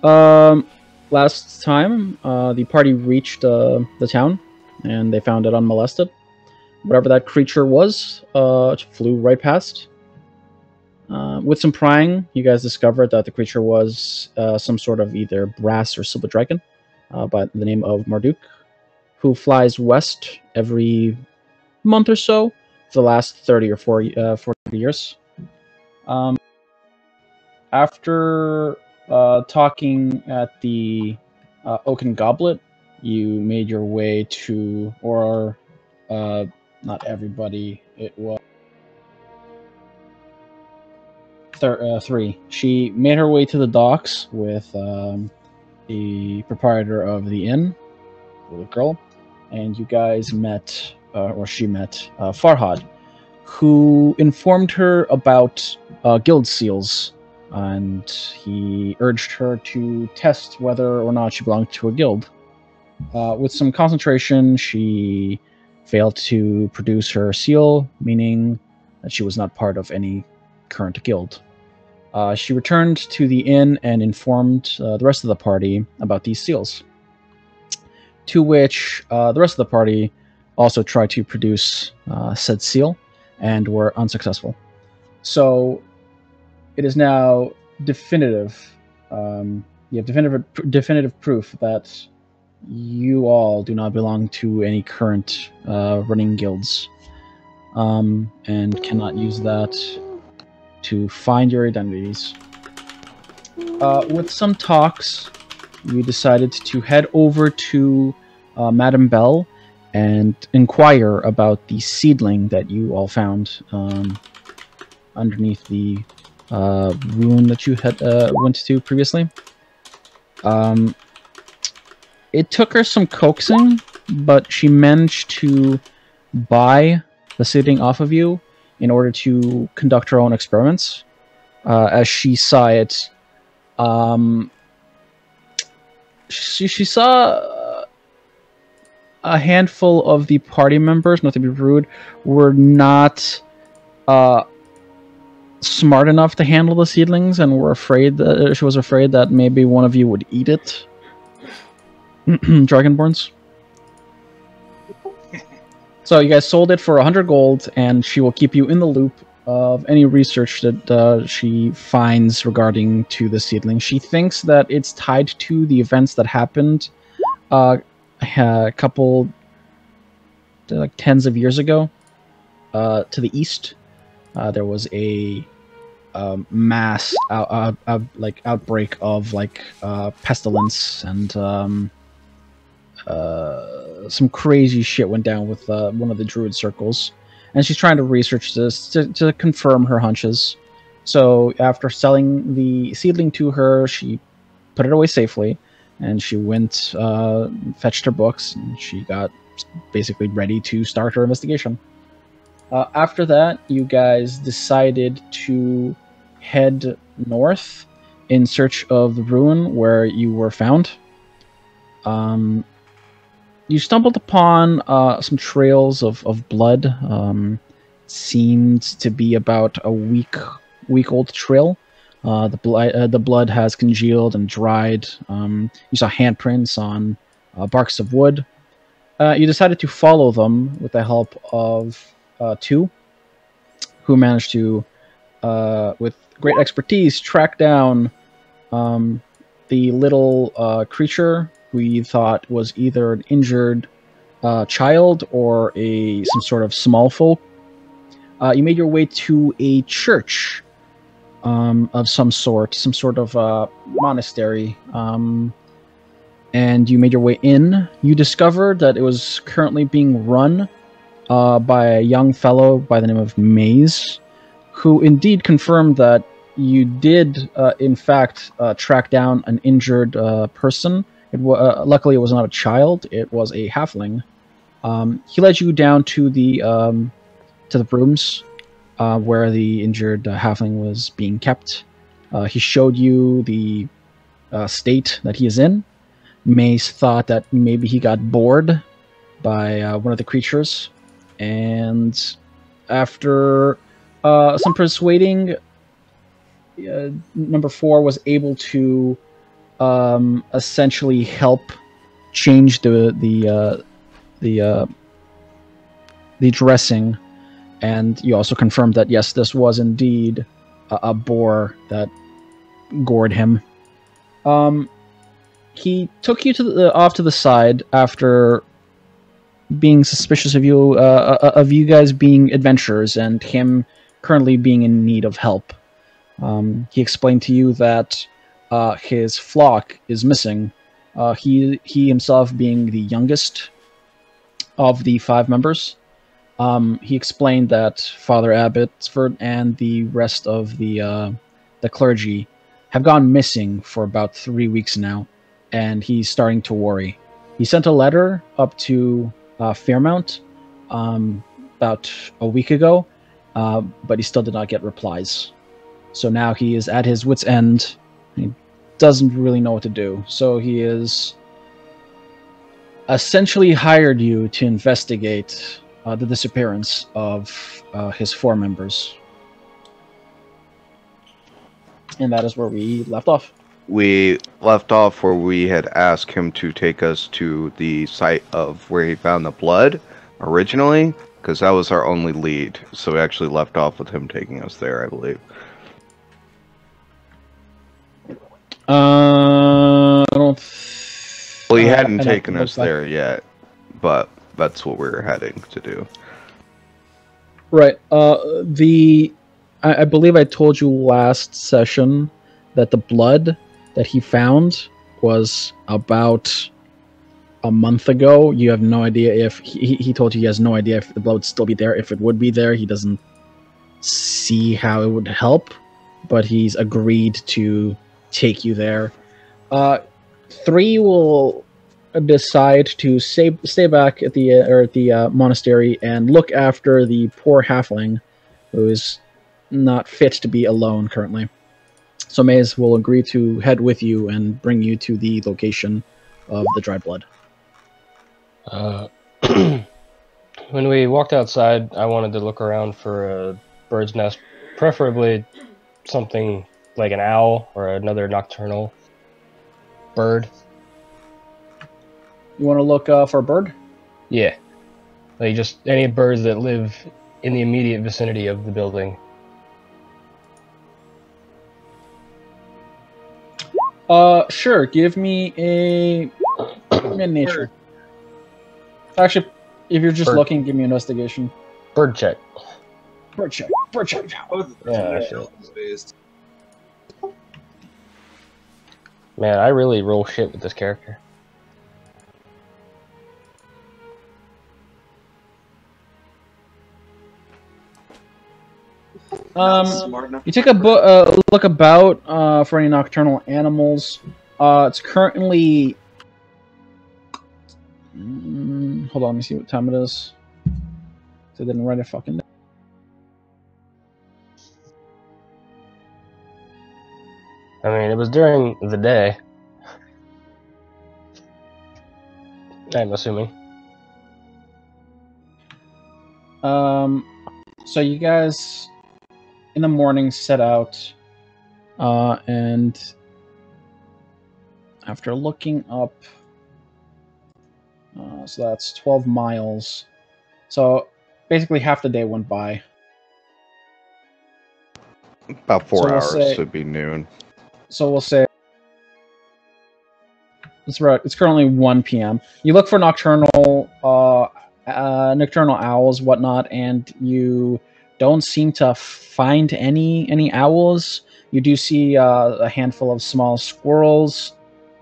Um, Last time, the party reached the town, and they found it unmolested. Whatever that creature was, flew right past. With some prying, you guys discovered that the creature was some sort of either brass or silver dragon by the name of Marduk, who flies west every month or so for the last 30 or 40 years. Um, After talking at the Oaken Goblet, you made your way to, or not everybody, it was three. She made her way to the docks with the proprietor of the inn, the girl, and you guys met, or she met, Farhad, who informed her about guild seals, and he urged her to test whether or not she belonged to a guild. With some concentration, she failed to produce her seal, meaning that she was not part of any current guild. She returned to the inn and informed the rest of the party about these seals, to which the rest of the party also tried to produce said seal and were unsuccessful. So it is now definitive. You have definitive proof that you all do not belong to any current running guilds, and cannot use that to find your identities. With some talks, you decided to head over to Madame Bell and inquire about the seedling that you all found underneath the ruin that you had went to previously. It took her some coaxing, but she managed to buy the seedling off of you in order to conduct her own experiments. As she saw it, she saw a handful of the party members, not to be rude, were not smart enough to handle the seedlings, and were afraid that she was afraid that maybe one of you would eat it. Dragonborns. So you guys sold it for 100 gold, and she will keep you in the loop of any research that she finds regarding to the seedling. She thinks that it's tied to the events that happened a couple, like tens of years ago, to the east. There was a mass outbreak of pestilence, and some crazy shit went down with one of the druid circles, and she's trying to research this to confirm her hunches. So after selling the seedling to her, she put it away safely, and she went, fetched her books, and she got basically ready to start her investigation. After that, you guys decided to head north in search of the ruin where you were found. You stumbled upon some trails of blood. Seemed to be about a week old trail. The blood has congealed and dried. You saw handprints on barks of wood. You decided to follow them with the help of two, who managed to, with great expertise, track down the little creature who you thought was either an injured child or some sort of small folk. You made your way to a church of some sort of monastery, and you made your way in. You discovered that it was currently being run by a young fellow by the name of Maze, who indeed confirmed that you did, in fact, track down an injured person. Luckily, it was not a child; it was a halfling. He led you down to the rooms where the injured halfling was being kept. He showed you the state that he is in. Mace thought that maybe he got bored by one of the creatures, and after some persuading, number 4 was able to essentially help change the dressing, and you also confirmed that yes, this was indeed a boar that gored him. He took you off to the side after being suspicious of you guys being adventurers and him currently being in need of help. He explained to you that his flock is missing. He himself being the youngest of the 5 members. He explained that Father Abbotsford and the rest of the clergy have gone missing for about 3 weeks now, and he's starting to worry. He sent a letter up to Fairmount about a week ago, but he still did not get replies. So now he is at his wit's end. He doesn't really know what to do. So he is essentially hired you to investigate the disappearance of his 4 members. And that is where we left off. We left off where we had asked him to take us to the site of where he found the blood originally, because that was our only lead. So we actually left off with him taking us there, I believe. I don't. Well, he hadn't taken us there yet, but that's what we were heading to do. Right. I believe I told you last session that the blood that he found was about a month ago. You have no idea if he told you he has no idea if the blood would still be there, if it would be there. He doesn't see how it would help, but he's agreed to take you there. 3 will decide to stay back at the monastery and look after the poor halfling who is not fit to be alone currently. So Maze will agree to head with you and bring you to the location of the dried blood. When we walked outside, I wanted to look around for a bird's nest, preferably something like an owl or another nocturnal bird. You want to look for a bird? Yeah. Like just any birds that live in the immediate vicinity of the building. Sure. Give me a nature. Actually, if you're just looking, give me an investigation. Bird check. Bird check. Bird check. Yeah, man, I really roll shit with this character. You take a look about for any nocturnal animals. It's currently. Hold on, let me see what time it is. I didn't write it fucking down. I mean, it was during the day. I'm assuming. So you guys in the morning set out, and after looking up, so that's 12 miles. So basically half the day went by. About 4 hours, so it'd be noon. So we'll say it's right. It's currently 1 p.m. You look for nocturnal owls, whatnot, and you don't seem to find any owls. You do see a handful of small squirrels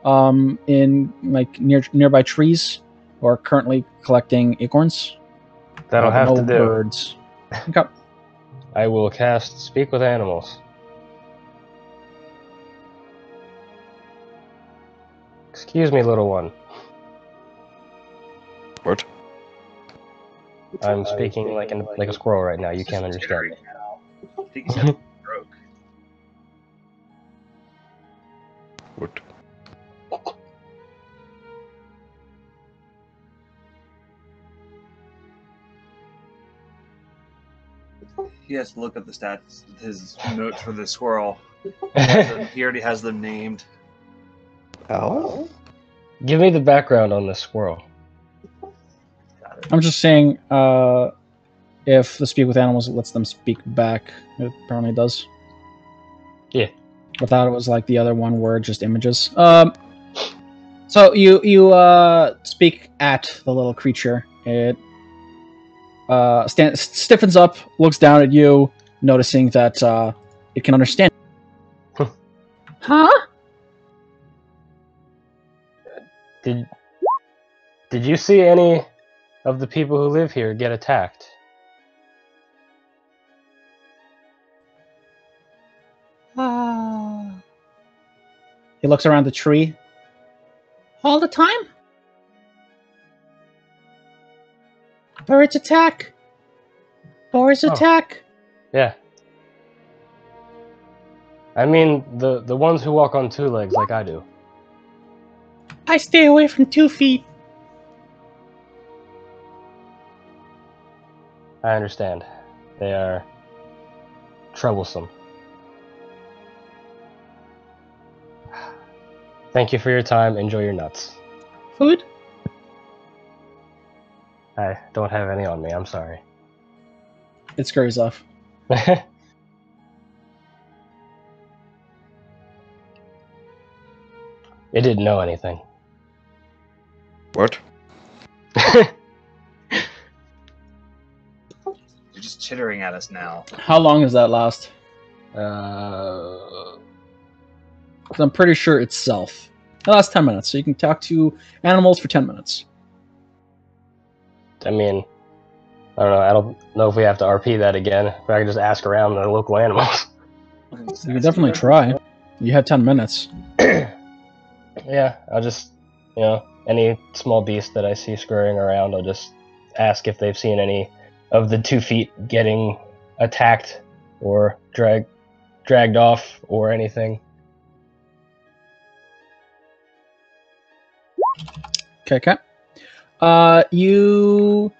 in like nearby trees, who are currently collecting acorns. That'll have no to do. Birds. Okay. I will cast Speak with Animals. Excuse me, little one. What? I'm speaking like a squirrel right now. You can't understand me. I think he said broke. What? He has to look up the stats, his notes for the squirrel. He already has them named. Owl? Give me the background on this squirrel. Got it. I'm just saying, if the speak with animals lets them speak back, it apparently does. Yeah. I thought it was like the other one where just images. So you speak at the little creature. It stiffens up, looks down at you, noticing that it can understand. Huh? Did you see any of the people who live here get attacked? He looks around the tree. All the time? Birds attack. Boars attack. Yeah. I mean, the ones who walk on two legs like I do. I stay away from 2 feet. I understand. They are troublesome. Thank you for your time. Enjoy your nuts. Food? I don't have any on me. I'm sorry. It scurries off. It didn't know anything. What? You're just chittering at us now. How long does that last? 'Cause I'm pretty sure it's self. It lasts 10 minutes, so you can talk to animals for 10 minutes. I mean, I don't know. I don't know if we have to RP that again. But I can just ask around the local animals. You can definitely try. You have 10 minutes. Yeah, I'll just, any small beast that I see scurrying around, I'll just ask if they've seen any of the 2 feet getting attacked or dragged off or anything. Okay. You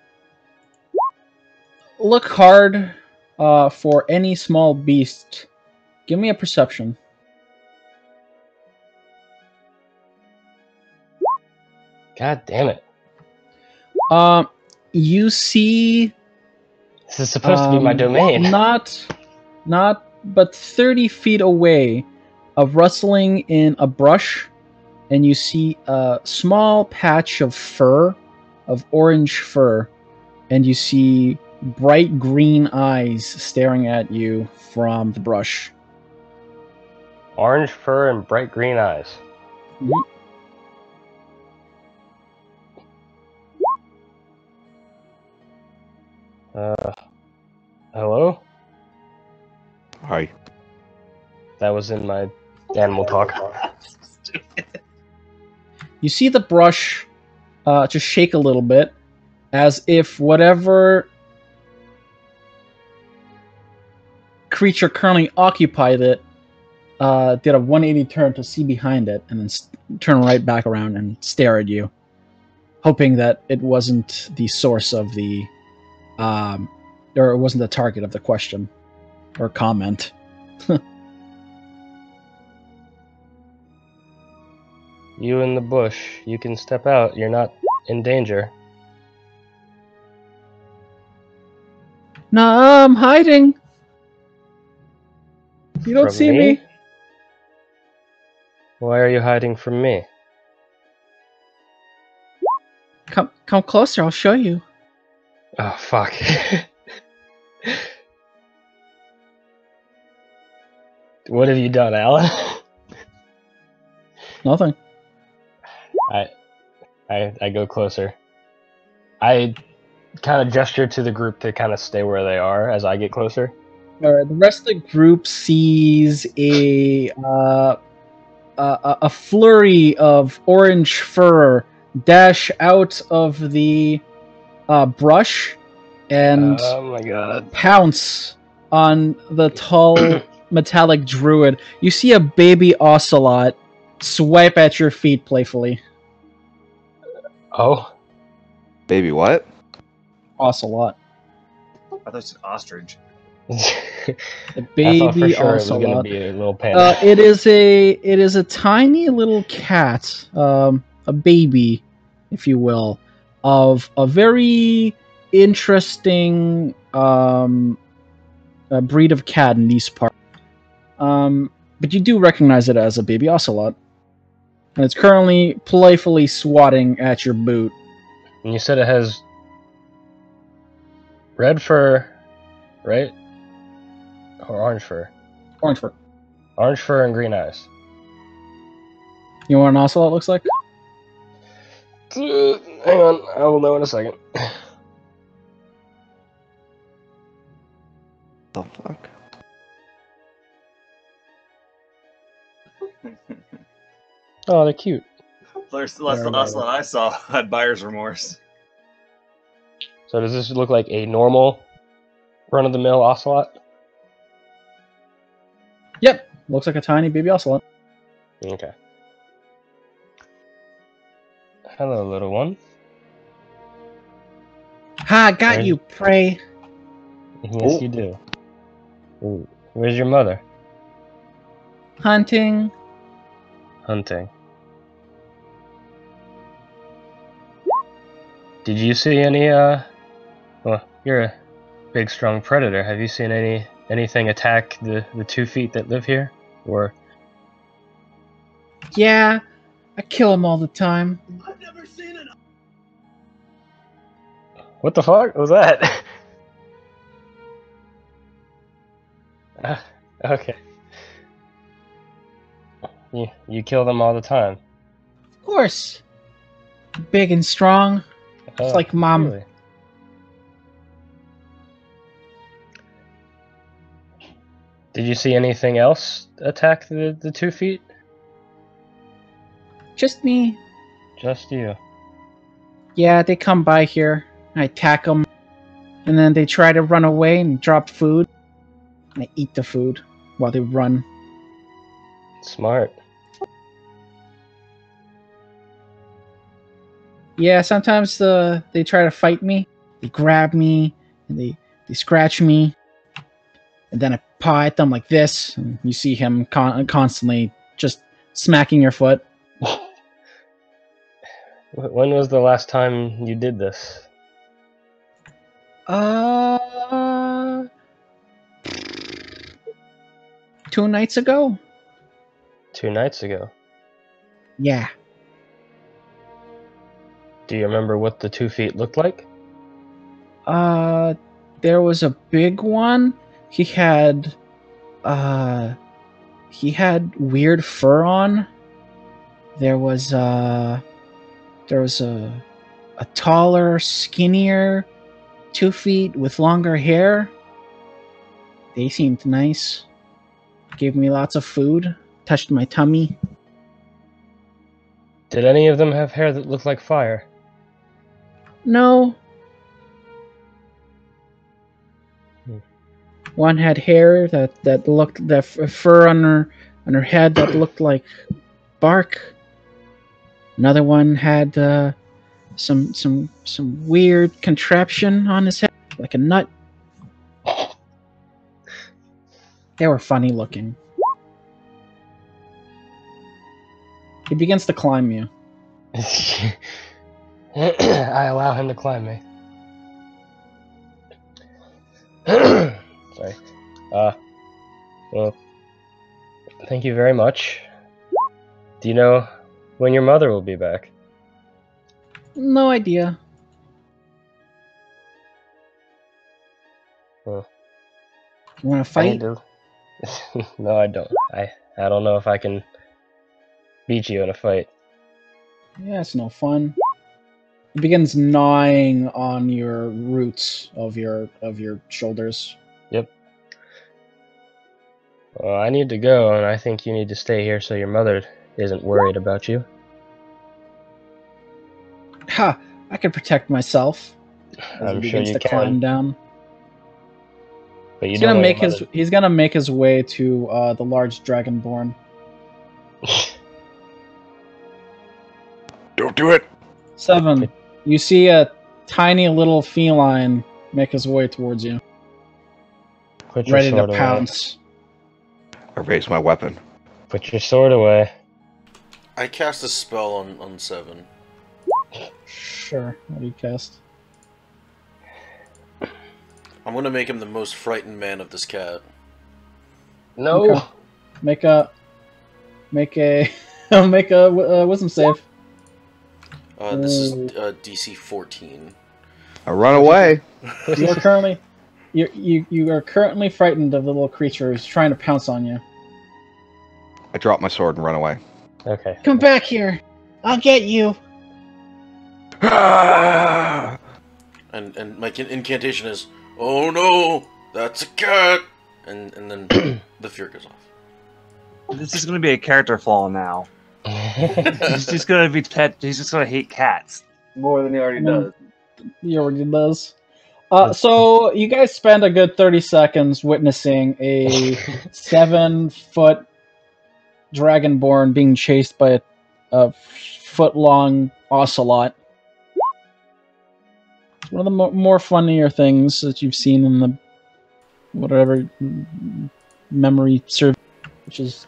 look hard for any small beast. Give me a perception. God damn it. You see This is supposed to be my domain. But 30 feet away, a rustling in a brush, and you see a small patch of fur, of orange fur, and you see bright green eyes staring at you from the brush. Orange fur and bright green eyes. Hello? Hi. That was in my animal talk. You see the brush just shake a little bit, as if whatever creature currently occupied it did a 180 turn to see behind it, and then turn right back around and stare at you, hoping that it wasn't the source of the, or it wasn't the target of the question or comment. You in the bush. You can step out. You're not in danger. No, I'm hiding. You don't From see me. Why are you hiding from me? Come closer. I'll show you. Oh, fuck. What have you done, Alan? Nothing. I go closer. I kind of gesture to the group to kind of stay where they are as I get closer. All right. The rest of the group sees a flurry of orange fur dash out of the brush and Oh my god. pounce on the tall metallic druid. You see a baby ocelot swipe at your feet playfully. Oh? Baby what? Ocelot. I thought it was an ostrich. The I thought for baby sure it was gonna ocelot. be a little panda. It is a tiny little cat, a baby, if you will, of a very interesting breed of cat in these parts. But you do recognize it as a baby ocelot, and it's currently playfully swatting at your boot. And you said it has red fur, right? Or orange fur? Orange fur. Orange fur and green eyes. You know what an ocelot looks like? Hang on, I will know in a second. The fuck? Oh, they're cute. First, last They're ocelot I saw had buyer's remorse. So does this look like a normal run-of-the-mill ocelot? Yep, looks like a tiny baby ocelot. Okay. Hello, little one. Ha! Got Where's- you, prey. Yes, you do. Ooh. Where's your mother? Hunting. Hunting. Did you see any, well, you're a big, strong predator. Have you seen anything attack the 2 feet that live here? Or, Yeah, I kill them all the time. what the fuck was that? Okay. You kill them all the time. Of course. Big and strong. Just like Mom. Really? Did you see anything else attack the 2 feet? Just me. Just you. Yeah, they come by here. I attack them. And then they try to run away and drop food. I eat the food while they run. Smart. Yeah, sometimes they try to fight me. They grab me, and they scratch me. And then I paw at them like this. And you see him constantly just smacking your foot. When was the last time you did this? 2 nights ago? 2 nights ago. Yeah. Do you remember what the 2 feet looked like? There was a big one. He had weird fur on. There was a taller, skinnier 2 feet with longer hair. They seemed nice. Gave me lots of food. Touched my tummy. Did any of them have hair that looked like fire? No. One had hair that looked fur on her head that looked like bark. Another one had some weird contraption on his head, like a nut. They were funny looking. He begins to climb you. I allow him to climb me. Sorry. Well, thank you very much. Do you know when your mother will be back? No idea. Well, You want to I fight? need to... No, I don't. I don't know if I can beat you in a fight. Yeah, it's no fun. He begins gnawing on your roots of your shoulders. Yep. Well, I need to go, and I think you need to stay here so your mother isn't worried about you. Ha! I can protect myself. As I'm he sure begins you to climb can. down. But you He's don't gonna want make your his he's gonna make his way to the large dragonborn. Don't do it. 7. You see a tiny little feline make his way towards you. Put your ready to sword away. pounce. I raise my weapon. Put your sword away. I cast a spell on 7. Sure. What do you cast? I'm gonna make him the most frightened man of this cat. No. Okay. Make a make a wisdom save. This is DC 14. I run away. You are currently you are currently frightened of the little creature who's trying to pounce on you. I drop my sword and run away. Okay. Come back here. I'll get you. Ah! And my incantation is, "Oh no, that's a cat!" And then the fear goes off. This is going to be a character flaw now. He's just going to be pet. He's just going to hate cats more than he already does. He already does. So you guys spend a good 30 seconds witnessing a 7-foot dragonborn being chased by a foot-long ocelot. It's one of the more funnier things that you've seen in the whatever memory serve, which is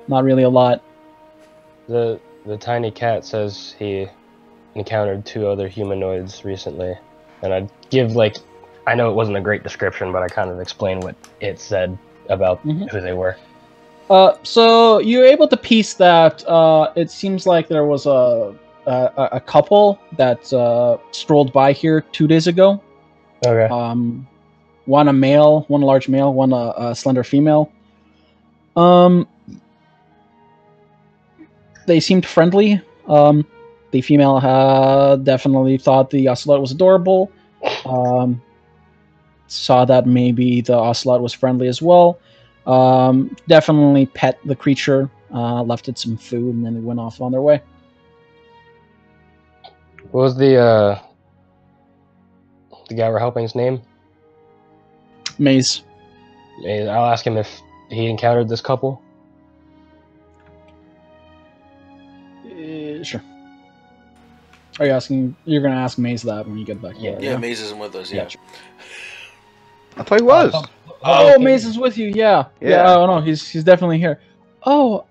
not really a lot. The tiny cat says he encountered 2 other humanoids recently, and I'd give I know it wasn't a great description, but I kind of explained what it said about who they were. So you're able to piece that it seems like there was a couple that strolled by here 2 days ago. Okay. One a male, one a large male, one a slender female. They seemed friendly. The female definitely thought the ocelot was adorable. Saw that maybe the ocelot was friendly as well. Definitely pet the creature, left it some food, and then they went off on their way. What was the guy we're helping's name? Maze. I'll ask him if he encountered this couple. Sure. Are you asking? You're gonna ask Maze that when you get back. Yeah, Maze isn't with us. Yeah. I thought he was. Oh, Maze is with you. Yeah. Oh no, he's definitely here. Oh,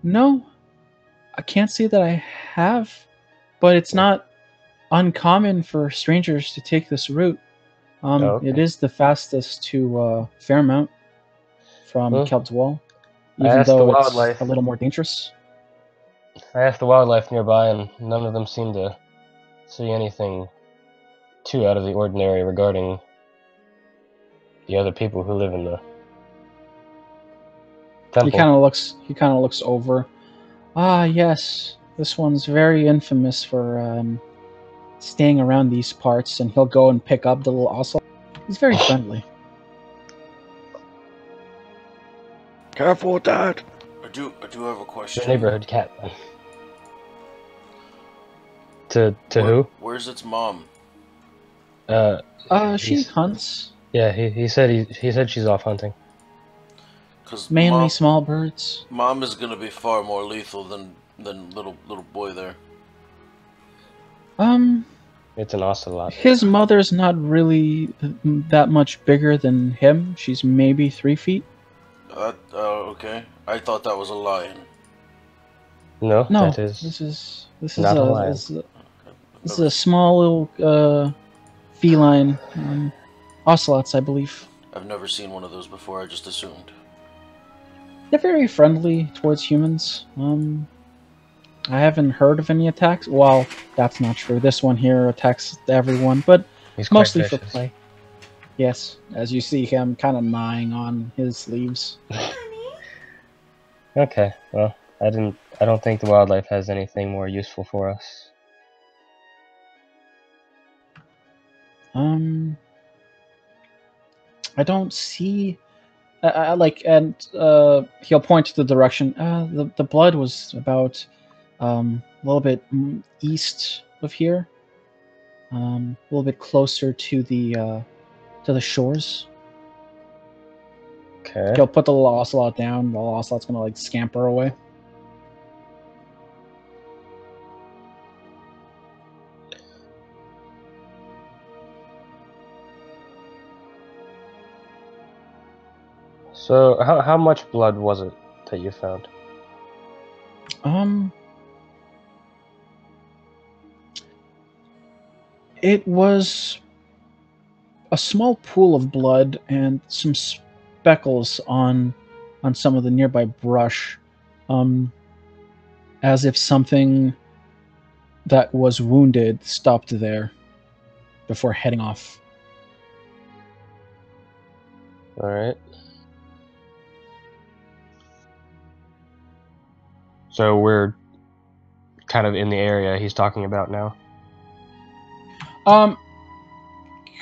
no, I can't say that I have, but it's not uncommon for strangers to take this route. Okay. It is the fastest to Fairmount from Kelp's Wall, even though it's a little more dangerous. I asked the wildlife nearby, and none of them seemed to see anything too out of the ordinary regarding the other people who live in the temple. He kind of looks over. Ah, yes, this one's very infamous for staying around these parts, and he'll go and pick up the little ocelot. He's very friendly. Careful with that. I do have a question. The neighborhood cat. To who? Where's its mom? She hunts. Yeah, he said she's off hunting. Cause Mainly small birds. Mom is gonna be far more lethal than little boy there. It's an ocelot. His mother's not really that much bigger than him. She's maybe 3 feet. Okay. I thought that was a lion. No, No, that is this is not a lion. This is a small little feline ocelots, I believe. I've never seen one of those before. I just assumed. They're very friendly towards humans. I haven't heard of any attacks. Well, that's not true. This one here attacks everyone, but He's quite mostly for vicious. play. Yes, as you see him kind of gnawing on his leaves. Okay, well, I don't think the wildlife has anything more useful for us. I don't see. He'll point to the direction. The blood was about a little bit east of here, a little bit closer to the shores. Okay. He'll put the little ocelot down. The little ocelot's gonna scamper away. So, how much blood was it that you found? It was a small pool of blood and some speckles on some of the nearby brush, as if something that was wounded stopped there before heading off. All right. So we're kind of in the area he's talking about now.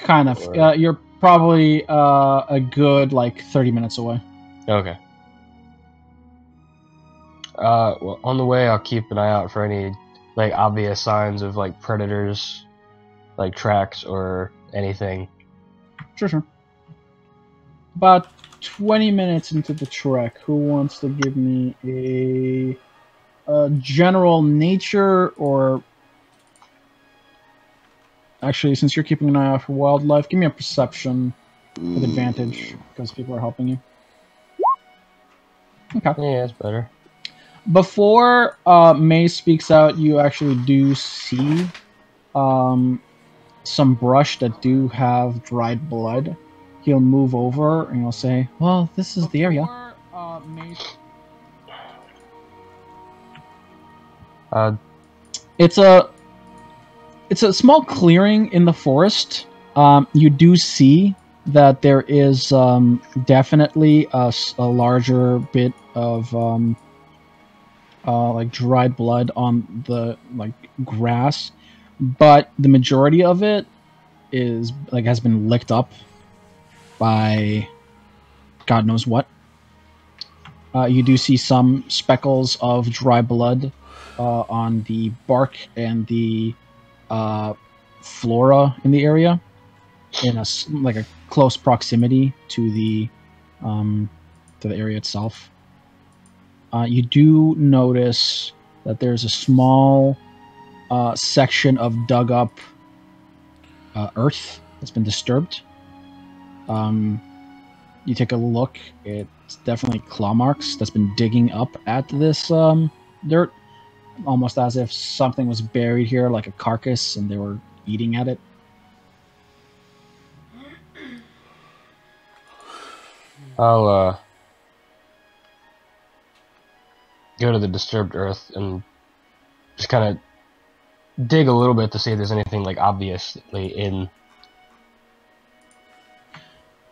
Kind of. Or- You're probably a good 30 minutes away. Okay. Well, on the way, I'll keep an eye out for any obvious signs of predators, tracks or anything. Sure. About 20 minutes into the trek, who wants to give me a general nature, or actually, since you're keeping an eye out for wildlife, give me a perception with advantage because people are helping you. Okay. Yeah, that's better. Before May speaks out, you actually do see some brush that do have dried blood. He'll move over and he'll say, "Well, this is the area." It's a small clearing in the forest. You do see that there is definitely a larger bit of dried blood on the grass, but the majority of it is has been licked up by God knows what. You do see some speckles of dry blood on the bark and the flora in the area, in a close proximity to the area itself. You do notice that there's a small section of dug up earth that's been disturbed. You take a look, it's definitely claw marks that's been digging up at this dirt, almost as if something was buried here like a carcass and they were eating at it. I'll go to the disturbed earth and just kind of dig a little bit to see if there's anything obviously in.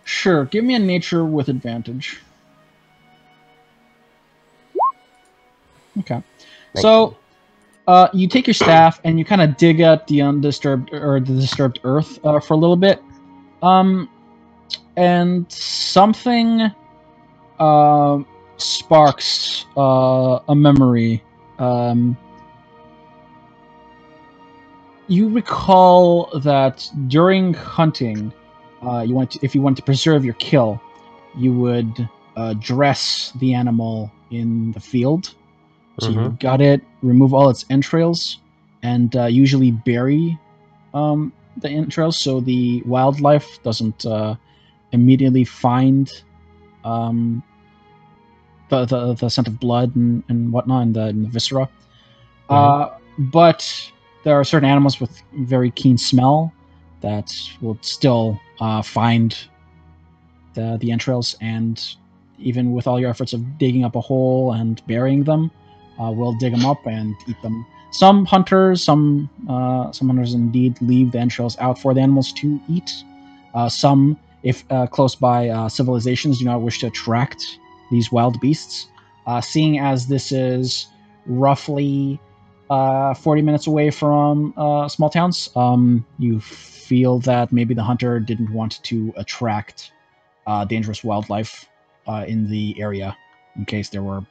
Sure, give me a nature with advantage. Okay. So you take your staff and you kind of dig at the undisturbed or the disturbed earth for a little bit, and something sparks a memory. You recall that during hunting, if you want to preserve your kill, you would dress the animal in the field. So you would gut it, remove all its entrails, and usually bury the entrails so the wildlife doesn't immediately find the scent of blood and whatnot in the viscera. But there are certain animals with very keen smell that will still find the entrails, and even with all your efforts of digging up a hole and burying them, will dig them up and eat them. Some hunters indeed leave the entrails out for the animals to eat. Some, if close by civilizations, do not wish to attract these wild beasts. Seeing as this is roughly 40 minutes away from small towns, you feel that maybe the hunter didn't want to attract dangerous wildlife in the area, in case there were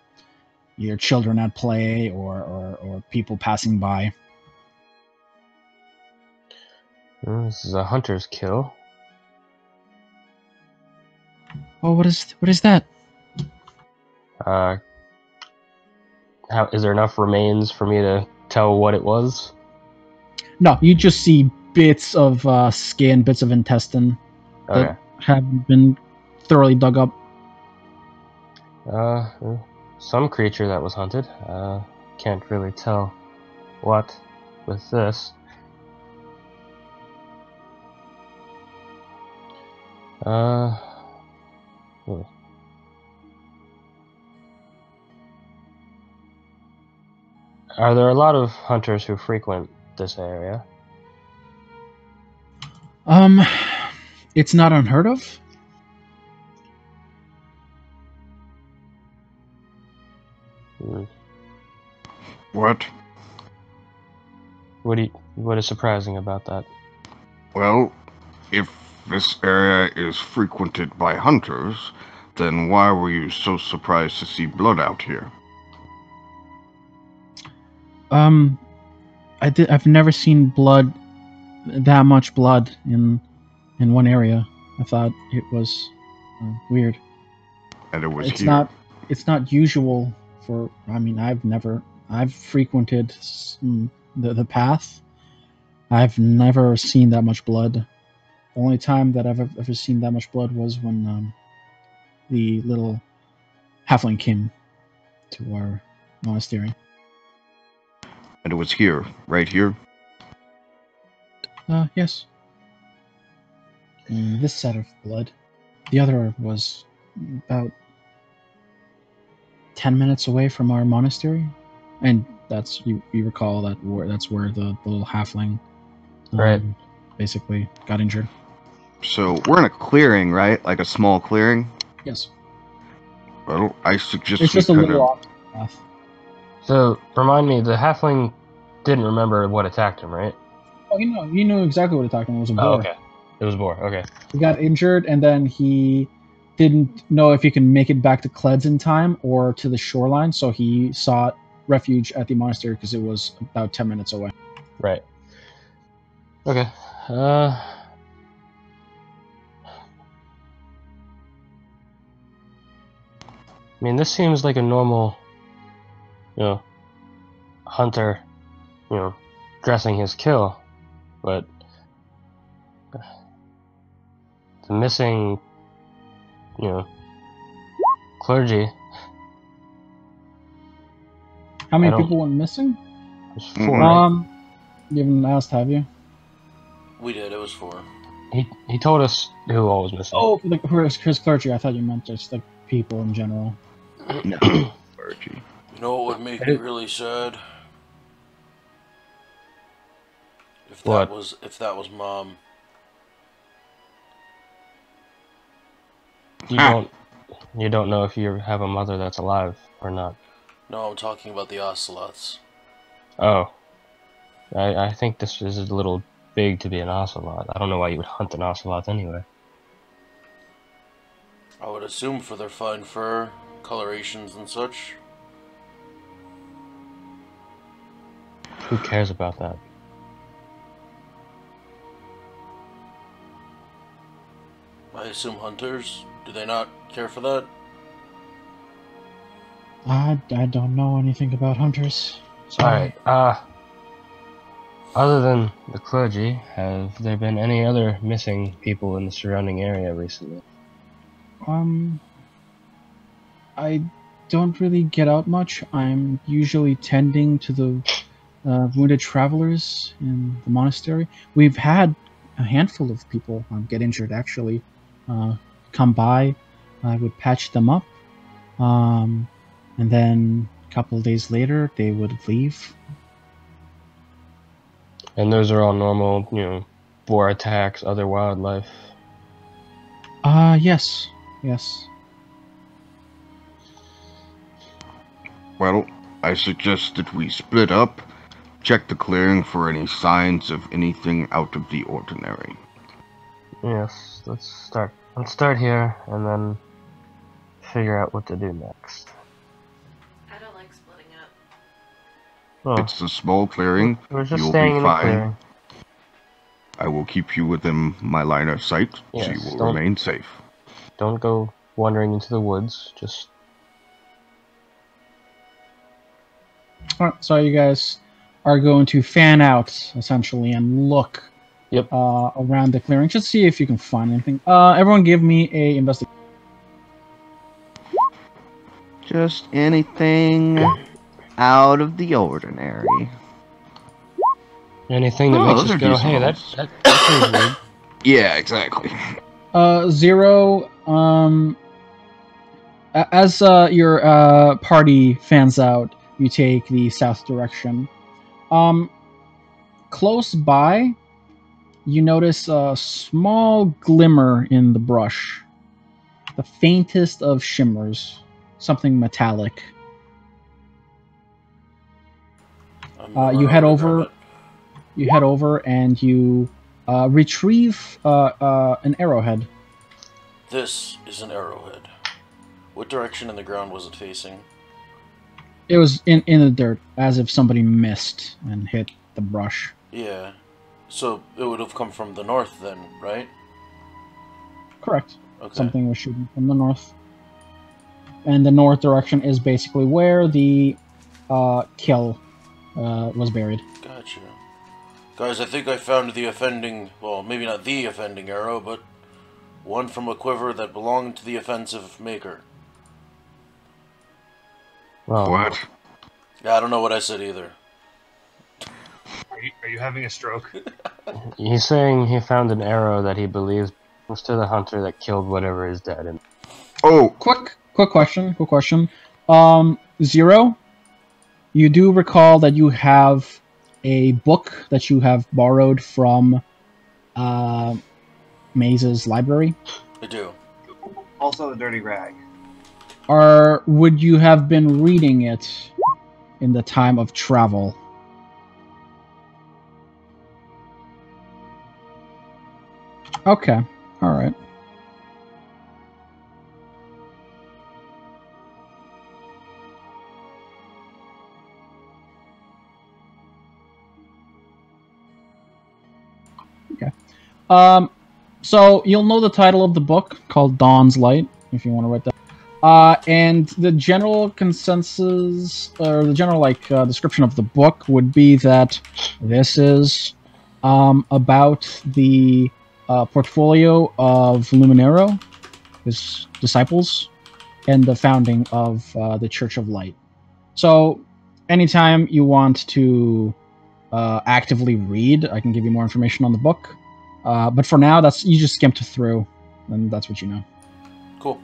either children at play or people passing by. This is a hunter's kill. Oh, what is that? Is there enough remains for me to tell what it was? No, you just see bits of skin, bits of intestine that have been thoroughly dug up. Some creature that was hunted. Can't really tell what with this. Hmm. Are there a lot of hunters who frequent this area? It's not unheard of. Hmm. What? What is surprising about that? Well, if this area is frequented by hunters, then why were you so surprised to see blood out here? I've never seen blood, that much blood in one area. I thought it was weird. And it was It's here. not usual for. I mean, I've frequented the path. I've never seen that much blood. The only time that I've ever seen that much blood was when the little halfling came to our monastery. And it was here, right here. Yes. This set of blood. The other was about 10 minutes away from our monastery, and that's you recall that's where the little halfling, Right. basically got injured. So we're in a clearing, right? Like a small clearing. Yes, Well, I suggest it's we just a kind little of. off the path. So, remind me, the halfling didn't remember what attacked him, right? Oh, he knew exactly what attacked him. It was a boar. Oh, okay. It was boar. Okay. He got injured, and then he didn't know if he can make it back to Kleds in time or to the shoreline, so he sought refuge at the monastery because it was about 10 minutes away. Right. Okay. I mean, this seems like a normal, hunter, dressing his kill, but the missing, clergy. How I many don't- people went missing? There's 4, right? You haven't asked, have you? We did. It was 4. He told us who all was missing. Oh, for his clergy. I thought you meant just like people in general. No, Archie. You know what would make me really sad? If What? that was Mom. You don't know if you have a mother that's alive or not. No, I'm talking about the ocelots. Oh. I think this is a little big to be an ocelot. I don't know why you would hunt an ocelot anyway. I would assume for their fine fur, colorations and such. Who cares about that? I assume hunters. Do they not care for that? I don't know anything about hunters. Sorry. Alright, other than the clergy, have there been any other missing people in the surrounding area recently? I don't really get out much. I'm usually tending to the wounded travelers in the monastery. We've had a handful of people get injured, actually, come by. I would patch them up, and then a couple of days later, they would leave. And those are all normal, boar attacks, other wildlife. Yes. Well, I suggest that we split up, check the clearing for any signs of anything out of the ordinary. Yes, let's start here and then figure out what to do next. I don't like splitting up. Well, It's a small clearing. we're just You'll staying be in the fine. clearing. I will keep you within my line of sight, so Yes, you will don't- remain safe. Don't go wandering into the woods. Just Alright, so you guys are going to fan out, essentially, and look Yep. around the clearing. Just see if you can find anything. Everyone give me a investigation. Just anything out of the ordinary. Anything that Oh, makes those us are go, decent hey, rolls. that seems weird. Yeah, exactly. Zero. As your party fans out, you take the south direction. Close by, you notice a small glimmer in the brush. The faintest of shimmers. Something metallic. You head over. You head over and you retrieve an arrowhead. This is an arrowhead. What direction in the ground was it facing? It was in the dirt, as if somebody missed and hit the brush. Yeah. So it would have come from the north then, right? Correct. Okay. Something was shooting from the north. And the north direction is basically where the kill was buried. Gotcha. Guys, I think I found the offending, well, maybe not the offending arrow, but one from a quiver that belonged to the offensive maker. Well, What? Yeah, I don't know what I said either. Are you having a stroke? he's saying he found an arrow that he believes belongs to the hunter that killed whatever is dead. And Oh, Quick question. Zero, you do recall that you have a book that you have borrowed from Maze's library? I do. Also a dirty rag. Or would you have been reading it in the time of travel? Okay, alright. Okay. So you'll know the title of the book, called Dawn's Light, if you want to write that. And the general consensus, or the general description of the book would be that this is about the portfolio of Luminero, his disciples, and the founding of the Church of Light. So, anytime you want to actively read, I can give you more information on the book. But for now, you just skimmed through, and that's what you know. Cool.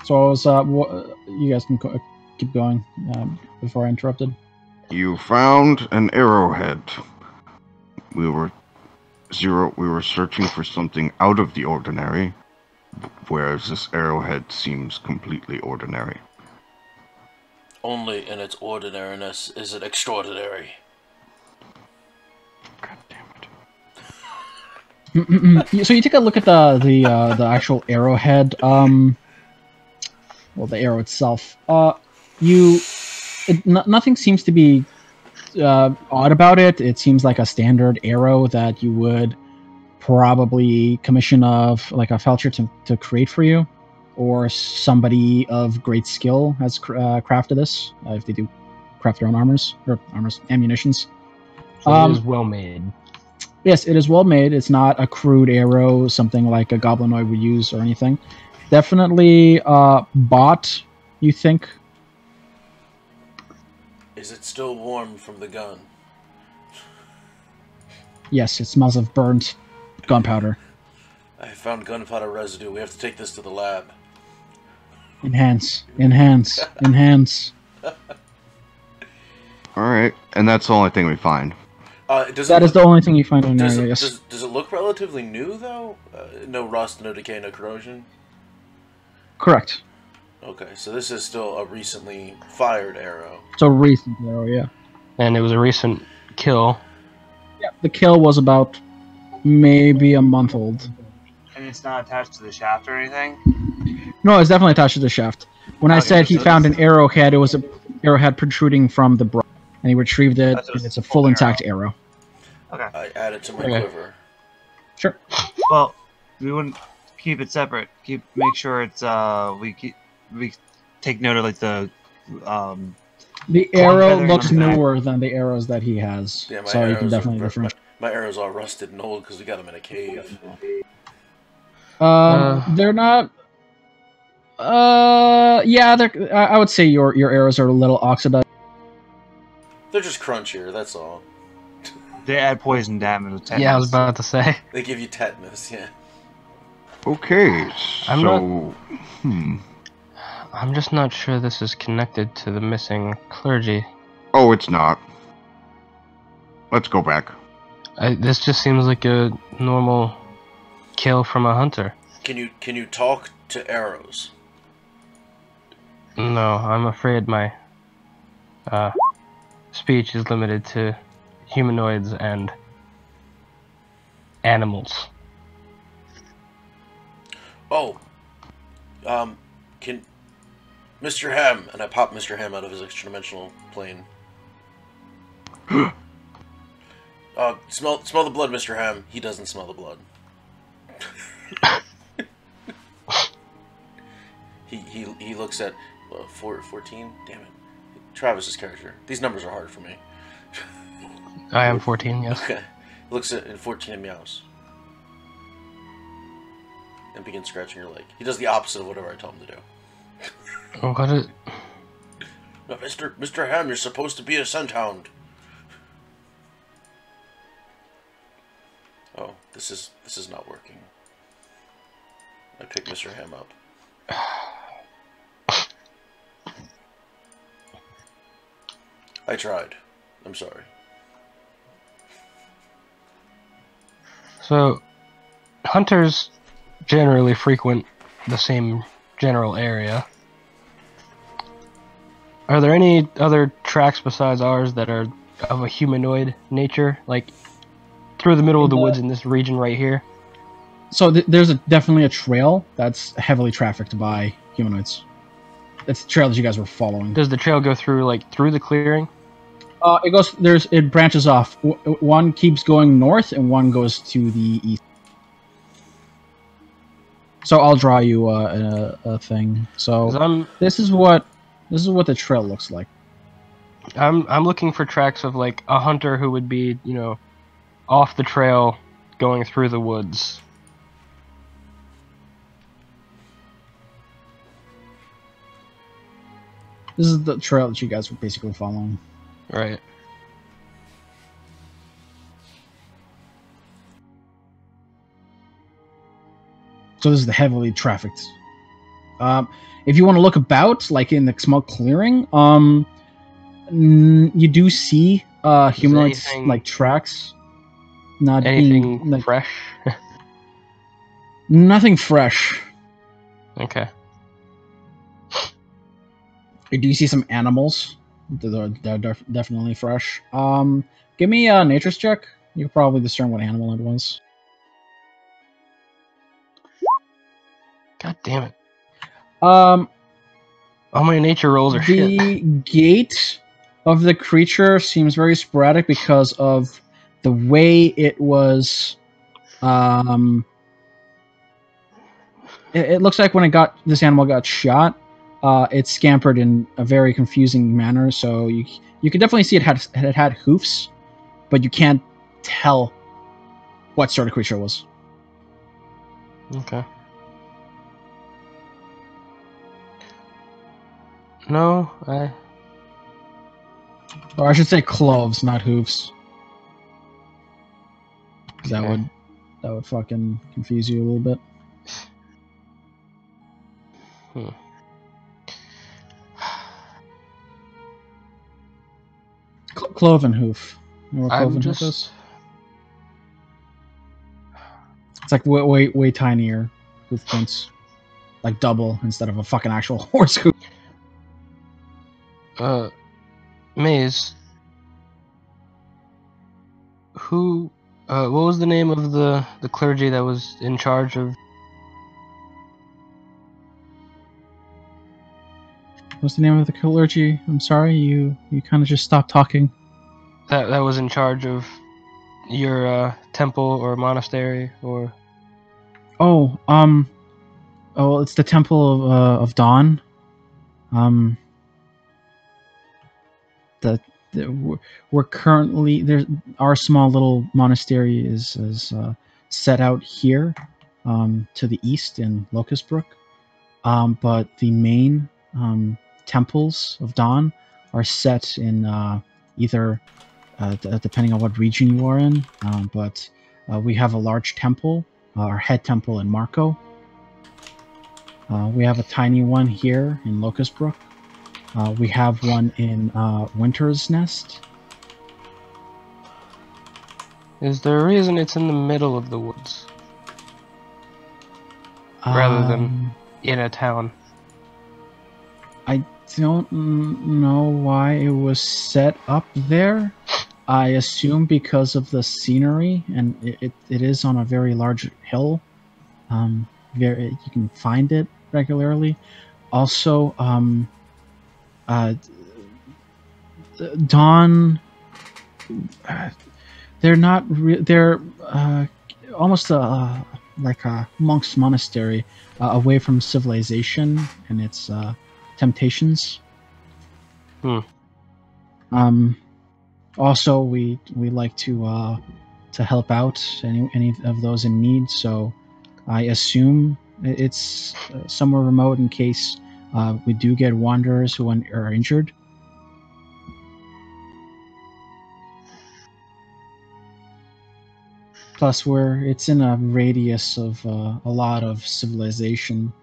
So I was, you guys can keep going before I interrupted. you found an arrowhead. We were searching for something out of the ordinary, whereas this arrowhead seems completely ordinary. Only in its ordinariness is it extraordinary. God damn it. So you take a look at the actual arrowhead. Well, the arrow itself. Nothing seems to be odd about it. It seems like a standard arrow that you would probably commission of like a felcher to create for you, or somebody of great skill has crafted this. If they do craft their own ammunitions. so it is well made. Yes, it is well made. It's not a crude arrow, something like a goblinoid would use or anything. Definitely bought, you think? Is it still warm from the gun? Yes, it smells of burnt gunpowder. I found gunpowder residue. We have to take this to the lab. Enhance. Alright, and that's the only thing we find. That is the only thing you find in the area, yes. Does it look relatively new, though? No rust, no decay, no corrosion? Correct. Okay, so this is still a recently fired arrow. It's a recent arrow, yeah. And it was a recent kill. Yeah, the kill was about maybe a month old. And it's not attached to the shaft or anything? No, it's definitely attached to the shaft. When I Okay, said he so found this an arrowhead, it was an arrowhead protruding from the brush, and he retrieved it, That's and it's a just full an intact arrow. Okay. I add it to my Okay. quiver. Sure. Well, we wouldn't keep it separate. Make sure it's we take note of like the The Clone arrow feathering looks on the back. newer than the arrows that he has, Yeah, my so you can arrows definitely are, differentiate. my arrows are rusted and old because we got them in a cave. They're not Yeah, I would say your arrows are a little oxidized. They're just crunchier, that's all. They add poison damage. With Yeah, I was about to say. They give you tetanus, yeah. Okay, I'm so... I'm just not sure this is connected to the missing clergy. Oh, it's not. Let's go back. This just seems like a normal kill from a hunter. Can you talk to arrows? No, I'm afraid my speech is limited to humanoids and animals. Oh, can Mr. Ham, and I pop Mr. Ham out of his extra-dimensional plane. Smell the blood, Mr. Ham. He doesn't smell the blood. he looks at 14. Damn it, Travis's character. These numbers are hard for me. I am 14. Yes. Okay, he looks at 14 and meows, and begins scratching your leg. He does the opposite of whatever I tell him to do. What is? No, Mr. Ham, you're supposed to be a scent hound. Oh, this is not working. I pick Mr. Ham up. I tried. I'm sorry. So, hunters generally frequent the same general area. Are there any other tracks besides ours that are of a humanoid nature, like through the middle of the woods in this region right here? So there's definitely a trail that's heavily trafficked by humanoids. It's the trail that you guys were following. Does the trail go through through the clearing? It branches off. One keeps going north, and one goes to the east. So I'll draw you a thing. So this is what the trail looks like. I'm looking for tracks of like a hunter who would be, off the trail going through the woods. This is the trail that you guys were basically following. Right. So this is the heavily trafficked. If you want to look about, like in the small clearing, you do see humanoids like tracks. Not anything being like, fresh. Nothing fresh. Okay. You do see some animals. They're definitely fresh. Give me a nature's check. You can probably discern what animal it was. God damn it. All my nature rolls are shit. The gait of the creature seems very sporadic because of the way it was. It looks like when this animal got shot, it scampered in a very confusing manner. So you could definitely see it had hoofs, but you can't tell what sort of creature it was. Okay. No, or I should say cloves, not hoofs. Okay. That would fucking confuse you a little bit. Cloven hoof. You know what cloven hoof is? It's like way tinier hoof prints, like double instead of a fucking actual horse hoof. Maze. Who? What was the name of the clergy that was in charge of? What's the name of the clergy? I'm sorry, you kind of just stopped talking. That was in charge of your temple or monastery or. Oh, it's the Temple of Dawn. We're currently our small little monastery is set out here, to the east in Locust Brook. but the main temples of Dawn are set in either, depending on what region you are in, but we have a large temple, our head temple in Marco. We have a tiny one here in Locust Brook. We have one in Winter's Nest. Is there a reason it's in the middle of the woods rather than in a town? I don't know why it was set up there. I assume because of the scenery, and it is on a very large hill. You can find it regularly. Also, Dawn. They're not. They're almost like a monk's monastery, away from civilization and its temptations. Also, we like to help out any of those in need. So, I assume it's somewhere remote in case we do get wanderers who are injured. Plus, it's in a radius of a lot of civilization.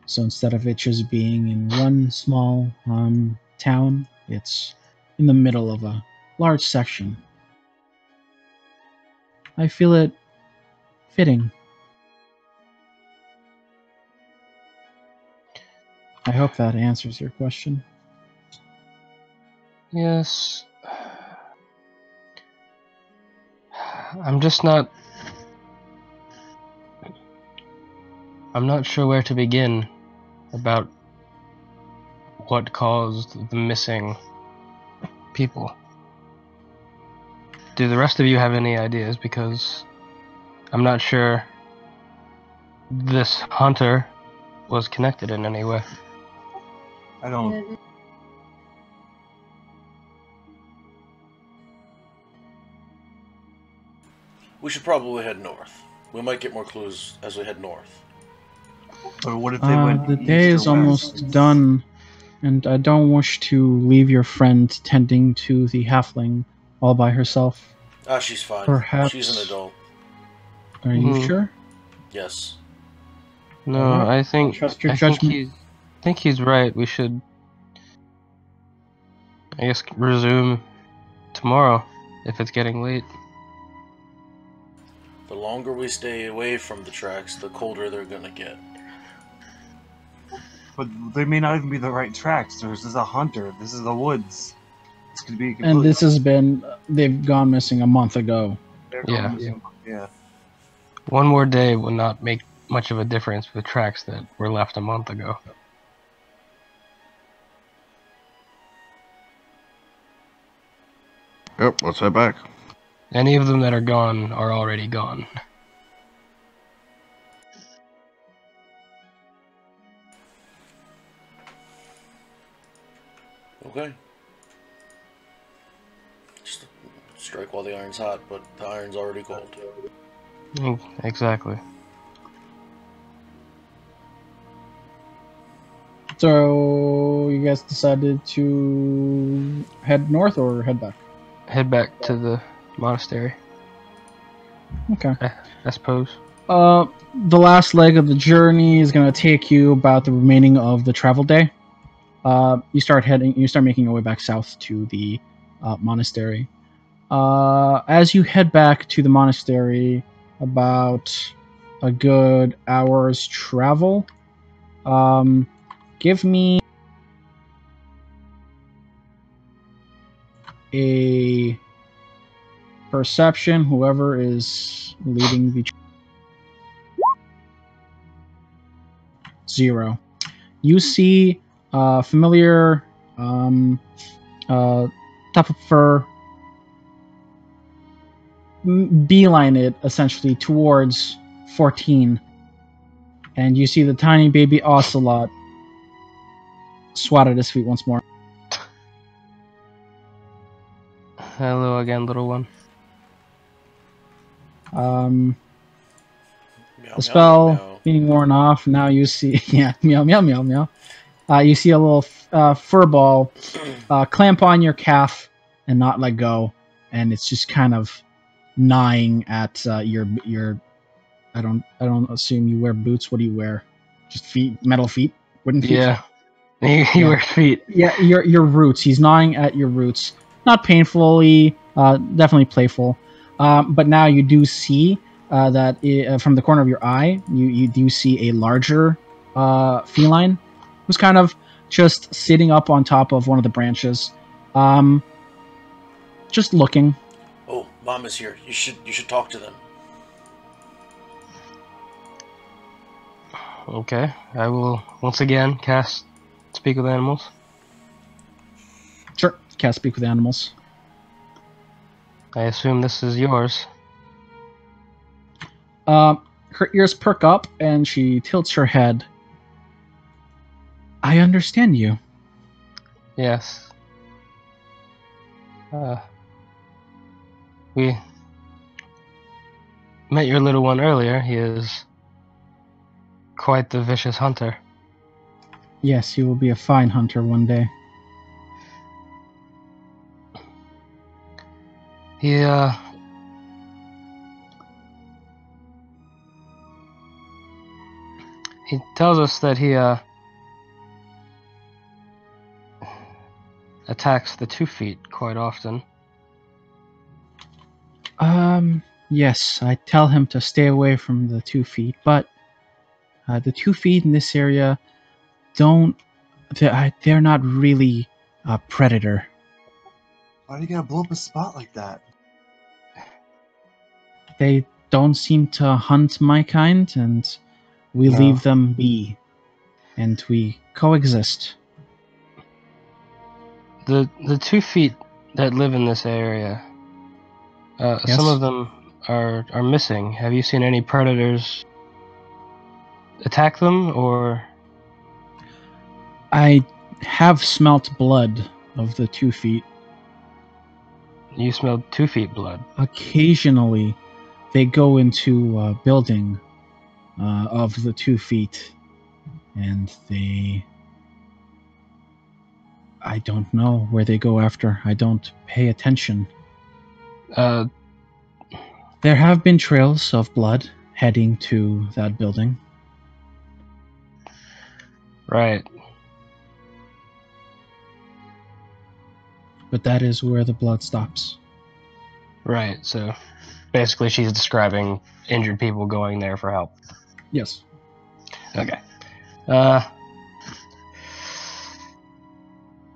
So instead of it just being in one small town, it's in the middle of a large section. I feel it fitting. I hope that answers your question. Yes. I'm not sure where to begin about what caused the missing people. Do the rest of you have any ideas? Because I'm not sure this hunter was connected in any way. I don't. We should probably head north. We might get more clues as we head north. But what if they went? The day is almost done, and I don't wish to leave your friend tending to the halfling all by herself. Ah, she's fine. Perhaps. She's an adult. Are you sure? Yes. No, Alright. I think Trust your judgment. I think he's right. We should, I guess, resume tomorrow if it's getting late. The longer we stay away from the tracks, the colder they're gonna get. But they may not even be the right tracks. This is a hunter. This is the woods. This could be. And this has been, they've gone missing a month ago. Yeah. One more day will not make much of a difference with tracks that were left a month ago. Yep, let's head back. Any of them that are gone are already gone. Okay. Just strike while the iron's hot, but the iron's already cold. Exactly. So, you guys decided to head north or head back? Head back to the monastery, Okay. I suppose. The last leg of the journey is going to take you about the remaining of the travel day. You start making your way back south to the monastery. As you head back to the monastery, about a good hour's travel, give me a perception, whoever is leading the 0. You see familiar type of fur beeline it essentially towards 14, and you see the tiny baby ocelot swat at his feet once more. Hello again, little one. Meow, The spell meow, meow. being worn off. Now you see, yeah, meow, meow, meow, meow. You see a little fur ball clamp on your calf and not let go, and it's just kind of gnawing at your. I don't assume you wear boots. What do you wear? Just feet, metal feet, wooden feet. Yeah. He wears feet. Yeah, your roots. He's gnawing at your roots. Not painfully, definitely playful. But now you do see that from the corner of your eye, you do see a larger feline who's kind of just sitting up on top of one of the branches, just looking. Oh, Mom is here. You should talk to them. Okay, I will once again cast Speak with Animals. Sure, cast Speak with Animals. I assume this is yours. Her ears perk up and she tilts her head. I understand you. Yes. We met your little one earlier. He is quite the vicious hunter. Yes, you will be a fine hunter one day. He tells us that he attacks the 2 feet quite often. Yes, I tell him to stay away from the 2 feet, but the 2 feet in this area they're not really a predator. Why do you gotta blow up a spot like that? They don't seem to hunt my kind, and we No. leave them be, and we coexist. The 2 feet that live in this area, Yes? some of them are missing. Have you seen any predators attack them, or? I have smelt blood of the 2 feet. You smelled 2 feet blood. Occasionally, they go into a building of the 2 feet, and I don't know where they go after. I don't pay attention. There have been trails of blood heading to that building. Right. But that is where the blood stops. Right, so basically she's describing injured people going there for help. Yes. Okay.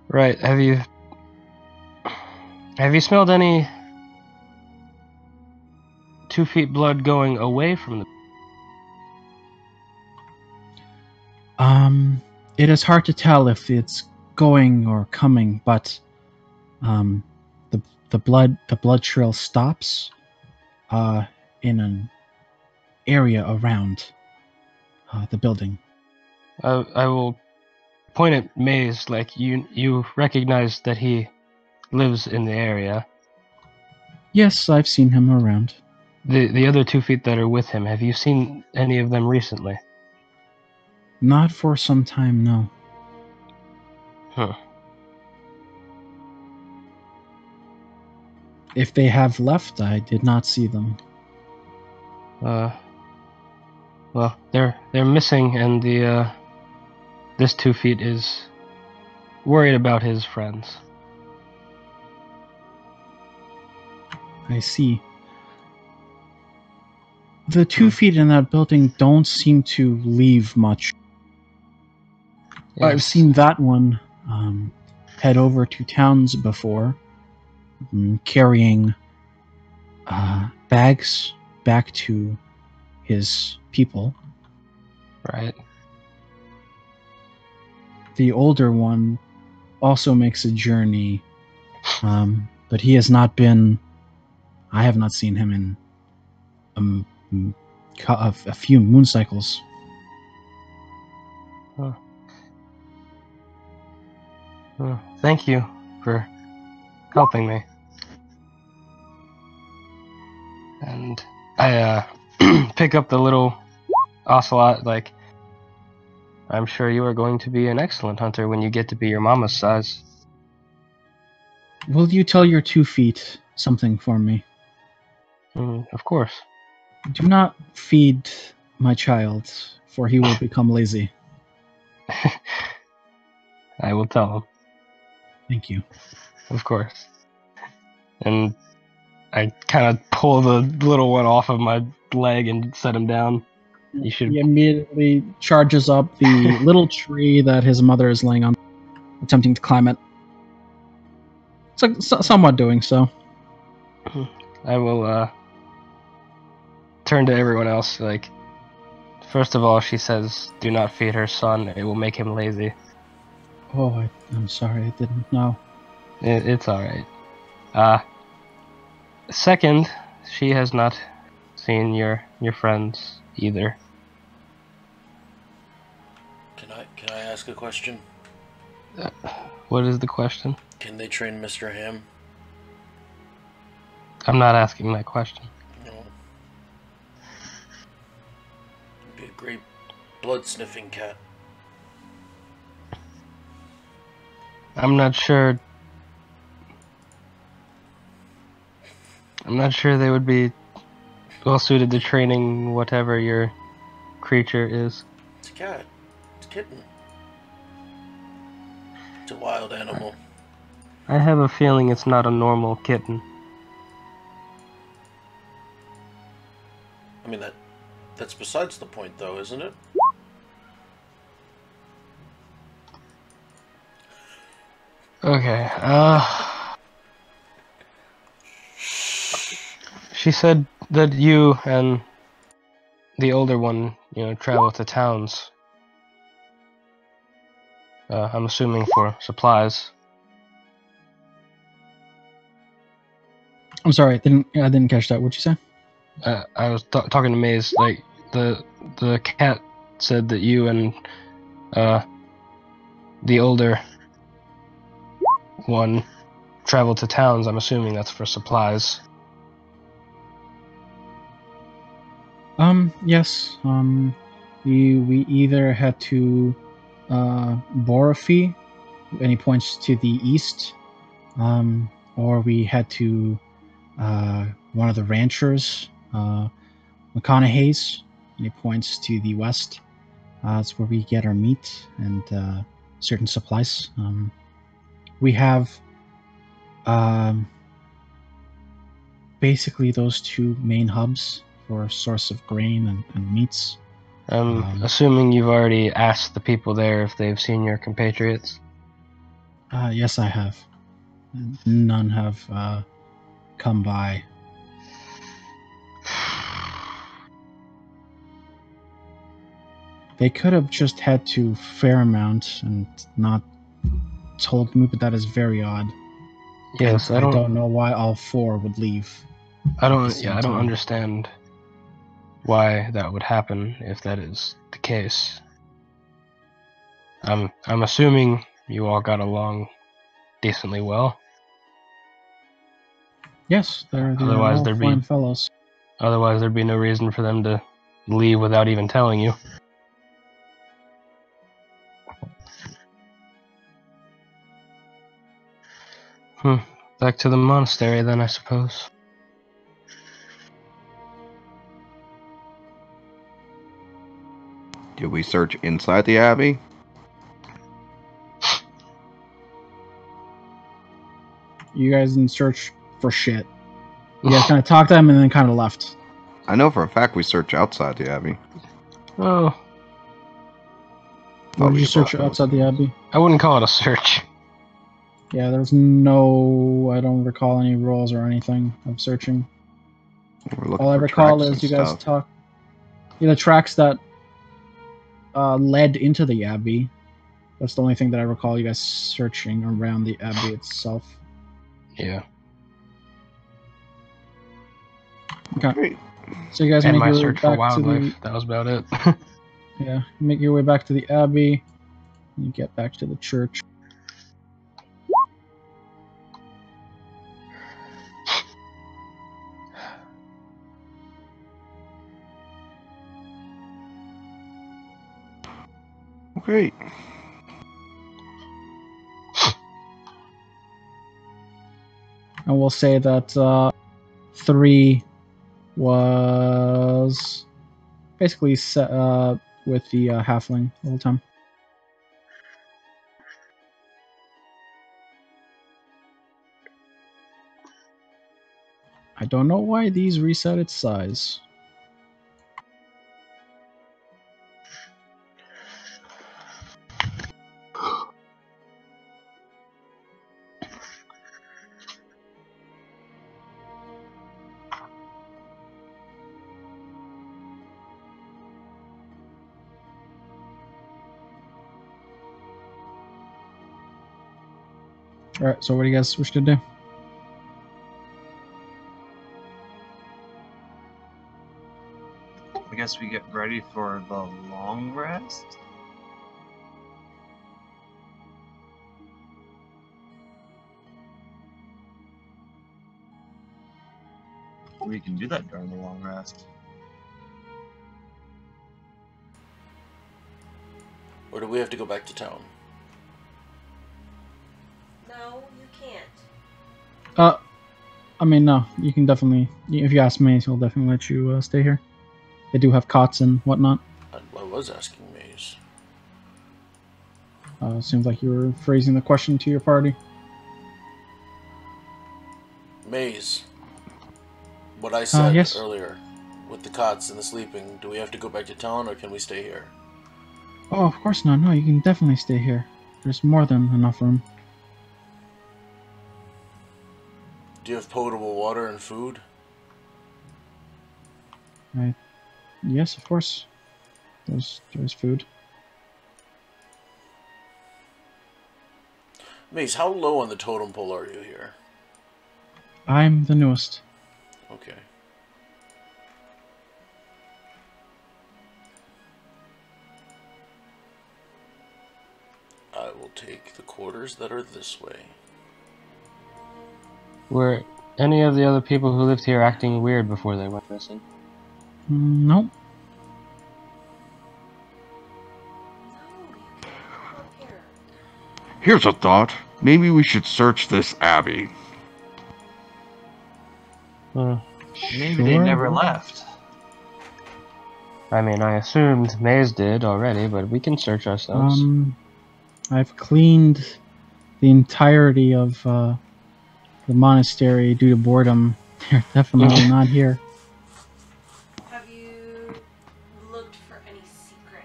Right, have you smelled any 2 feet blood going away from the... It is hard to tell if it's going or coming, but the blood trail stops in an area around the building. I will point at Maze, like you recognize that he lives in the area. Yes, I've seen him around. The other 2 feet that are with him, have you seen any of them recently? Not for some time, no. Huh. If they have left, I did not see them. Well, they're missing, and this 2 feet is worried about his friends. I see. The 2 feet in that building don't seem to leave much. Yes. I've seen that one head over to towns before, carrying bags back to his people. Right. The older one also makes a journey, but he has not been... I have not seen him in a few moon cycles. Huh. Well, thank you for helping me. And I pick up the little Ocelot, like, I'm sure you are going to be an excellent hunter when you get to be your mama's size. Will you tell your 2 feet something for me? Of course. Do not feed my child, for he will become lazy. I will tell him, Thank you. of course. And I kind of pull the little one off of my leg and set him down. You should. He immediately charges up the little tree that his mother is laying on, attempting to climb it. It's like somewhat doing so. I will turn to everyone else. Like, first of all, she says, "Do not feed her son; it will make him lazy." Oh, I'm sorry, I didn't know. It's all right. Second, she has not seen your friends either. Can I ask a question? What is the question? Can they train Mr. Ham? I'm not asking that question. No. He'd be a great blood-sniffing cat. I'm not sure they would be well suited to training whatever your creature is. It's a cat. It's a kitten. It's a wild animal. I have a feeling it's not a normal kitten. I mean, that's besides the point, though, isn't it? Okay, she said that you and the older one, travel to towns. I'm assuming for supplies. I'm sorry, I didn't catch that. What'd you say? I was talking to Maze. Like, the cat said that you and the older one travel to towns. I'm assuming that's for supplies. Yes. We either had to borrow a fee, and he points to the east, or we had to one of the ranchers, McConaughey's, and he points to the west. That's where we get our meat and certain supplies. We have basically those 2 main hubs for source of grain and meats. I'm assuming you've already asked the people there if they've seen your compatriots. Yes, I have. None have come by. They could have just had to Fairmount and not told me, but that is very odd. Yes, I don't know why all 4 would leave. I don't understand why that would happen if that is the case. I'm assuming you all got along decently well. Yes, they're Otherwise, all fine fellows. Otherwise, there'd be no reason for them to leave without even telling you. Back to the monastery then, I suppose. Did we search inside the abbey? You guys didn't search for shit. You guys kind of talked to them and then kind of left. I know for a fact we searched outside the abbey. Oh. What did you search outside the abbey? I wouldn't call it a search. Yeah, there's no... I don't recall any rolls or anything of searching. All I recall is you guys talk... Yeah, the tracks that led into the abbey. That's the only thing that I recall you guys searching around the abbey itself. Yeah. Okay. Great. So you guys and make my your way search for back wildlife. to That was about it. yeah, make your way back to the abbey. And you get back to the church. Great. And we'll say that 3 was basically set with the halfling the whole time. I don't know why these reset its size. Alright, so what do you guys wish to do? I guess we get ready for the long rest. We can do that during the long rest. Or do we have to go back to town? No, you can't. I mean, no, you can definitely, if you ask Maze, he'll definitely let you stay here. They do have cots and whatnot. I was asking Maze. Seems like you were phrasing the question to your party. Maze. What I said yes. earlier, with the cots and the sleeping, do we have to go back to town or can we stay here? Oh, of course not. No, you can definitely stay here. There's more than enough room. Do you have potable water and food? Yes, of course. There's food. Maze, how low on the totem pole are you here? I'm the newest. Okay. I will take the quarters that are this way. Were any of the other people who lived here acting weird before they went missing? Nope. No, you can't come here. Here's a thought. Maybe we should search this abbey. Maybe they never left. I mean, I assumed Maze did already, but we can search ourselves. I've cleaned the entirety of the monastery due to boredom. They're definitely not here. Have you looked for any secret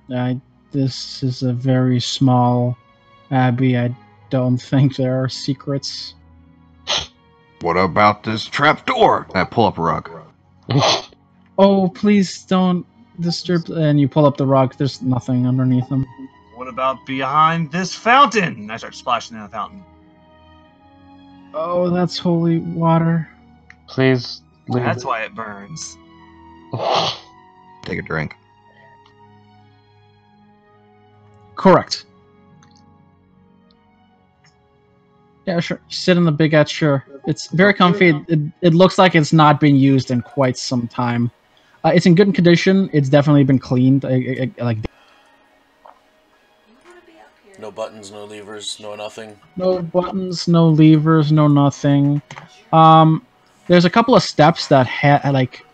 openings? This is a very small abbey. I don't think there are secrets. What about this trap door? I pull up a rug. Oh, please don't disturb. And you pull up the rug. There's nothing underneath them. What about behind this fountain? I start splashing in the fountain. Oh, that's holy water. Please leave. That's why it burns. Take a drink. Correct. Yeah, sure. Sit in the big ass chair. It's very comfy. It looks like it's not been used in quite some time. It's in good condition. It's definitely been cleaned. Like You want to be up here. No buttons, no levers, no nothing. no buttons, no levers, no nothing. There's a couple of steps that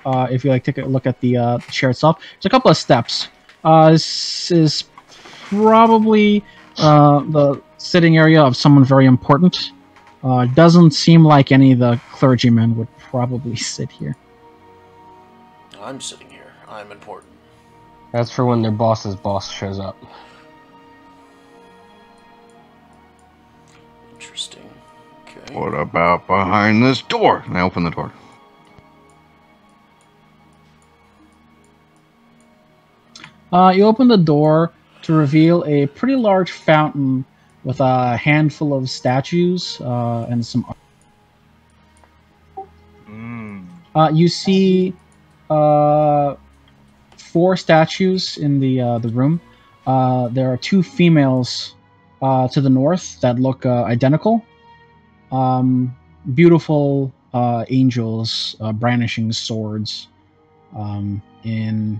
if you take a look at the chair itself, there's a couple of steps. This is probably the sitting area of someone very important. Doesn't seem like any of the clergymen would probably sit here. I'm sitting here. I'm important. That's for when their boss's boss shows up. Interesting. Okay. What about behind this door? And I open the door. You open the door to reveal a pretty large fountain with a handful of statues and some. You see 4 statues in the room. There are 2 females to the north that look identical. Beautiful angels brandishing swords in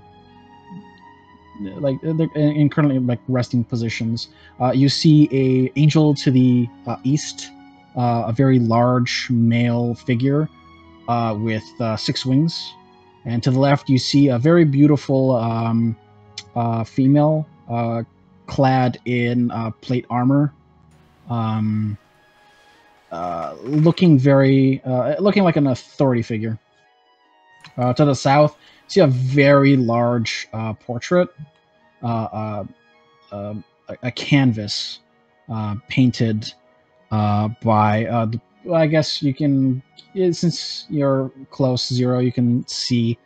like they're in currently like resting positions. You see a angel to the east, a very large male figure with 6 wings, and to the left you see a very beautiful female clad in plate armor, looking looking like an authority figure. To the south, you see a very large portrait, a canvas painted by. I guess you can, since you're close, Zero, you can see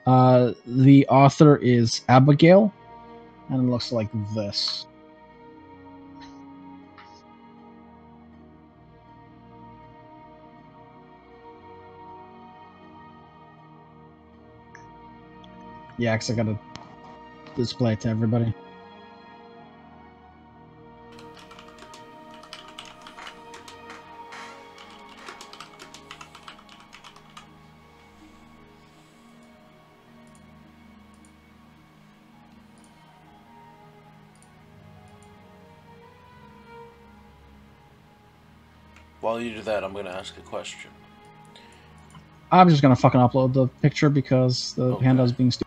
the author is Abigail, and it looks like this. Yeah, because I gotta display it to everybody. While you do that, I'm going to ask a question. I'm just gonna fucking upload the picture because the Okay. handout's being stupid.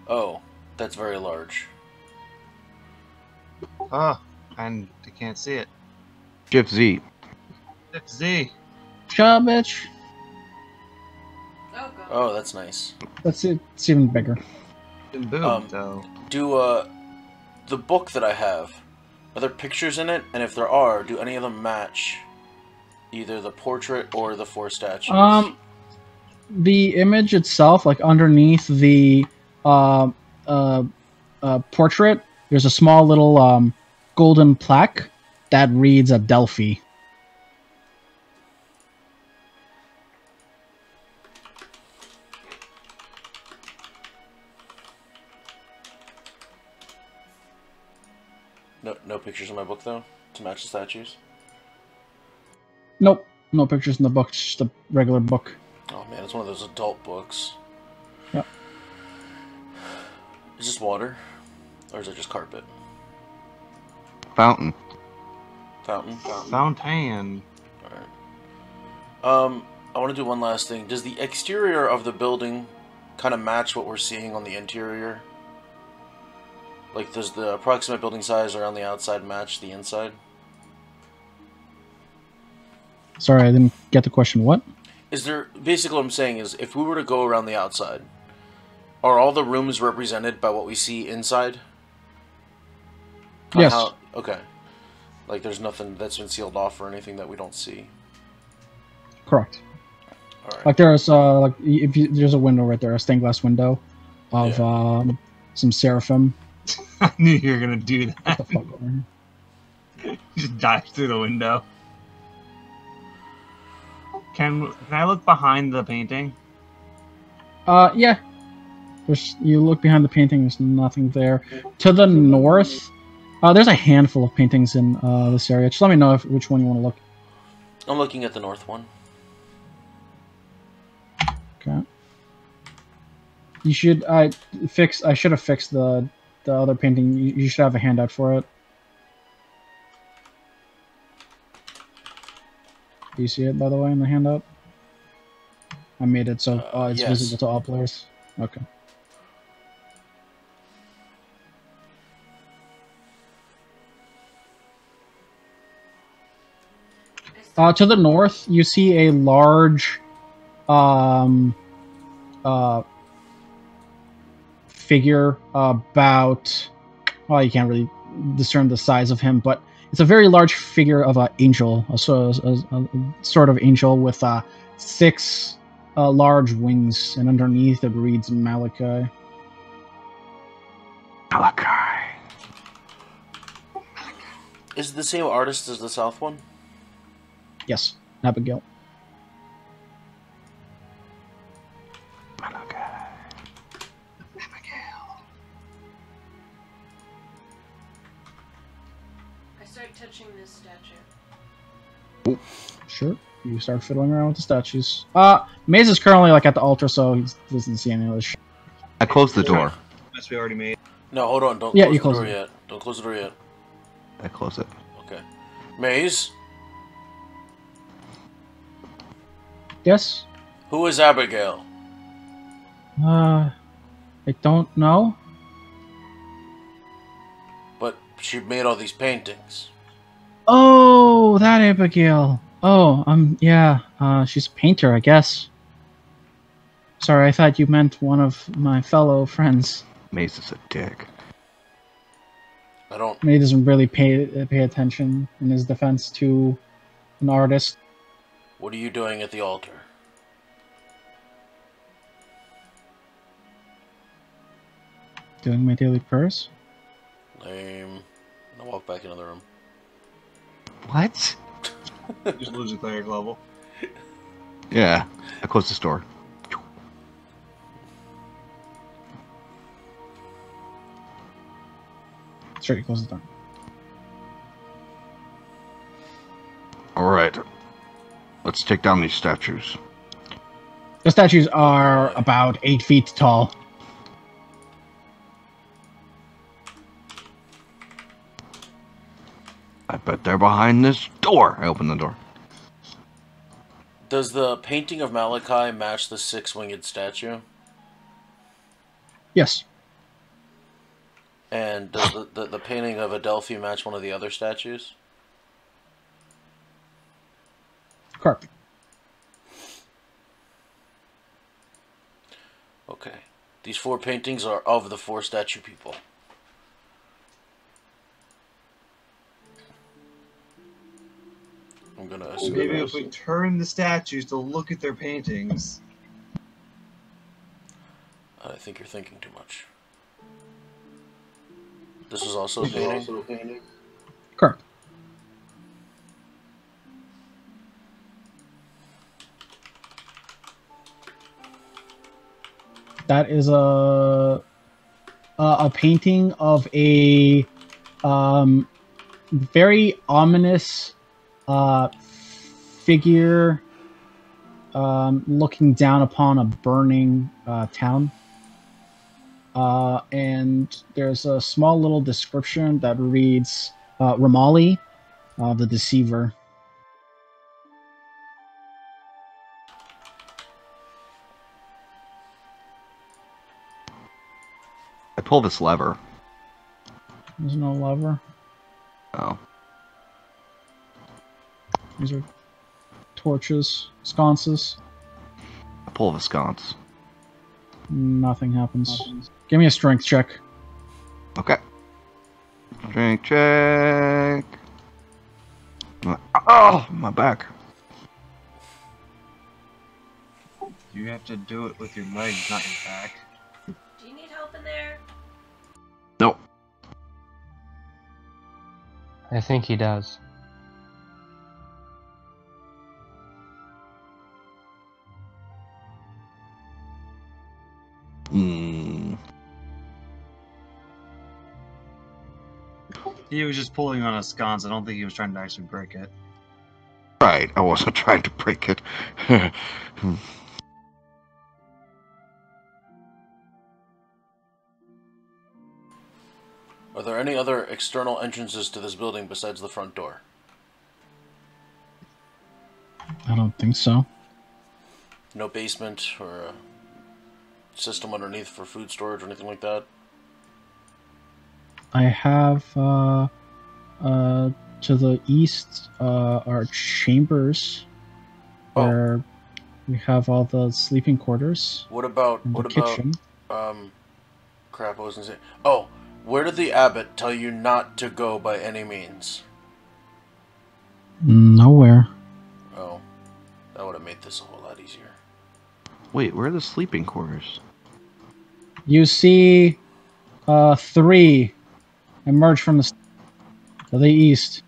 Oh, that's very large. Oh, and I can't see it. Shift Z. Shift Z. Shut up, bitch. Oh god. Oh, that's nice. That's it. It's even bigger. And boom, Um, Do, the book that I have, are there pictures in it? And if there are, do any of them match either the portrait or the 4 statues? The image itself, like underneath the portrait, there's a small little golden plaque that reads Delphi. No pictures in my book, though, to match the statues? Nope, no pictures in the book. It's just a regular book. Oh man, it's one of those adult books. Yep. Is this water? Or is it just carpet? Fountain. Fountain? Fountain. Alright. I want to do one last thing. Does the exterior of the building kind of match what we're seeing on the interior? Like, does the approximate building size around the outside match the inside? Sorry, I didn't get the question. What? Is there... Basically what I'm saying is, if we were to go around the outside, are all the rooms represented by what we see inside? Yes. Okay. Like, there's nothing that's been sealed off or anything that we don't see? Correct. Alright. Like there's there's a window right there, a stained glass window of some Seraphim. I knew you were gonna do What that. the fuck over here? Just dive through the window. Can I look behind the painting? Yeah. You look behind the painting. There's nothing there. To the north, there's a handful of paintings in this area. Just let me know which one you want to look. I'm looking at the north one. Okay. You should. I should have fixed the other painting. You should have a handout for it. Do you see it, by the way, in the handout? I made it so it's yes. visible to all players. Okay. To the north, you see a large figure about... Well, you can't really discern the size of him, but it's a very large figure of an angel, a sort of angel with 6 large wings, and underneath it reads Malachi. Malachi. Is it the same artist as the south one? Yes, Abigail. Malachi. I start touching this statue. Sure. you start fiddling around with the statues. Maze is currently like at the altar, so he doesn't see any of this shit. I closed the door. Mess we already made. No, hold on. Don't Yeah, close you the close door it. yet. Don't close the door yet. I close it. Okay. Maze, Yes? who is Abigail? I don't know. But she made all these paintings. Oh, that Abigail. Oh, yeah. She's a painter, I guess. Sorry, I thought you meant one of my fellow friends. Mace is a dick. I don't. He doesn't really pay attention in his defense to an artist. What are you doing at the altar? Doing my daily prayers. Lame. I'll walk back into the room. What? Just lose a cleric level. Yeah. I closed this door. Straight, close the door. Alright. Let's take down these statues. The statues are about 8 feet tall. I bet they're behind this door. I open the door. Does the painting of Malachi match the six-winged statue? Yes. And does the painting of Adelphi match one of the other statues? Correct. Okay. These 4 paintings are of the 4 statue people. I'm gonna assume. Maybe if we turn the statues to look at their paintings. I think you're thinking too much. This is also a painting? Correct. That is a painting of a very ominous figure looking down upon a burning town. And there's a small little description that reads Ramali, the Deceiver. I pull this lever. There's no lever. Oh. These are torches, sconces. I pull the sconce. Nothing happens. Give me a strength check. Okay. Strength check. Oh, my back. You have to do it with your legs, not your back. Do you need help in there? Nope. I think he does. He was just pulling on a sconce. I don't think he was trying to actually break it. Right, I wasn't trying to break it. Are there any other external entrances to this building besides the front door? I don't think so. No basement or a system underneath for food storage or anything like that? I have to the east are chambers where we have all the sleeping quarters. What about and the kitchen. Crap, I was gonna say. Oh, where did the abbot tell you not to go by any means? Nowhere. Oh, that would have made this a whole lot easier. Wait, where are the sleeping quarters? You see 3 emerge from to the east.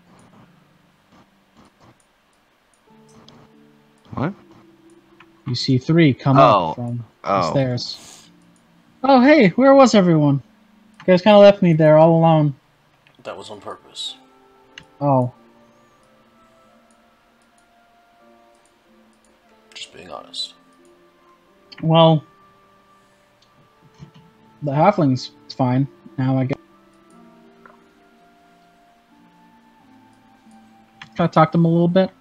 What? You see 3 come up from the stairs. Oh, hey, where was everyone? You guys kind of left me there all alone. That was on purpose. Oh. Just being honest. Well, the halfling's fine now. I guess. Try to talk to him a little bit.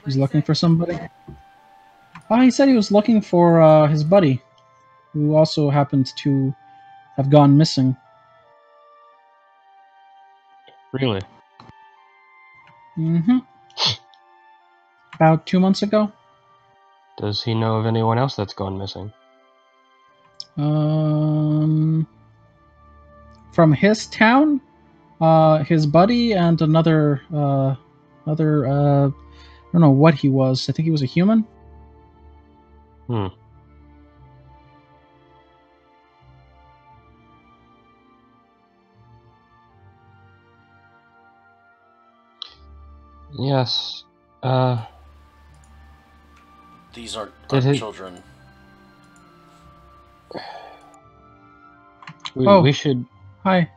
He's looking for somebody. Oh, he said he was looking for his buddy, who also happened to have gone missing. Really? Mm-hmm. About 2 months ago. Does he know of anyone else that's gone missing? From his town, his buddy and another, I don't know what he was. I think he was a human. Hmm. Yes. These aren't Did our he- children. We should. Hi.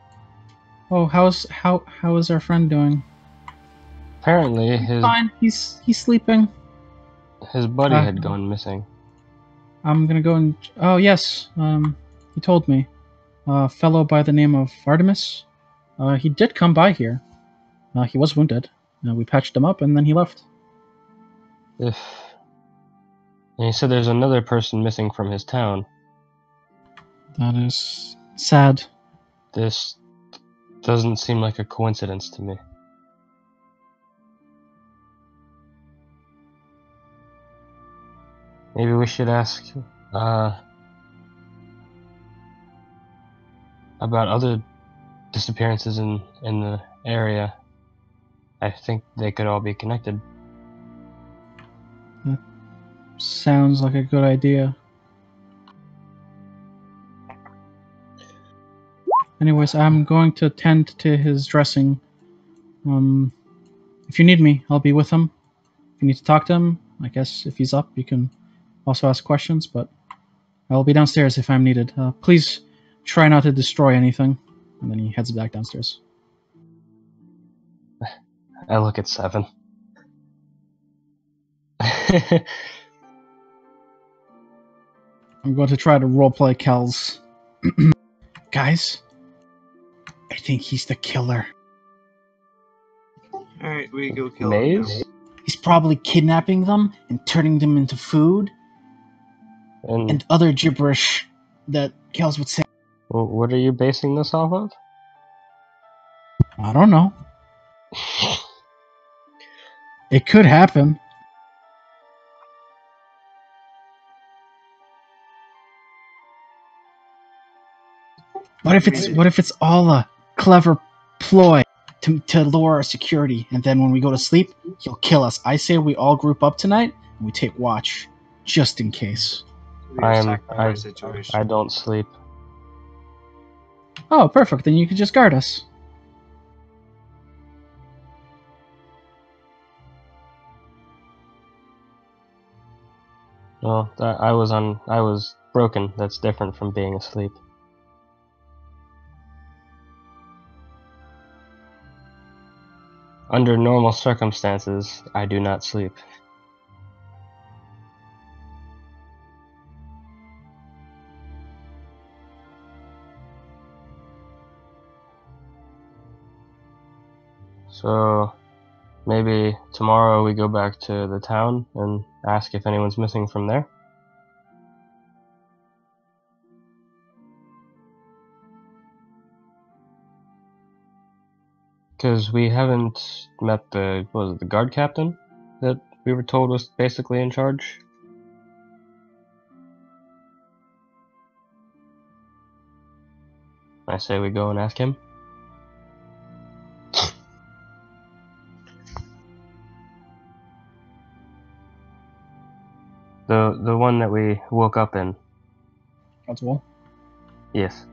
Oh, how is our friend doing? Apparently, his Fine. He's sleeping. buddy had gone missing. I'm gonna go and. Oh yes. He told me. A fellow by the name of Artemis. He did come by here. He was wounded. We patched him up and then he left. And he said there's another person missing from his town. That is sad. This doesn't seem like a coincidence to me. Maybe we should ask about other disappearances in the area. I think they could all be connected. Sounds like a good idea. Anyways, I'm going to tend to his dressing. If you need me, I'll be with him. If you need to talk to him, I guess if he's up, you can also ask questions, but I'll be downstairs if I'm needed. Please try not to destroy anything. And then he heads back downstairs. I look at 7. I'm going to try to roleplay Kel's. Guys, I think he's the killer. Alright, we go kill him. Maze? He's probably kidnapping them and turning them into food And and other gibberish that Kel's would say. what are you basing this off of? I don't know. It could happen. What if it's all a clever ploy to lower our security, and then when we go to sleep, he'll kill us? I say we all group up tonight and we take watch, just in case. I don't sleep. Oh, perfect. Then you can just guard us. Well, I was broken. That's different from being asleep. Under normal circumstances, I do not sleep. So, maybe tomorrow we go back to the town and ask if anyone's missing from there? Because we haven't met the guard captain that we were told was basically in charge? I say we go and ask him. The one that we woke up in. That's well. Yes.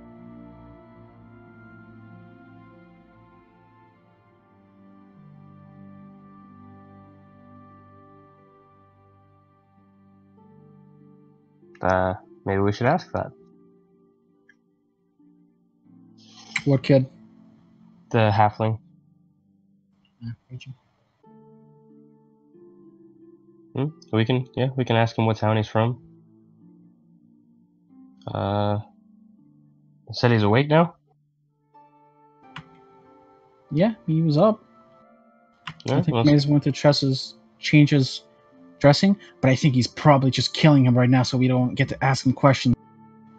Maybe we should ask that. What kid? The halfling. We can ask him what town he's from. Said he's awake now? Yeah, he was up. Yeah, I think Maze went to change his dressing, but I think he's probably just killing him right now so we don't get to ask him questions.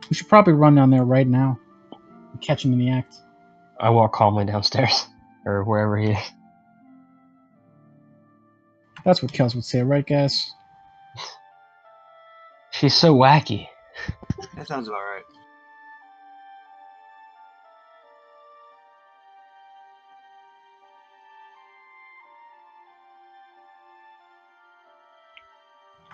We should probably run down there right now and catch him in the act. I walk calmly downstairs, or wherever he is. That's what Kels would say, right, guys? She's so wacky. That sounds about right.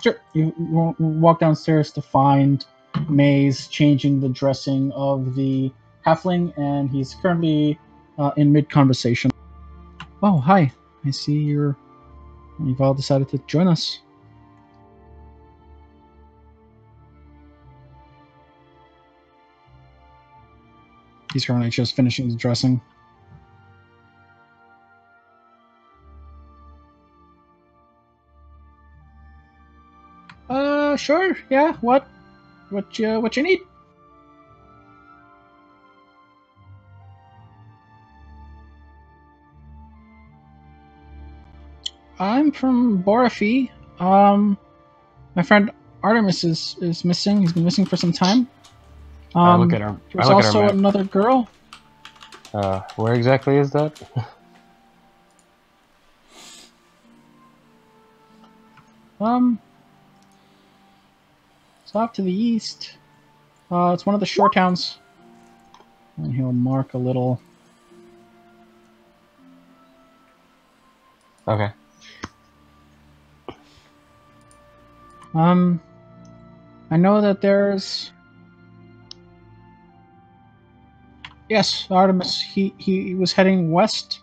Sure. You walk downstairs to find Maze changing the dressing of the halfling, and he's currently in mid-conversation. Oh, hi. I see you've all decided to join us. He's currently just finishing the dressing. Sure. Yeah. What you need? I'm from Borafi. My friend Artemis is missing. He's been missing for some time. I look at her. There's also another girl. Where exactly is that? It's off to the east. It's one of the shore towns. And he'll mark a little. Okay. I know that there's. Yes, Artemis. He was heading west.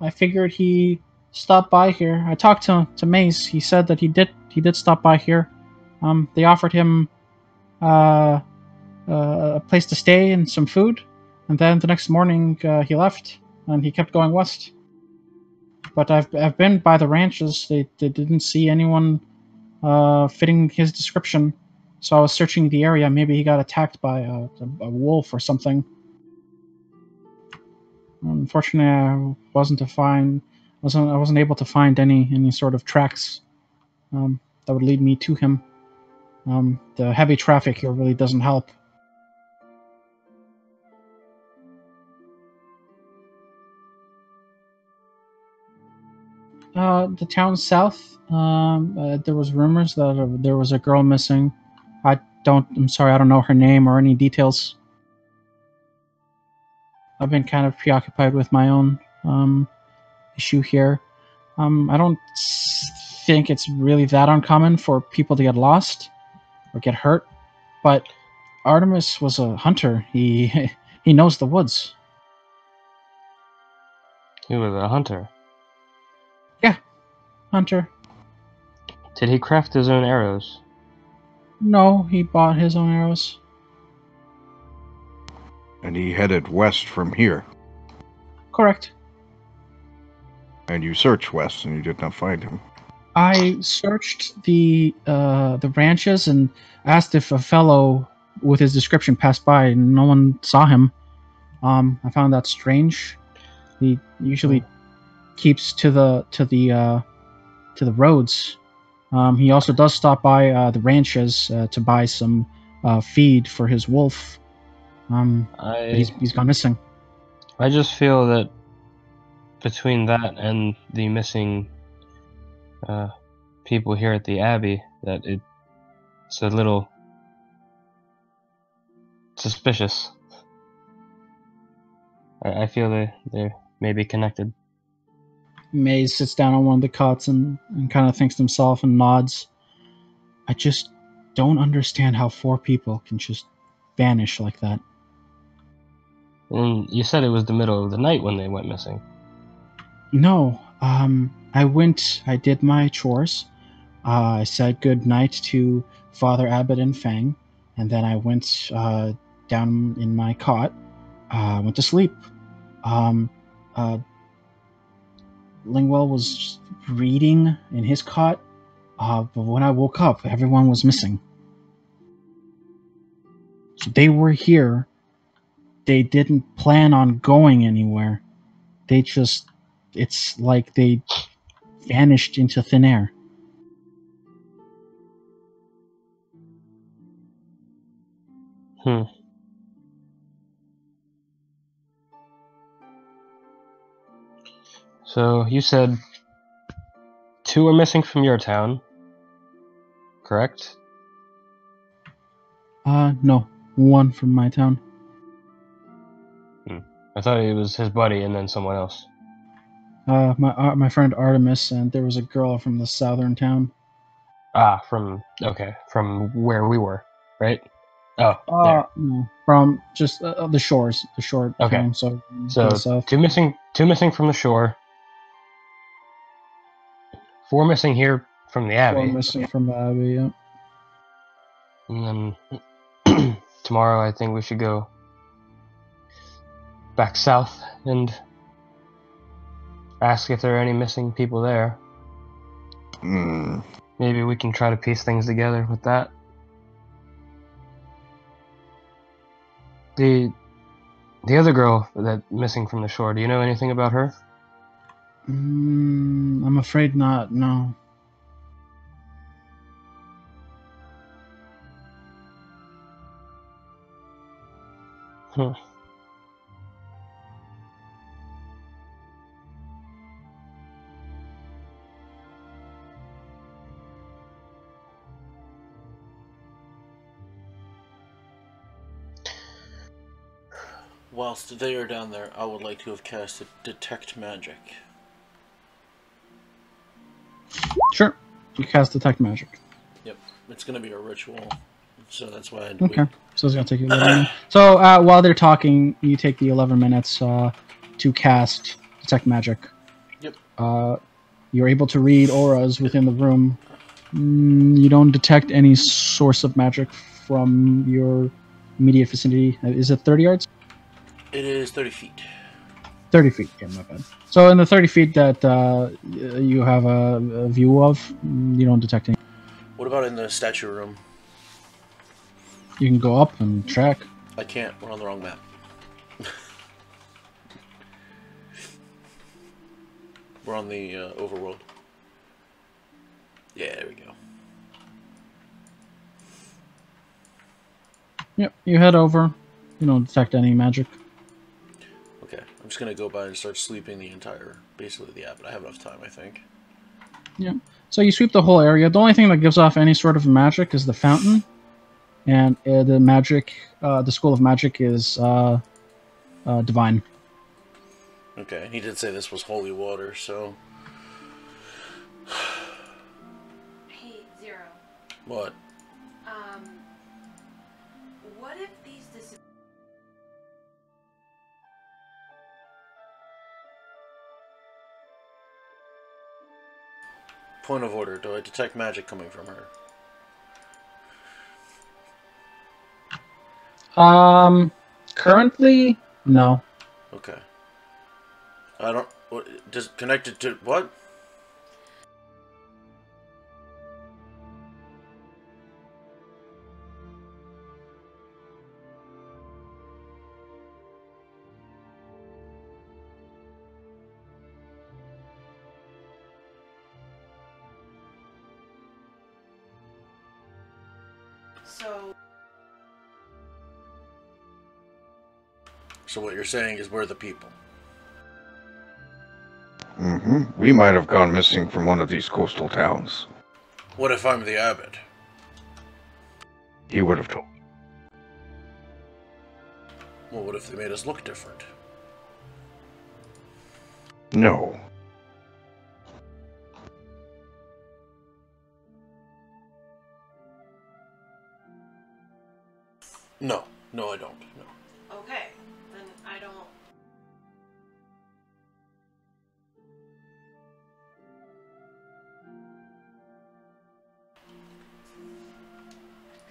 I figured he stopped by here. I talked to Mace. He said that he did stop by here. They offered him a place to stay and some food, and then the next morning he left and he kept going west. But I've been by the ranches. They didn't see anyone fitting his description, so I was searching the area. Maybe he got attacked by a wolf or something. Unfortunately, I wasn't able to find any sort of tracks that would lead me to him. The heavy traffic here really doesn't help. The town south, there was rumors that there was a girl missing. I'm sorry, I don't know her name or any details. I've been kind of preoccupied with my own issue here. I don't think it's really that uncommon for people to get lost or get hurt, but Artemis was a hunter. He knows the woods. He was a hunter. Yeah, hunter. Did he craft his own arrows? No, he bought his own arrows. And he headed west from here. Correct. And you searched west and you did not find him. I searched the ranches and asked if a fellow with his description passed by, and no one saw him. I found that strange. He usually keeps to the roads. He also does stop by the ranches to buy some feed for his wolf. But he's gone missing. I just feel that between that and the missing people here at the Abbey, that it's a little suspicious. I feel they may be connected. Maze sits down on one of the cots and kind of thinks to himself and nods. I just don't understand how 4 people can just vanish like that. And you said it was the middle of the night when they went missing. No, I did my chores. I said good night to Father Abbot and Fang, and then I went down in my cot, went to sleep. Lingwell was reading in his cot, But when I woke up, everyone was missing. So they were here. They didn't plan on going anywhere. It's like they vanished into thin air. Hmm. So you said 2 are missing from your town, correct? No. 1 from my town. I thought it was his buddy and then someone else. My friend Artemis, and there was a girl from the southern town. From where we were, right? Oh, there. No, from just the shores, the shore Okay. town. So So south. 2 missing from the shore. 4 missing here from the 4 Abbey. missing from the Abbey. Yeah. And then tomorrow I think we should go back south and ask if there are any missing people there. Hmm. Maybe we can try to piece things together with that. The other girl that missing from the shore, do you know anything about her? I'm afraid not. No. Hmm. Whilst they are down there, I would like to have casted Detect Magic. Sure. You cast Detect Magic. Yep, it's going to be a ritual, so that's why I Okay. So it's gonna take you 11 minutes. So while they're talking, you take the 11 minutes to cast Detect Magic. Yep. You're able to read auras within the room. You don't detect any source of magic from your immediate vicinity. Is it 30 yards? It is 30 feet. 30 feet. Yeah, my bad. So in the 30 feet that you have a view of, you don't detect any. What about in the statue room? You can go up and check. I can't. We're on the wrong map. We're on the overworld. Yeah, there we go. Yep, you head over. You don't detect any magic. Okay, I'm just gonna go by and start sweeping the entire, basically the app, but I have enough time, I think. Yeah. So you sweep the whole area. The only thing that gives off any sort of magic is the fountain, and the magic, the school of magic is divine. Okay, and he did say this was holy water, so Hey, Zero. what? What if these Point of order. Do I detect magic coming from her? Currently, no. Okay. I don't. What? Just connected to what? So what you're saying is we're the people. We might have gone missing from one of these coastal towns. What if I'm the abbot? He would have told. Well, what if they made us look different? No. No. No, I don't. No. Okay, then I don't.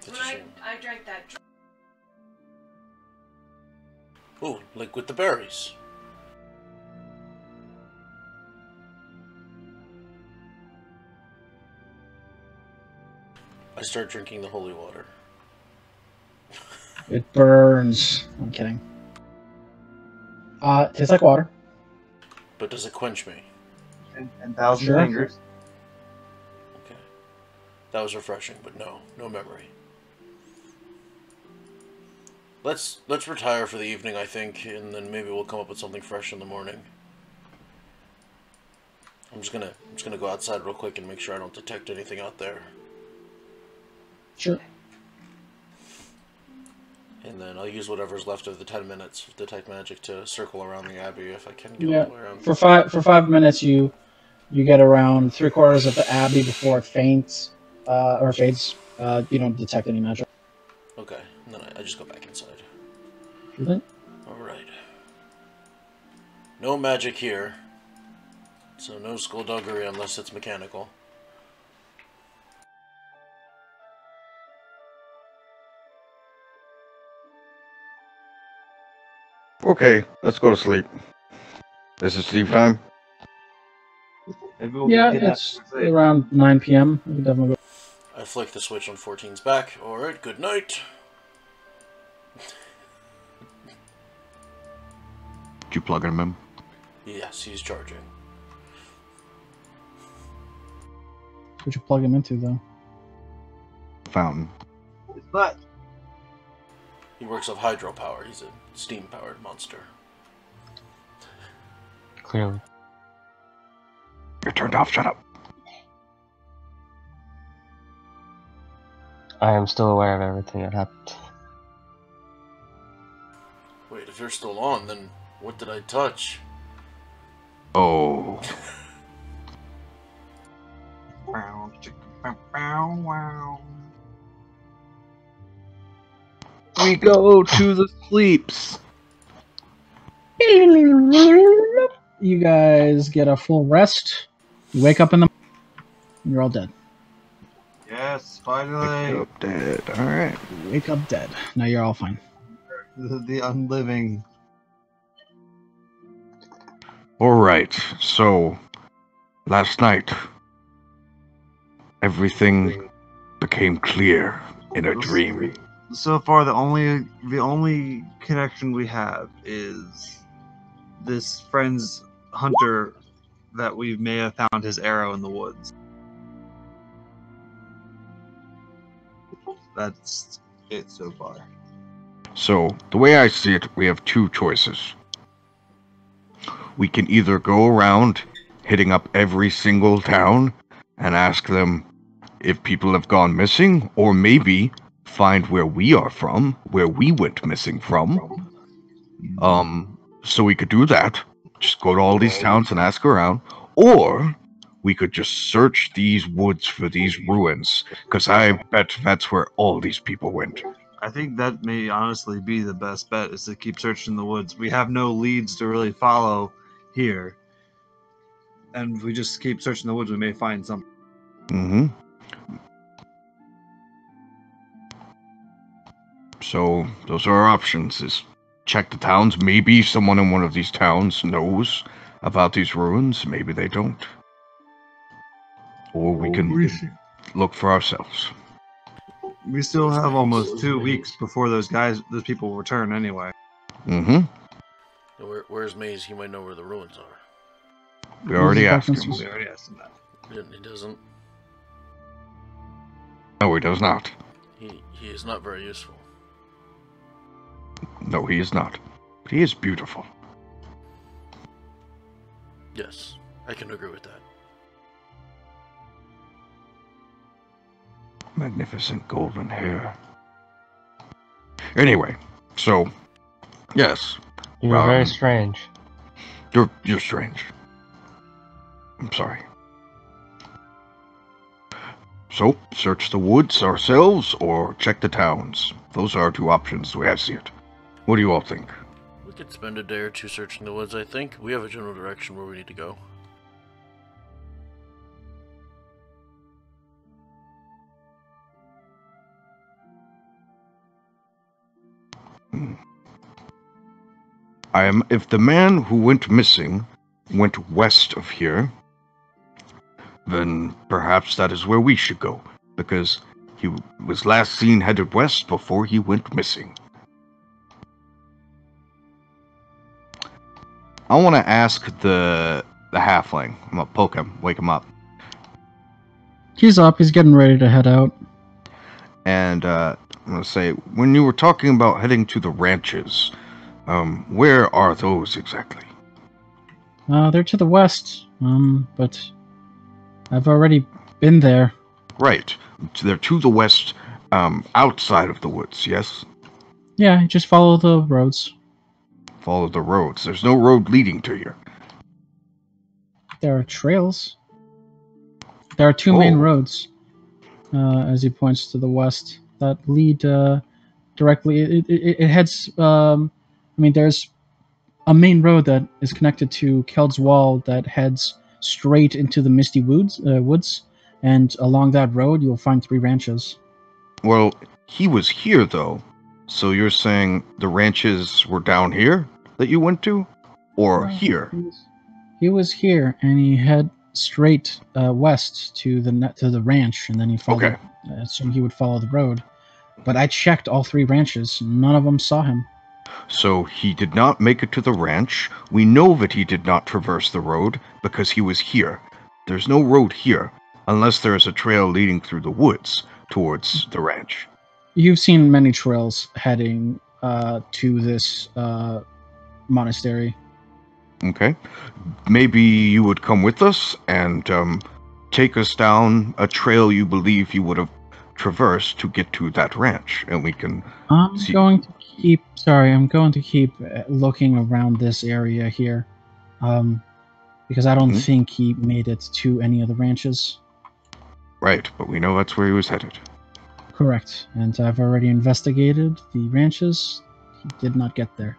That's When a shame. I drank that. Ooh, like with the berries. I start drinking the holy water. It burns. I'm kidding. Tastes like water. But does it quench me? And thousand Sure. fingers. Okay. That was refreshing, but no memory. Let's retire for the evening, I think, and then maybe we'll come up with something fresh in the morning. I'm just gonna go outside real quick and make sure I don't detect anything out there. Sure. And then I'll use whatever's left of the 10 minutes of detect magic to circle around the abbey if I can get all the way around. For 5 minutes, you get around 3/4 of the abbey before it faints or fades. You don't detect any magic. Okay, and then I just go back inside. Sure. Alright. No magic here. So no skullduggery unless it's mechanical. Okay, let's go to sleep. This is sleep time. Maybe we'll Yeah, get it's that sleep. around 9 p.m. We can definitely go. I flick the switch on 14's back. Alright, good night. Did you plug him in? Yes, he's charging. What you plug him into, though? Fountain. But He works off hydropower. He's a steam-powered monster. Clearly. You're turned off, shut up. I am still aware of everything that happened. Wait, if you're still on, then what did I touch? Oh. We go to the sleeps. You guys get a full rest. You wake up in the and you're all dead. yes, finally, Up dead. Alright. You wake up dead. Now you're all fine. the unliving. Alright, so last night everything became clear in a dream. So far, the only connection we have is this friend's hunter that we may have found his arrow in the woods. That's it so far. So, the way I see it, we have two choices. We can either go around hitting up every single town and ask them if people have gone missing, or maybe find where we are from, where we went missing from. So we could do that. Just go to all these towns and ask around. Or we could just search these woods for these ruins, because I bet that's where all these people went. I think that may honestly be the best bet, is to keep searching the woods. We have no leads to really follow here. And if we just keep searching the woods, we may find something. Mm-hmm. So those are our options, is check the towns. Maybe someone in one of these towns knows about these ruins. Maybe they don't. Or we can look for ourselves. We still have almost 2 weeks before those people return anyway. Mm-hmm. Where's Maze? He might know where the ruins are. We already asked him. We already asked him that. He doesn't. No, he does not. He is not very useful. No, he is not. But he is beautiful. Yes, I can agree with that. Magnificent golden hair. Anyway, so yes, You were very strange. you're strange. I'm sorry. So, search the woods ourselves or check the towns. Those are our two options the way I see it. What do you all think? We could spend a day or two searching the woods, I think. We have a general direction where we need to go. If the man who went missing went west of here, then perhaps that is where we should go. Because He was last seen headed west before he went missing. I want to ask the halfling. I'm gonna poke him, wake him up, He's up. He's getting ready to head out. and I'm gonna say, when you were talking about heading to the ranches, where are those exactly? They're to the west. But I've already been there. Right, they're to the west, outside of the woods. Yes. Yeah, just follow the roads. Follow the roads. There's no road leading to you. There are trails. There are two main Oh. roads, as he points to the west, that lead directly. It heads. There's a main road that is connected to Keld's Wall that heads straight into the Misty Woods, and along that road you'll find 3 ranches. Well, he was here though, so you're saying the ranches were down here that you went to, or here? He was here, and he head straight west to the ranch, and then he followed. Okay. I assumed he would follow the road, but I checked all 3 ranches. None of them saw him. So he did not make it to the ranch. We know that he did not traverse the road because he was here. There's no road here, unless there is a trail leading through the woods towards the ranch. You've seen many trails heading to this monastery. Okay. Maybe you would come with us and take us down a trail you believe you would have traversed to get to that ranch, and we can I'm see. going to keep looking around this area here, because I don't Mhm. think he made it to any of the ranches. Right, but we know that's where he was headed. Correct, and I've already investigated the ranches. He did not get there,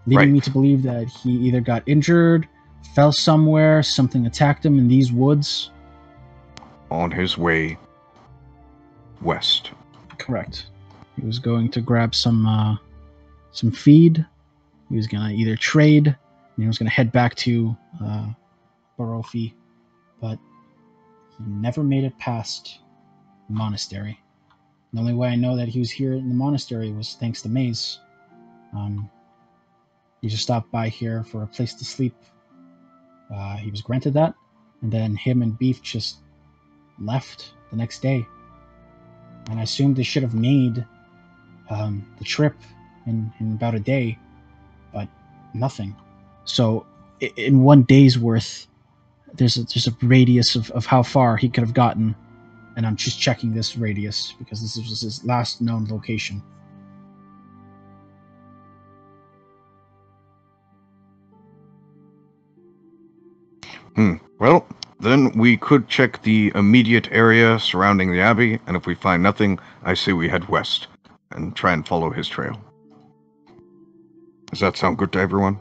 leading me Right. to believe that he either got injured, fell somewhere, something attacked him in these woods. On his way west. Correct. He was going to grab some feed. He was gonna either trade, and he was gonna head back to Barofi, but he never made it past the monastery. The only way I know that he was here in the monastery was thanks to Maze. He just stopped by here for a place to sleep. He was granted that, and then him and Beef just left the next day. And I assumed they should have made the trip in about a day, but nothing. So in one day's worth, there's a radius of how far he could have gotten, and I'm just checking this radius because this was his last known location. Well, then we could check the immediate area surrounding the abbey, and if we find nothing, I say we head west and try and follow his trail. Does that sound good to everyone?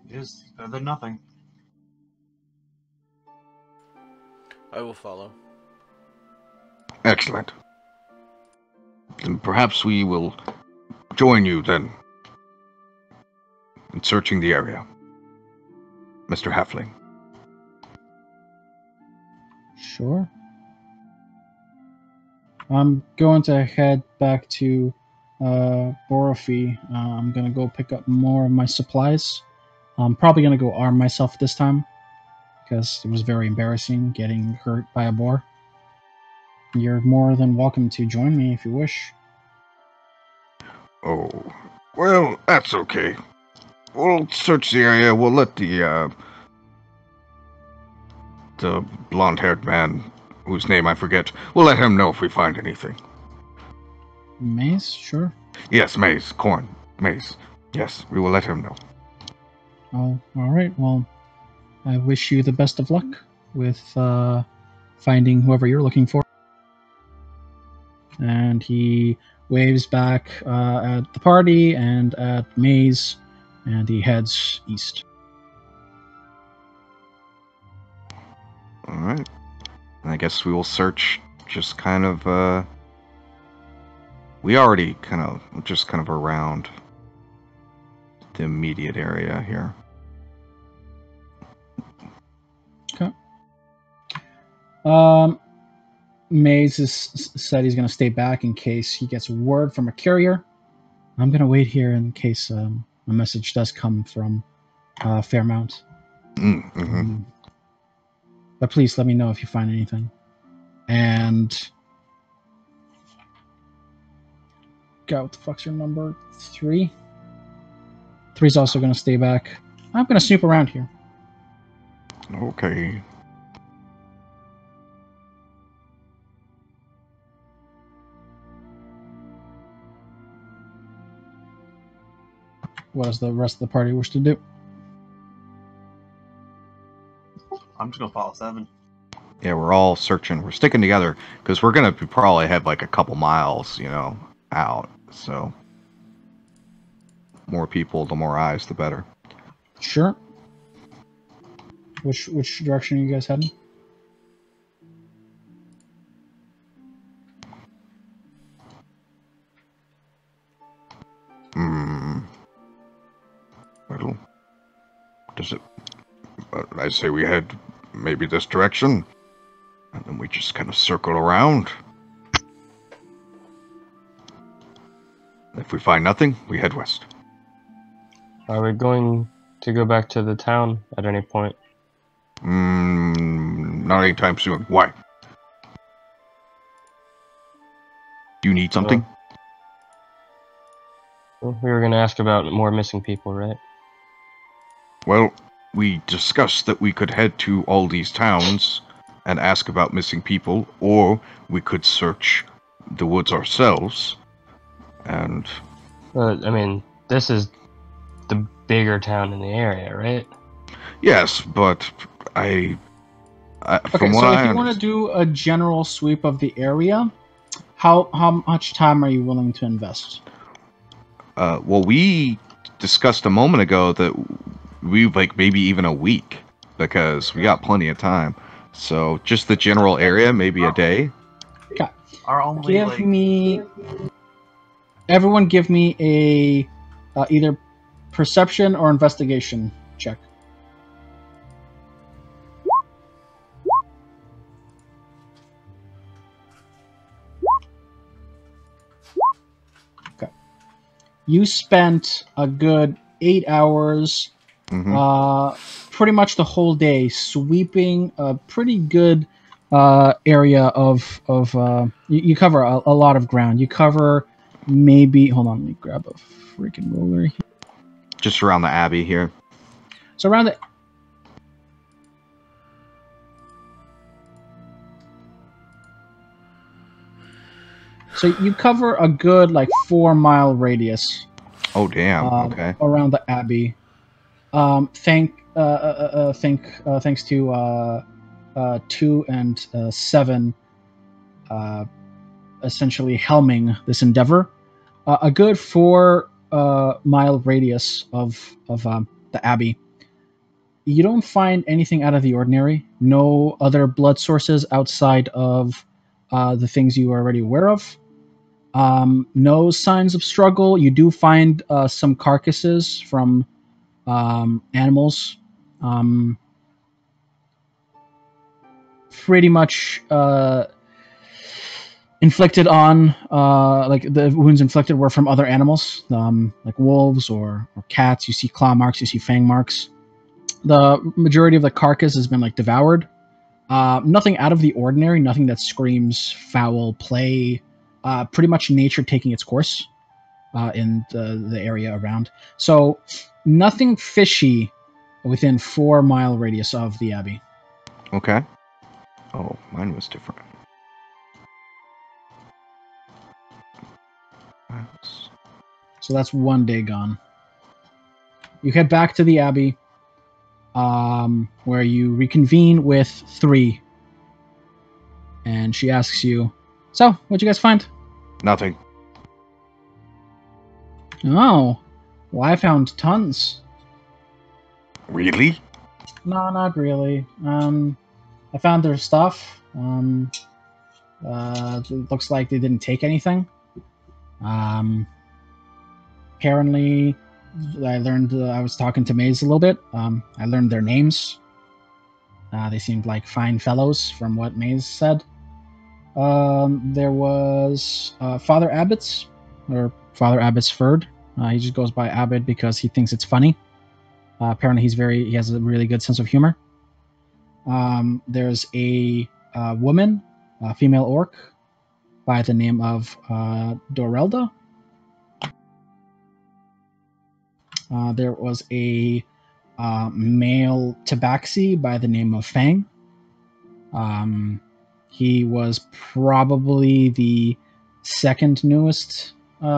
It is better than nothing. I will follow. Excellent. Then perhaps we will join you then in searching the area, Mr. Halfling. Sure. I'm going to head back to Borofi. I'm going to go pick up more of my supplies. I'm probably going to go arm myself this time because it was very embarrassing getting hurt by a boar. You're more than welcome to join me if you wish. Oh, well, that's okay. We'll search the area. We'll let the blonde-haired man, whose name I forget, we'll let him know if we find anything. Maze? Sure. Yes, Maze. Corn. Maze. Yes, we will let him know. Oh, all right. Well, I wish you the best of luck with finding whoever you're looking for. And he waves back at the party and at Maze, and he heads east. All right. And I guess we will search just kind of, we already just kind of around the immediate area here. Okay. Maze said he's going to stay back in case he gets word from a courier. I'm going to wait here in case a message does come from Fairmount. Mm-hmm. But please let me know if you find anything. And God, what the fuck's your number? 3? 3's also going to stay back. I'm going to snoop around here. Okay. What does the rest of the party wish to do? I'm just gonna follow 7. Yeah, we're all searching. We're sticking together because we're gonna probably head like a couple miles, out. So more people, the more eyes, the better. Sure. Which direction are you guys heading? Well, does it? I say we head maybe this direction, and then we just kind of circle around. If we find nothing, we head west. Are we going to go back to the town at any point? Not anytime soon. Why? Do you need something? Well, we were going to ask about more missing people, right? Well, we discussed that we could head to all these towns and ask about missing people, or we could search the woods ourselves. And I mean, this is the bigger town in the area, right? yes, but I Okay, from what so I if you want to do a general sweep of the area, how much time are you willing to invest? well, we discussed a moment ago that we like maybe even a week because we got plenty of time. So just the general area, maybe a day. Okay. Our only Everyone give me a either perception or investigation check. Okay. You spent a good 8 hours, pretty much the whole day, sweeping a pretty good area of you cover a lot of ground. You cover maybe, hold on, let me grab a freaking ruler here. Just around the abbey here. So around the So you cover a good 4-mile radius. Oh damn! Okay. Around the abbey. Thanks to 2 and 7, essentially helming this endeavor. A good 4-mile radius of the abbey. You don't find anything out of the ordinary. No other blood sources outside of the things you are already aware of. No signs of struggle. You do find some carcasses from animals. Pretty much inflicted on, the wounds inflicted were from other animals, like wolves or cats. You see claw marks, you see fang marks. The majority of the carcass has been devoured. Nothing out of the ordinary, nothing that screams foul play. Pretty much nature taking its course in the area around. So nothing fishy within 4-mile radius of the abbey. Okay. Oh, mine was different. So that's 1 day gone. You head back to the abbey, where you reconvene with 3. And she asks you, "So, what'd you guys find?" Nothing. "Oh, well, I found tons." Really? "No, not really. I found their stuff. It looks like they didn't take anything. Apparently, I learned, I was talking to Maze a little bit. I learned their names. They seemed like fine fellows, from what Maze said. There was Father Abbott's, or Father Abbotsford. He just goes by Abbott because he thinks it's funny. Apparently, he has a really good sense of humor. There's a woman, a female orc, by the name of Dorelda. There was a male tabaxi by the name of Fang. He was probably the second newest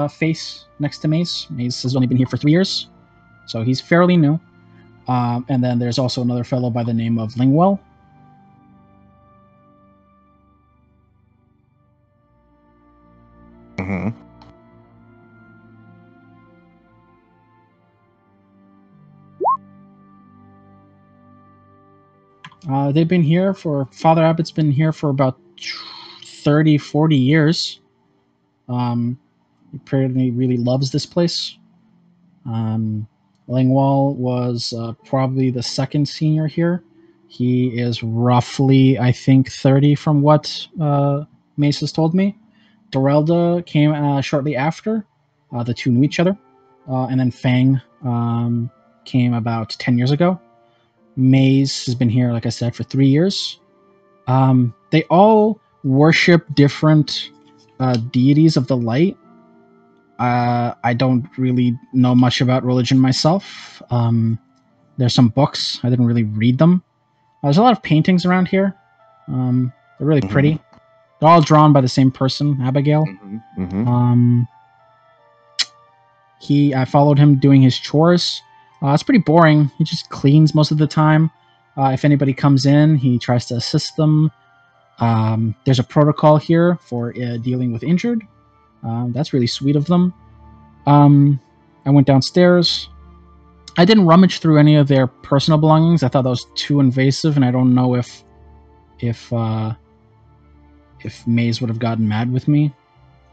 face next to Mace. Mace has only been here for 3 years, so he's fairly new. And then there's also another fellow by the name of Lingwell. Mm-hmm. They've been here Father Abbott's been here for about 30, 40 years. He apparently really loves this place. Lingwall was probably the second senior here. He is roughly, I think, 30 from what Mace has told me. Dorelda came shortly after. The two knew each other. And then Fang came about 10 years ago. Maze has been here, like I said, for 3 years. They all worship different deities of the light. I don't really know much about religion myself. There's some books. I didn't really read them. There's a lot of paintings around here. They're really pretty. They're all drawn by the same person, Abigail. I followed him doing his chores. It's pretty boring. He just cleans most of the time. If anybody comes in, he tries to assist them. There's a protocol here for dealing with injured. That's really sweet of them. I went downstairs. I didn't rummage through any of their personal belongings. I thought that was too invasive, and I don't know if Maze would have gotten mad with me,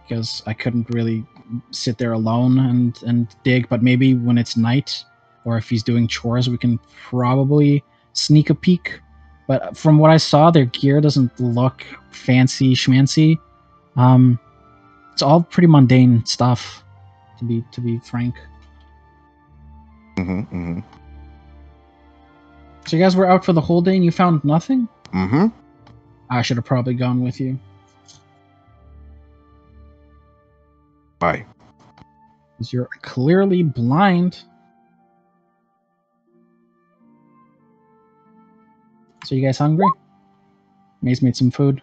because I couldn't really sit there alone and dig. But maybe when it's night, or if he's doing chores, we can probably sneak a peek. But from what I saw, their gear doesn't look fancy schmancy. It's all pretty mundane stuff, to be frank. So you guys were out for the whole day and you found nothing? I should have probably gone with you. Why? Because you're clearly blind. So you guys hungry? Maze made some food.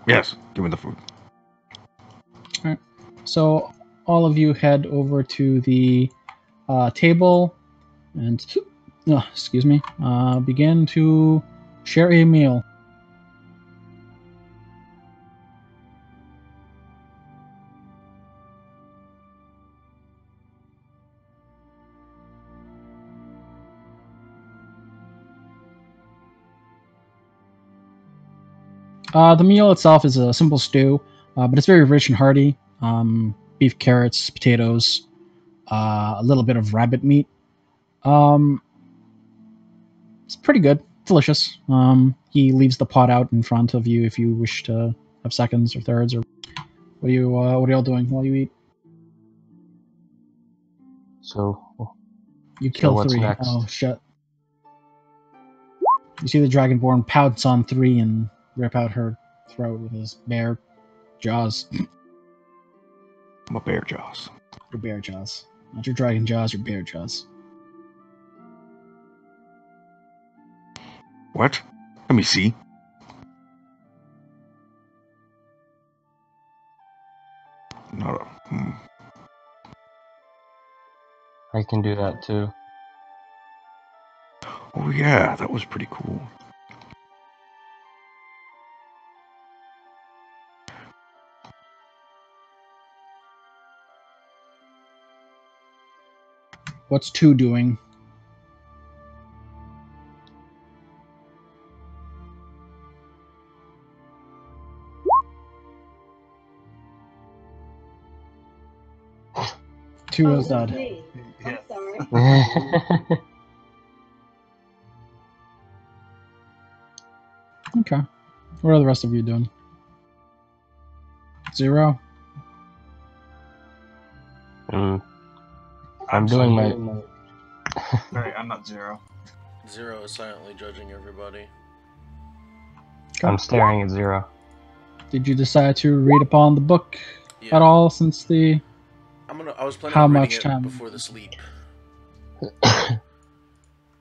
Yes, give me the food. Alright. So all of you head over to the table and begin to share a meal. The meal itself is a simple stew, but it's very rich and hearty. Beef, carrots, potatoes, a little bit of rabbit meat. It's pretty good, delicious. He leaves the pot out in front of you if you wish to have seconds or thirds. Or what are y'all doing while you eat? So You kill what's 3. next? Oh shit! You see the Dragonborn pounce on 3 and rip out her throat with his bare jaws. I'm a bear jaws. Your bear jaws. Not your dragon jaws, your bear jaws. What? Let me see. No. I can do that too. Oh yeah, that was pretty cool. What's 2 doing? Two is dead. Yeah. Okay. What are the rest of you doing? 0? I'm doing my. Right, I'm not 0. 0 is silently judging everybody. Okay. I'm staring at 0. Did you decide to read upon the book Yeah. at all since the... I was planning How on reading much it time? before the sleep.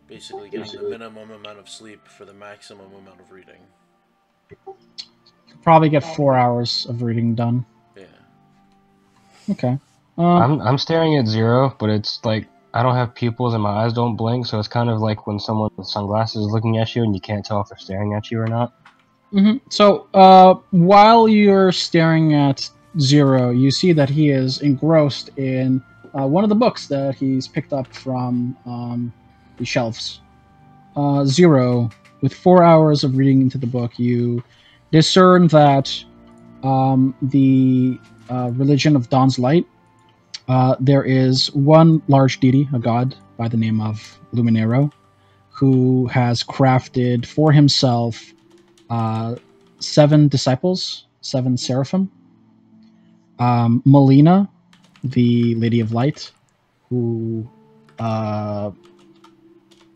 Basically getting the minimum amount of sleep for the maximum amount of reading. Probably get 4 hours of reading done. Yeah. Okay. I'm staring at 0, but it's like I don't have pupils and my eyes don't blink, so it's kind of like when someone with sunglasses is looking at you and you can't tell if they're staring at you or not. So, while you're staring at 0, you see that he is engrossed in one of the books that he's picked up from the shelves. 0, with 4 hours of reading into the book, you discern that the religion of Dawn's Light, there is one large deity, a god by the name of Luminero, who has crafted for himself 7 disciples, 7 seraphim. Melina, the Lady of Light, who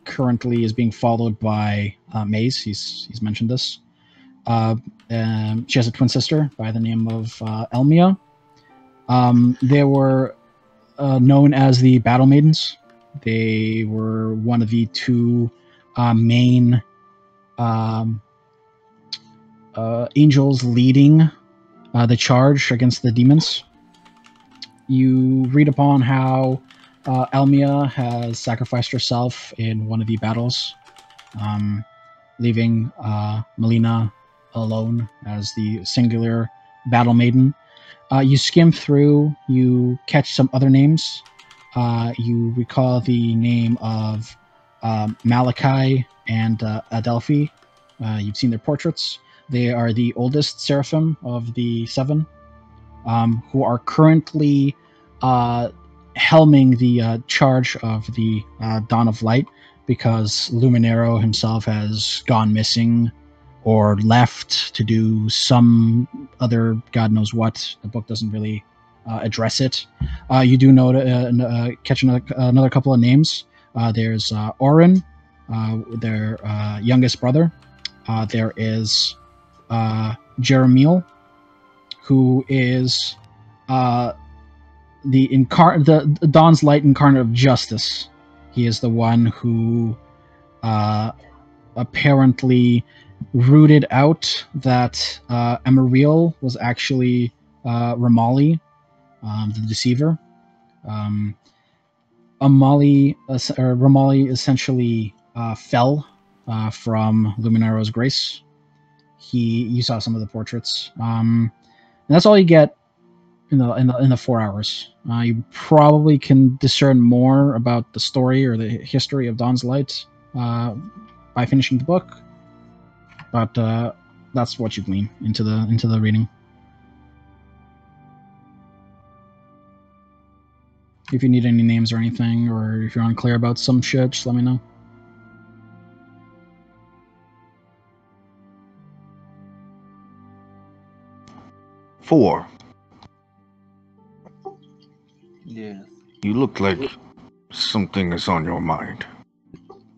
currently is being followed by Maze. He's mentioned this. She has a twin sister by the name of Elmia. They were known as the Battle Maidens. They were one of the 2 main angels leading the charge against the demons. You read upon how Elmia has sacrificed herself in one of the battles, leaving Melina alone as the singular battle maiden. You skim through, you catch some other names. You recall the name of Malachi and Adelphi. You've seen their portraits. They are the oldest seraphim of the 7, who are currently helming the charge of the Dawn of Light, because Luminero himself has gone missing or left to do some other God knows what. The book doesn't really address it. You do know catch another couple of names. There's Orin, their youngest brother. There is Jeremiel, who is the Dawn's Light incarnate of justice. He is the one who apparently rooted out that Emeriel was actually Ramali, the deceiver. Ramali essentially fell from Luminero's grace. You saw some of the portraits. And that's all you get in the 4 hours. You probably can discern more about the story or the history of Dawn's Light by finishing the book, but that's what you glean into the reading. If you need any names or anything, or if you're unclear about some shit, just let me know. Four. Yeah. You look like something is on your mind.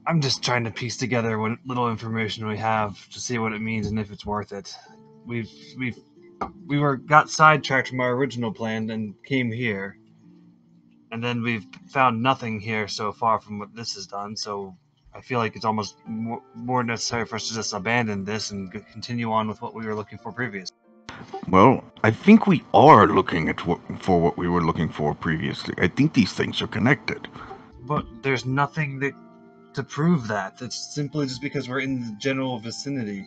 I'm just trying to piece together what little information we have to see what it means and if it's worth it. We got sidetracked from our original plan and came here, and then we've found nothing here so far from what this has done. So I feel like it's almost more necessary for us to just abandon this and continue on with what we were looking for previously. Well, I think we are looking at for what we were looking for previously. I think these things are connected. But there's nothing to prove that. It's simply just because we're in the general vicinity.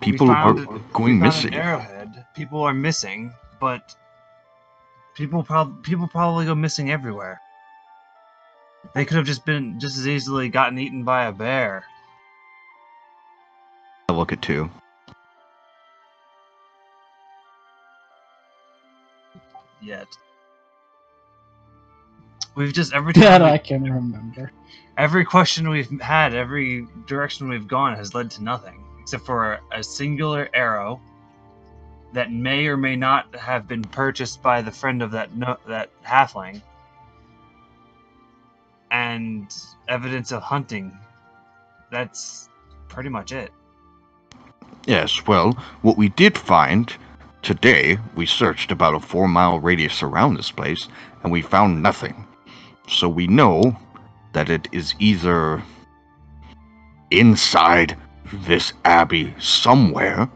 People are going we found missing. an arrowhead. People are missing, but people probably go missing everywhere. They could have just as easily gotten eaten by a bear. I look at 2. Yet. We've just every That time I can remember. every question we've had, every direction we've gone has led to nothing, except for a singular arrow that may or may not have been purchased by the friend of that that halfling, and evidence of hunting. That's pretty much it. Yes, well, what we did find today, we searched about a 4-mile radius around this place, and we found nothing. So we know that it is either inside this abbey somewhere,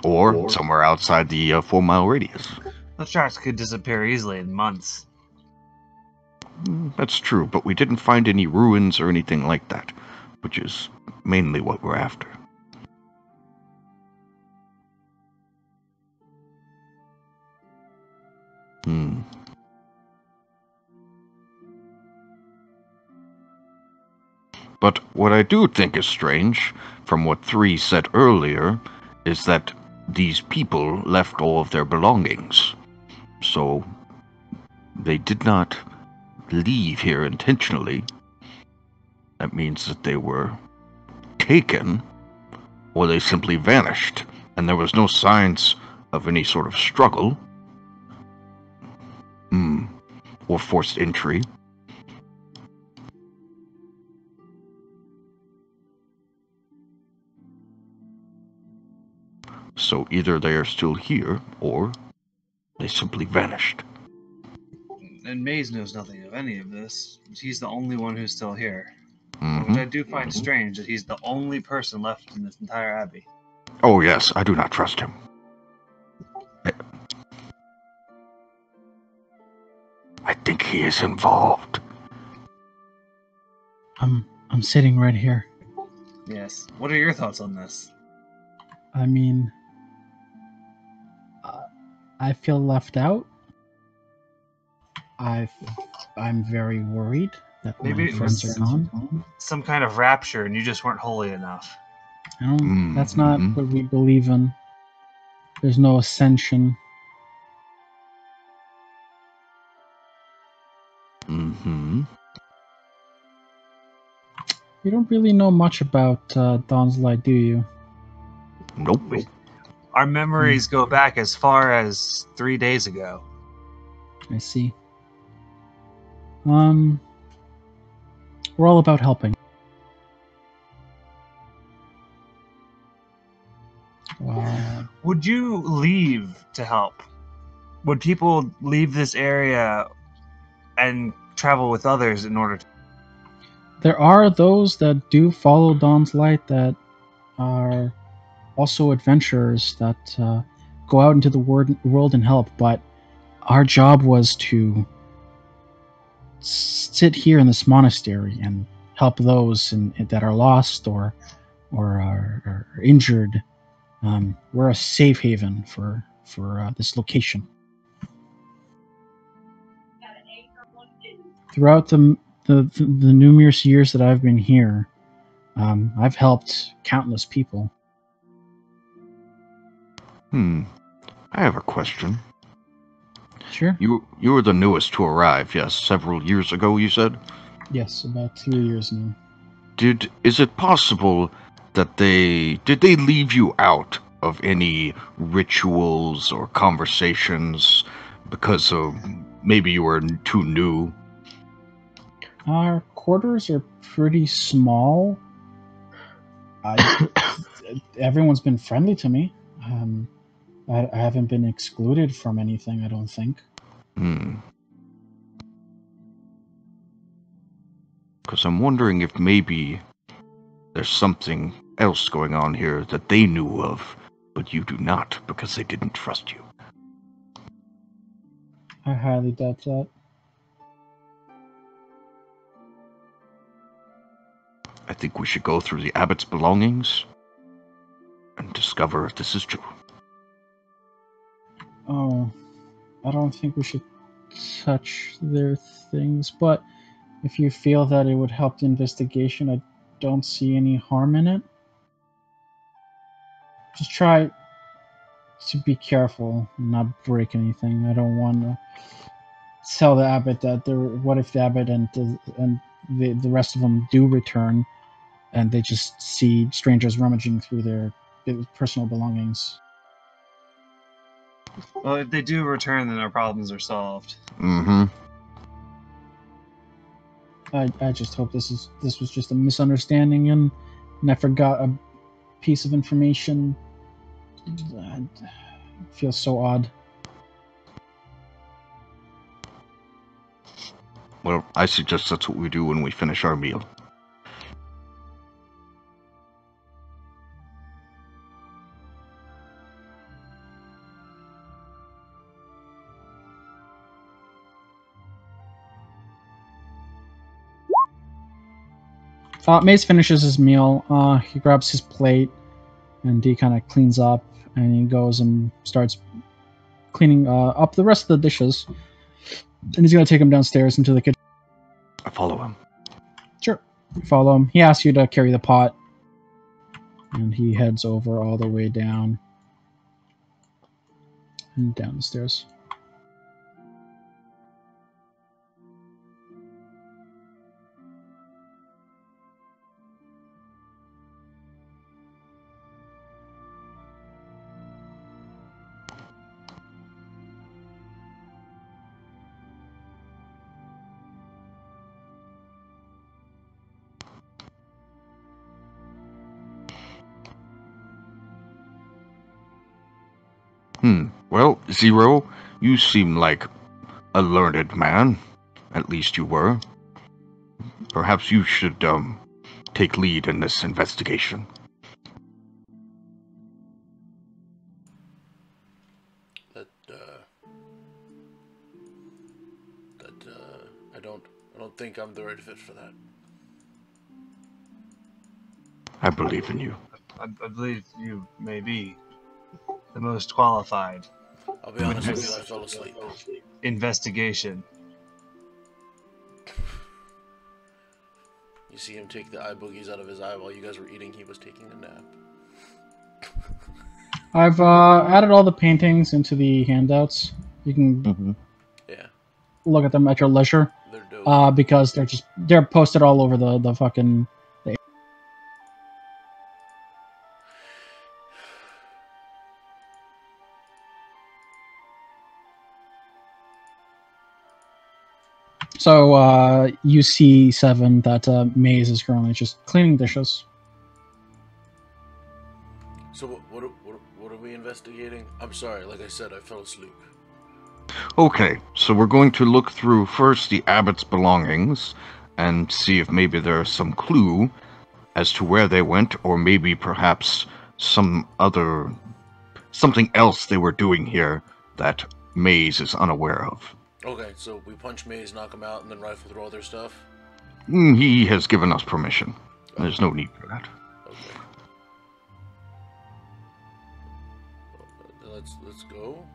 or somewhere outside the 4-mile radius. Those sharks could disappear easily in months. That's true, but we didn't find any ruins or anything like that, which is mainly what we're after. But what I do think is strange, from what 3 said earlier, is that these people left all of their belongings. So they did not leave here intentionally. That means that they were taken, or they simply vanished, and there was no signs of any sort of struggle. Or forced entry. So either they are still here, or they simply vanished. And Maze knows nothing of any of this. He's the only one who's still here. Mm-hmm. Which I do find strange that he's the only person left in this entire abbey. Oh yes, I do not trust him. I think he is involved. I'm sitting right here. Yes. What are your thoughts on this? I mean, I feel left out. I'm very worried that Maybe my it friends was are gone. some kind of rapture and you just weren't holy enough. That's not what we believe in. There's no ascension. Mm-hmm. You don't really know much about Dawn's Light, do you? Nope. Our memories go back as far as 3 days ago. I see. We're all about helping. Would you leave to help? Would people leave this area and travel with others in order to... There are those that do follow Dawn's Light that are also adventurers that go out into the world and help, but our job was to sit here in this monastery and help those that are lost or are injured. We're a safe haven for this location. Throughout the numerous years that I've been here, I've helped countless people. I have a question. Sure. You were the newest to arrive, yes, several years ago, you said? Yes, about 2 years now. Is it possible that did they leave you out of any rituals or conversations because of maybe you were too new? Our quarters are pretty small. Everyone's been friendly to me. I haven't been excluded from anything, I don't think. Because I'm wondering if maybe there's something else going on here that they knew of, but you do not, because they didn't trust you. I highly doubt that. I think we should go through the abbot's belongings and discover if this is true. Oh, I don't think we should touch their things, but if you feel that it would help the investigation, I don't see any harm in it. Just try to be careful and not break anything. I don't want to tell the abbot that what if the abbot and the rest of them do return, and they just see strangers rummaging through their personal belongings. Well, if they do return, then our problems are solved. Mm-hmm. I just hope this was just a misunderstanding and I forgot a piece of information. It feels so odd. Well, I suggest that's what we do when we finish our meal. Mace finishes his meal. He grabs his plate and he kind of cleans up, and he goes and starts cleaning up the rest of the dishes. And he's gonna take him downstairs into the kitchen. I follow him. Sure. Follow him. He asks you to carry the pot, and he heads over all the way down and down the stairs. Well, Zero, you seem like a learned man. At least you were. Perhaps you should, take lead in this investigation. I don't think I'm the right fit for that. I believe in you. I believe you may be the most qualified. I'll be honest with you, I fell asleep. Investigation. You see him take the eye boogies out of his eye while you guys were eating. He was taking a nap. I've added all the paintings into the handouts. You can Yeah, look at them at your leisure. they're dope. Because they're posted all over the fucking. So you see, Seven, that Maze is currently just cleaning dishes. So what are we investigating? I'm sorry, like I said, I fell asleep. Okay, so we're going to look through first the abbot's belongings and see if maybe there's some clue as to where they went, or maybe perhaps something else they were doing here that Maze is unaware of. Okay, so we punch Maze, knock him out, and then rifle through all their stuff? He has given us permission. There's no need for that. Okay. Let's go.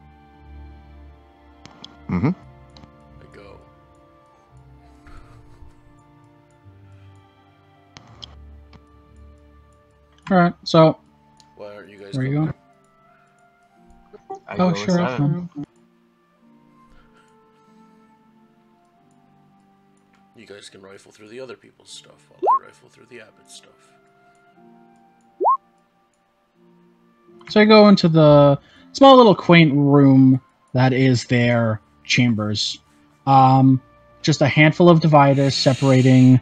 Mm-hmm. I go. Alright, so Why aren't you guys where are you coming? going? I Oh, go sure, with I'll Seven. come. You guys can rifle through the other people's stuff while I rifle through the abbot's stuff. So you go into the small little quaint room that is their chambers. Just a handful of dividers separating,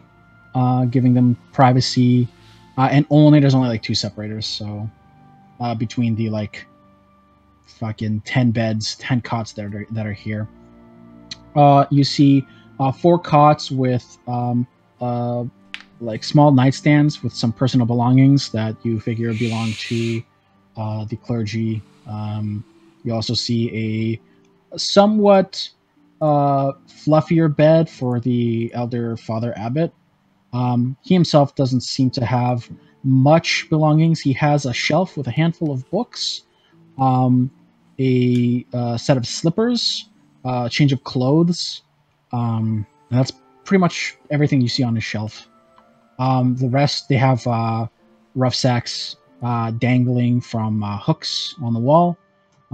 giving them privacy, and there's only like 2 separators. So between the like fucking 10 beds, 10 cots that are here, you see 4 cots with like small nightstands with some personal belongings that you figure belong to the clergy. You also see a somewhat fluffier bed for the elder Father Abbot. He himself doesn't seem to have much belongings. He has a shelf with a handful of books, a set of slippers, a change of clothes. And that's pretty much everything you see on his shelf. The rest, they have rough sacks dangling from hooks on the wall.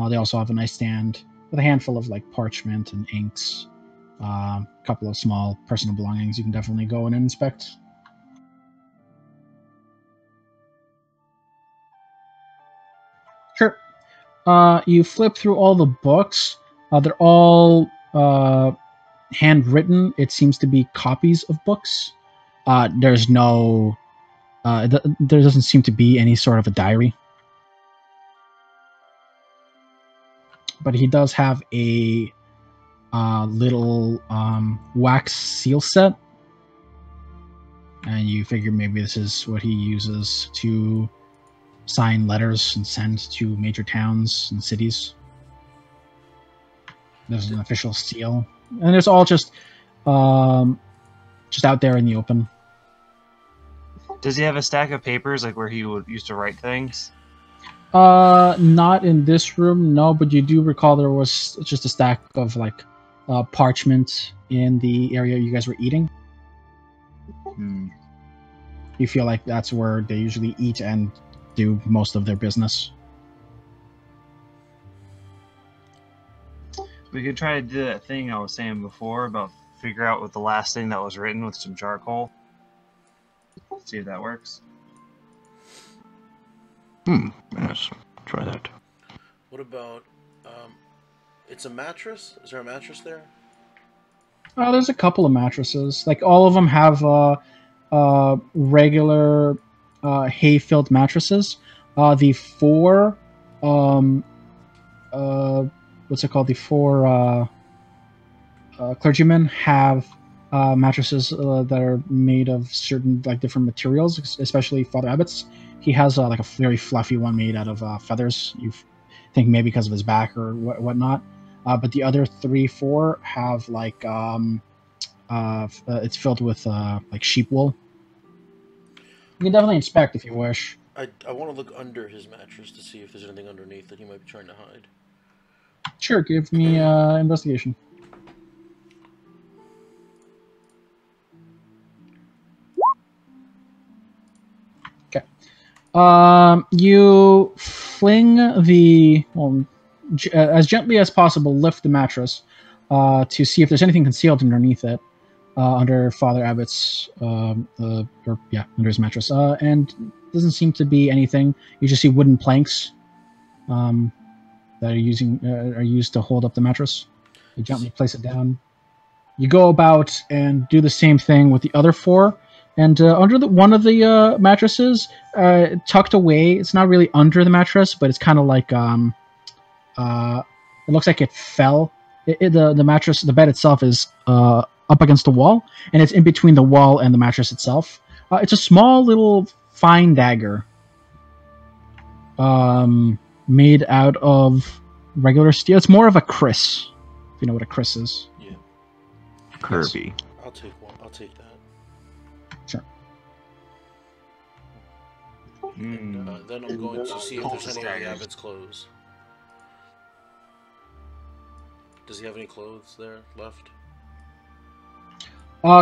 They also have a nightstand with a handful of like parchment and inks A couple of small personal belongings you can definitely go in and inspect. Sure. You flip through all the books. They're all handwritten. It seems to be copies of books. There's no... there doesn't seem to be any sort of a diary. But he does have a little wax seal set. And you figure maybe this is what he uses to sign letters and send to major towns and cities. There's an official seal. And it's all just out there in the open. Does he have a stack of papers like where he used to write things? Not in this room, no, but you do recall there was just a stack of like parchment in the area you guys were eating. You feel like that's where they usually eat and do most of their business. We could try to do that thing I was saying before about figure out what the last thing that was written with some charcoal. See if that works. Yes, try that. What about, it's a mattress? Is there a mattress there? There's a couple of mattresses. Like, all of them have regular hay-filled mattresses. The four, what's it called? The four clergymen have mattresses that are made of certain, like, different materials, especially Father Abbott's. He has like a very fluffy one made out of feathers. You think maybe because of his back or whatnot. But the other 4 have like it's filled with like sheep wool. You can definitely inspect if you wish. I want to look under his mattress to see if there's anything underneath that he might be trying to hide. Sure, give me investigation. Okay. You fling the as gently as possible, lift the mattress to see if there's anything concealed underneath it, under Father Abbott's, under his mattress, and doesn't seem to be anything. You just see wooden planks that are used to hold up the mattress. You gently place it down. You go about and do the same thing with the other 4. And under one of the mattresses, tucked away, it's not really under the mattress, but it's kind of like it looks like it fell. The mattress, the bed itself is up against the wall, and it's in between the wall and the mattress itself. It's a small little fine dagger, made out of regular steel. It's more of a kris, if you know what a kris is. Yeah. Kirby. Yes. I'll take one. I'll take that. Sure. And then I'm going to see if there's any of the Abbott's clothes. Does he have any clothes there left?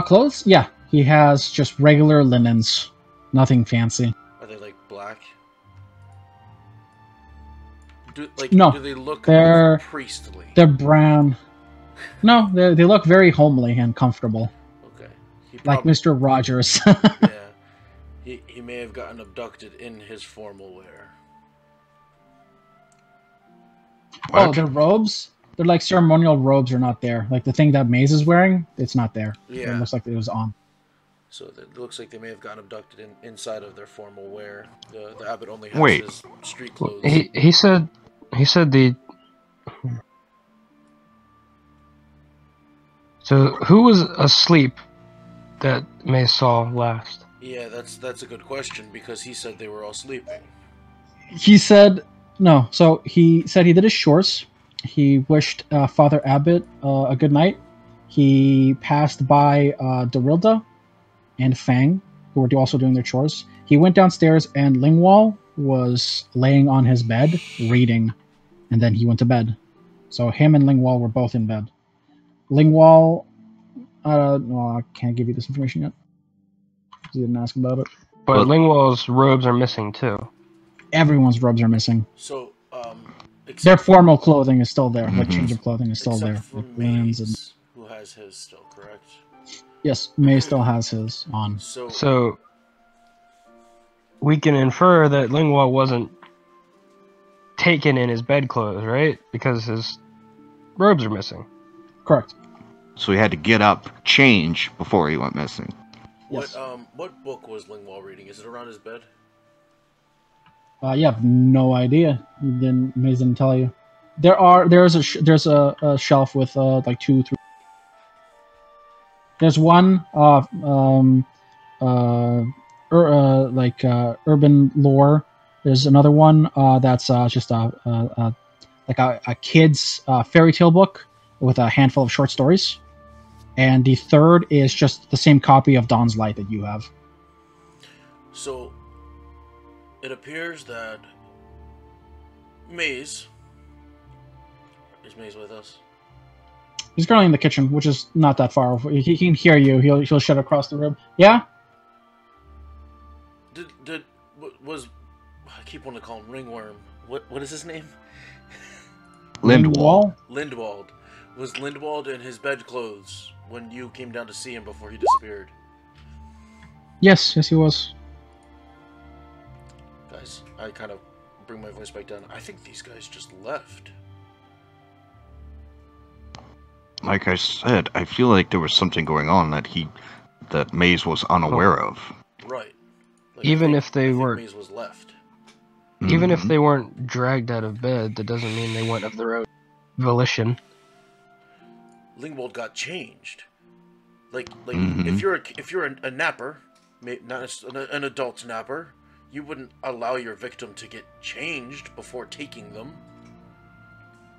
Clothes? Yeah, he has just regular linens, nothing fancy. Are they like black? No, do they look they're priestly? They're brown. No, they look very homely and comfortable. Okay. Like Mr. Rogers. Yeah. He may have gotten abducted in his formal wear. What? Oh, their robes? They're like ceremonial robes are not there. Like the thing that Maze is wearing, it's not there. Yeah. It looks like it was on. So it looks like they may have gotten abducted inside of their formal wear. The Abbot only has his street clothes. He said the... So who was asleep that Maze saw last? Yeah, that's a good question, because he said they were all sleeping. He said no. So he said he did his chores. He wished Father Abbott a good night. He passed by Darilda and Fang, who were also doing their chores. He went downstairs, and Lingwall was laying on his bed reading, and then he went to bed. So him and Lingwall were both in bed. Lingwall, I can't give you this information yet. He didn't ask about it. But Lingwall's robes are missing too. Everyone's robes are missing. So, their formal clothing is still there. Like change of clothing is still there. For Linens and... who has his still, correct? Yes, May still has his on. So we can infer that Lingwa wasn't taken in his bedclothes, right? Because his robes are missing. Correct. So he had to get up, change before he went missing. Yes. What book was Lingwall reading? Is it around his bed? You have no idea. Maze didn't tell you. There's a shelf with like 2, 3. There's one urban lore. There's another one that's just a kid's fairy tale book with a handful of short stories, and the third is just the same copy of Dawn's Light that you have. So it appears that Maze is Maze with us. He's currently in the kitchen, which is not that far. He can hear you. He'll shout across the room. Yeah. I keep wanting to call him Ringworm. What is his name? Lindwall. Lindwald. Was Lindwald in his bedclothes when you came down to see him before he disappeared? Yes, he was. Guys, I kind of bring my voice back down. I think these guys just left. Like I said, I feel like there was something going on that Maze was unaware of. Right. Like, Even I if they think weren't, Maze was left. even if they weren't dragged out of bed, that doesn't mean they went of their own volition. Lingwald got changed. Like if you're a napper, not an adult napper, you wouldn't allow your victim to get changed before taking them.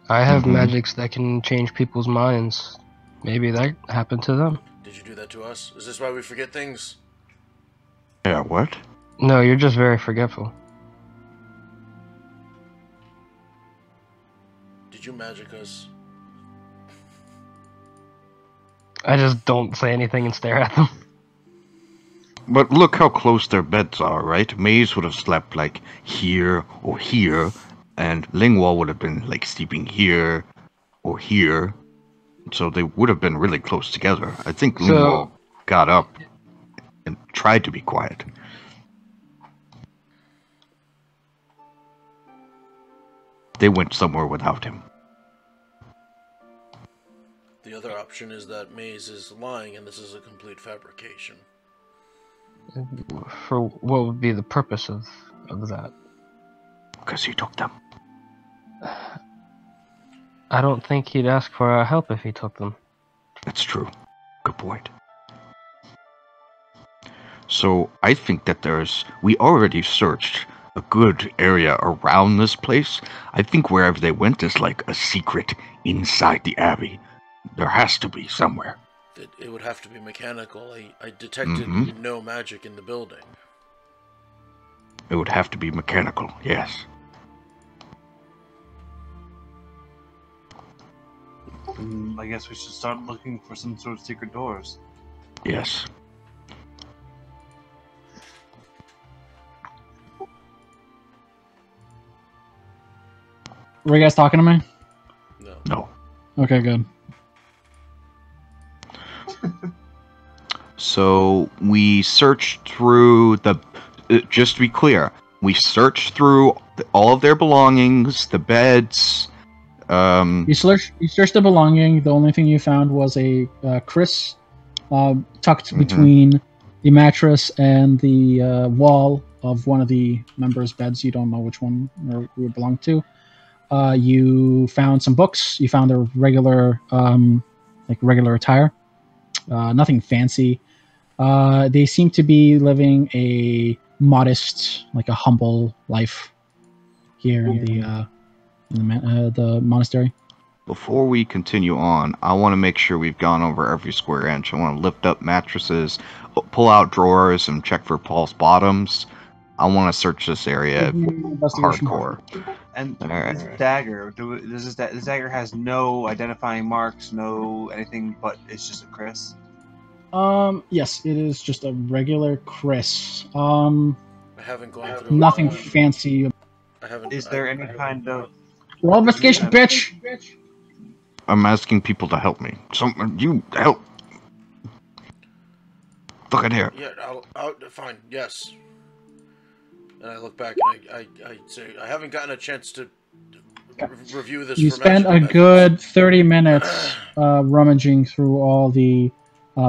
I have magics that can change people's minds. Maybe that happened to them. Did you do that to us? Is this why we forget things? Yeah, what? No, you're just very forgetful. Did you magic us? I just don't say anything and stare at them. But look how close their beds are, right? Maze would have slept like here or here, and Lingwall would have been like sleeping here or here. So they would have been really close together. I think Lingwall got up and tried to be quiet. They went somewhere without him. The other option is that Maze is lying and this is a complete fabrication. For what would be the purpose of that? Because he took them. I don't think he'd ask for our help if he took them. That's true. Good point. So I think that we already searched a good area around this place. I think wherever they went is like a secret inside the abbey. There has to be somewhere. It would have to be mechanical. I detected no magic in the building. It would have to be mechanical, yes. I guess we should start looking for some sort of secret doors. Yes. Were you guys talking to me? No. Okay, good. So we searched through just to be clear, we searched through all of their belongings, the beds. You searched the belonging. The only thing you found was a Chris tucked between the mattress and the wall of one of the members' beds. You don't know which one or who it belonged to. You found some books. You found their regular attire. Nothing fancy. They seem to be living a modest, like a humble life here in the monastery. Before we continue on, I want to make sure we've gone over every square inch. I want to lift up mattresses, pull out drawers, and check for false bottoms. I want to search this area hardcore. And this dagger, this dagger has no identifying marks, no anything, but it's just a Chris. Yes, it is just a regular Chris. I haven't gone through. Nothing fancy. I haven't. Is there any kind of Roll investigation, bitch. I'm asking people to help me. You help. Look at here. Yeah, I'll fine. Yes. And I look back and I say, I haven't gotten a chance to review this. You for spent magical a methods. good 30 minutes rummaging through all the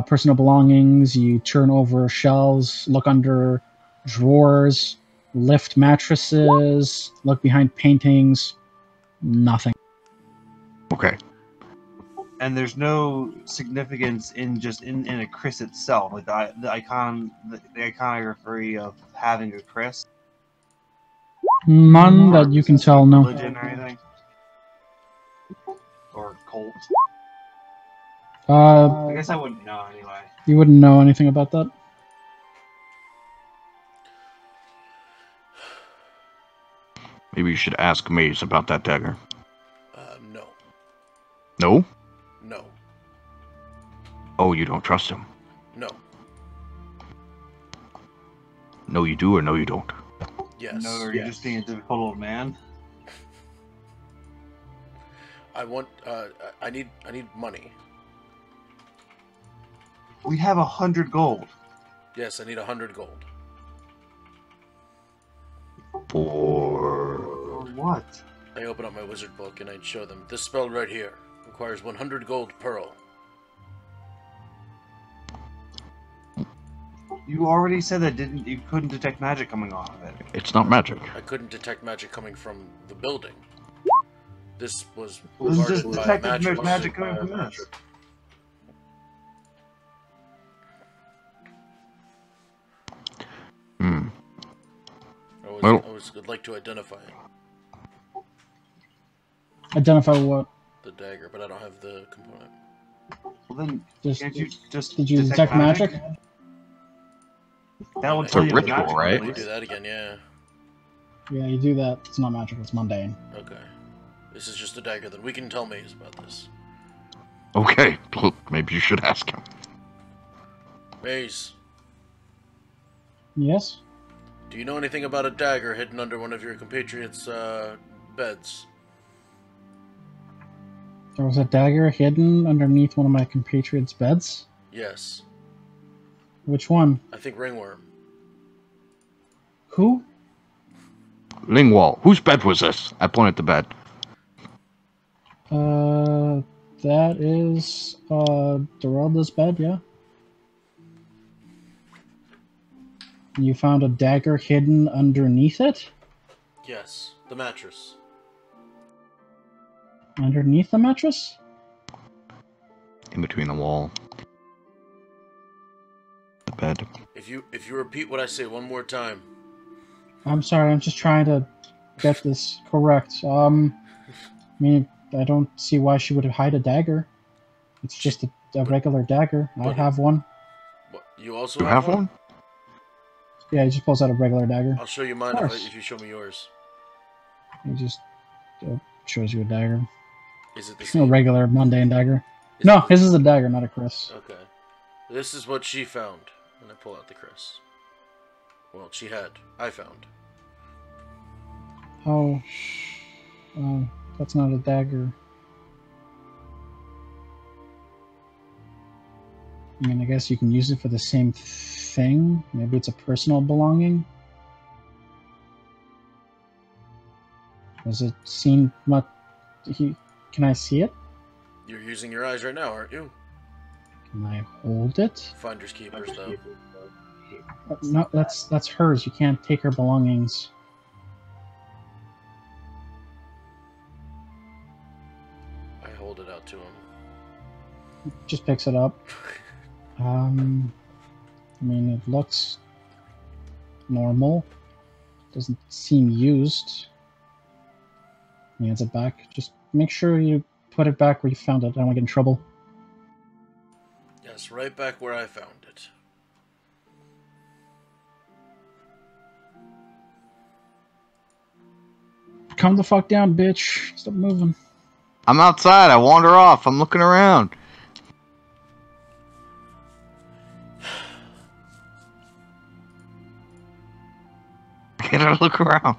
personal belongings. You turn over shelves, look under drawers, lift mattresses, look behind paintings. Nothing. Okay. And there's no significance in just in a Chris itself, like the iconography of having a Chris. None that you can tell, no. Religion or anything, or cult. I guess I wouldn't know anyway. You wouldn't know anything about that? Maybe you should ask Maze about that dagger. No. No? No. Oh, you don't trust him? No. No, you do, or no, you don't? Yes. No, or you're just being a difficult old man. I want. I need money. We have 100 gold. Yes, I need 100 gold. For what? I open up my wizard book and I show them this spell right here requires 100 gold pearl. You already said that you couldn't detect magic coming off of it. It's not magic. I couldn't detect magic coming from the building. This was This is just guarded by detected magic coming from this. Hmm. I would like to identify it. Identify what? The dagger, but I don't have the component. Well then, Just, can't you just did you detect magic? That would It's tell a you ritual, magic, right? at We least. do that again, yeah. Yeah, you do that. It's not magic, it's mundane. Okay. This is just a dagger, then we can tell Maze about this. Okay, look, maybe you should ask him. Maze, Yes? do you know anything about a dagger hidden under one of your compatriots' beds? There was a dagger hidden underneath one of my compatriots' beds? Yes. Which one? I think Ringworm. Who? Lingwall, whose bed was this? I pointed the bed. That is, Dorelda's bed, yeah? You found a dagger hidden underneath it? Yes, the mattress. Underneath the mattress? In between the wall. The bed. If you repeat what I say one more time. I'm sorry, I'm just trying to get this correct. I mean, I don't see why she would hide a dagger. It's just a regular dagger. I have one. What, you also Do you have one? Yeah, he just pulls out a regular dagger. I'll show you mine if you show me yours. He just shows you a dagger. Is it the A same? regular, mundane dagger. Is No, it his is a dagger, not a Chris. Okay. This is what she found. And I pull out the Chris. Well, she had. I found. Oh. That's not a dagger. I mean, I guess you can use it for the same thing. Maybe it's a personal belonging. Does it seem much... Can I see it? You're using your eyes right now, aren't you? Can I hold it? Finders keepers, though. No, that's hers. You can't take her belongings. I hold it out to him. Just picks it up. I mean, it looks normal. Doesn't seem used. He hands it back. Just make sure you put it back where you found it. I don't want to get in trouble. Yes, right back where I found it. Calm the fuck down, bitch. Stop moving. I'm outside. I wander off. I'm looking around. I gotta look around.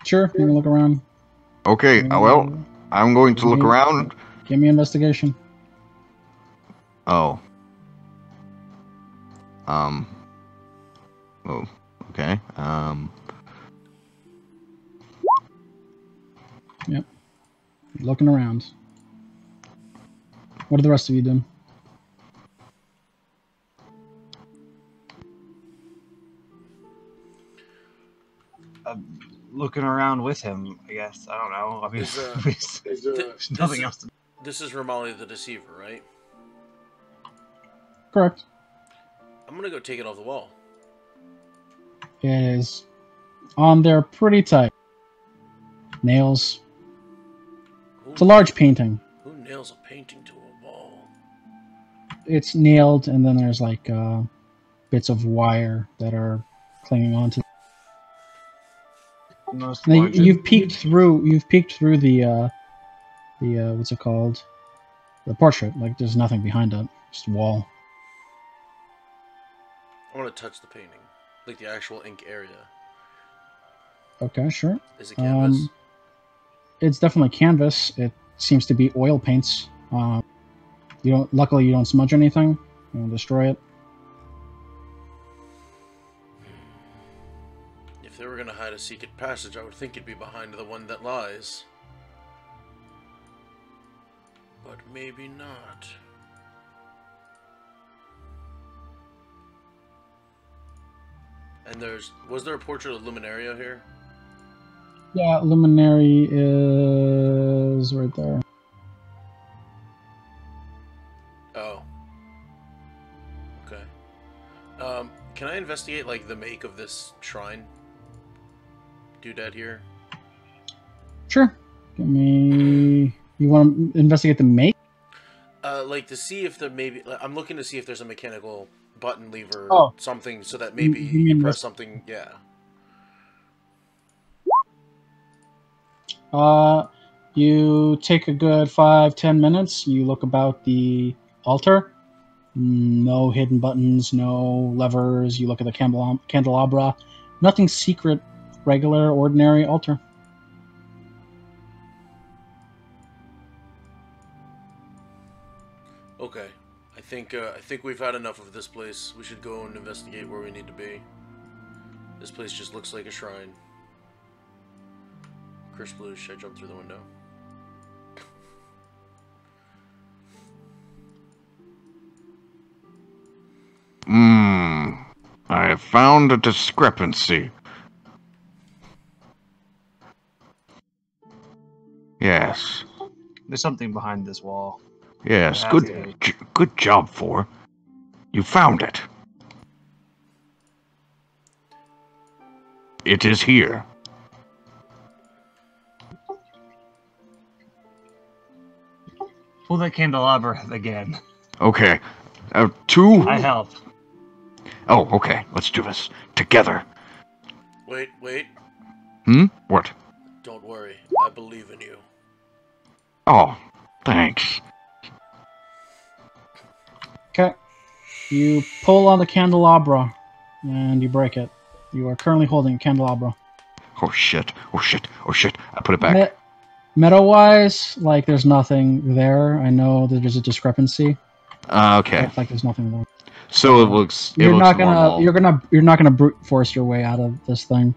Sure, you can look around. Okay, well, I'm going to look around. Give me investigation. Oh. Oh, okay. Yep. Looking around. What are the rest of you doing? Looking around with him, I guess. I don't know. I mean, there's nothing else to. This is Ramali the Deceiver, right? Correct. I'm gonna go take it off the wall. It is on there pretty tight. Nails. It's a large painting. Who nails a painting to a wall? It's nailed, and then there's like bits of wire that are clinging onto. Now, you've peeked through. You've peeked through the what's it called? The portrait. Like there's nothing behind it. Just a wall. I want to touch the painting, like the actual ink area. Okay, sure. Is it canvas? It's definitely canvas. It seems to be oil paints. You don't. Luckily, you don't smudge anything. You don't destroy it. If they were going to hide a secret passage, I would think it'd be behind the one that lies. But maybe not. And was there a portrait of Luminaria here? Yeah, Luminary is right there. Oh. Okay. Can I investigate, like, the make of this shrine? Doodad here? Sure. Give me... You want to investigate the make? Like, to see if there maybe... I'm looking to see if there's a mechanical button, lever, something, so that maybe you press something, yeah. You take a good 5-10 minutes. You look about the altar. No hidden buttons, no levers. You look at the candelabra. Nothing secret, regular, ordinary altar. Okay. I think we've had enough of this place. We should go and investigate where we need to be. This place just looks like a shrine. Chris Blue, should I jump through the window? I have found a discrepancy. Yes. There's something behind this wall. Yes, good job, Four. You found it. It is here. Pull that candelabra again. Okay. Two? I help. Oh, okay. Let's do this. Together. Wait. What? Don't worry. I believe in you. Oh, thanks. Okay. You pull on the candelabra, and you break it. You are currently holding a candelabra. Oh shit. I put it back. Meta-wise, like, there's nothing there. I know that there's a discrepancy. Okay. Like, there's nothing there. So it looks normal. You're not gonna brute force your way out of this thing.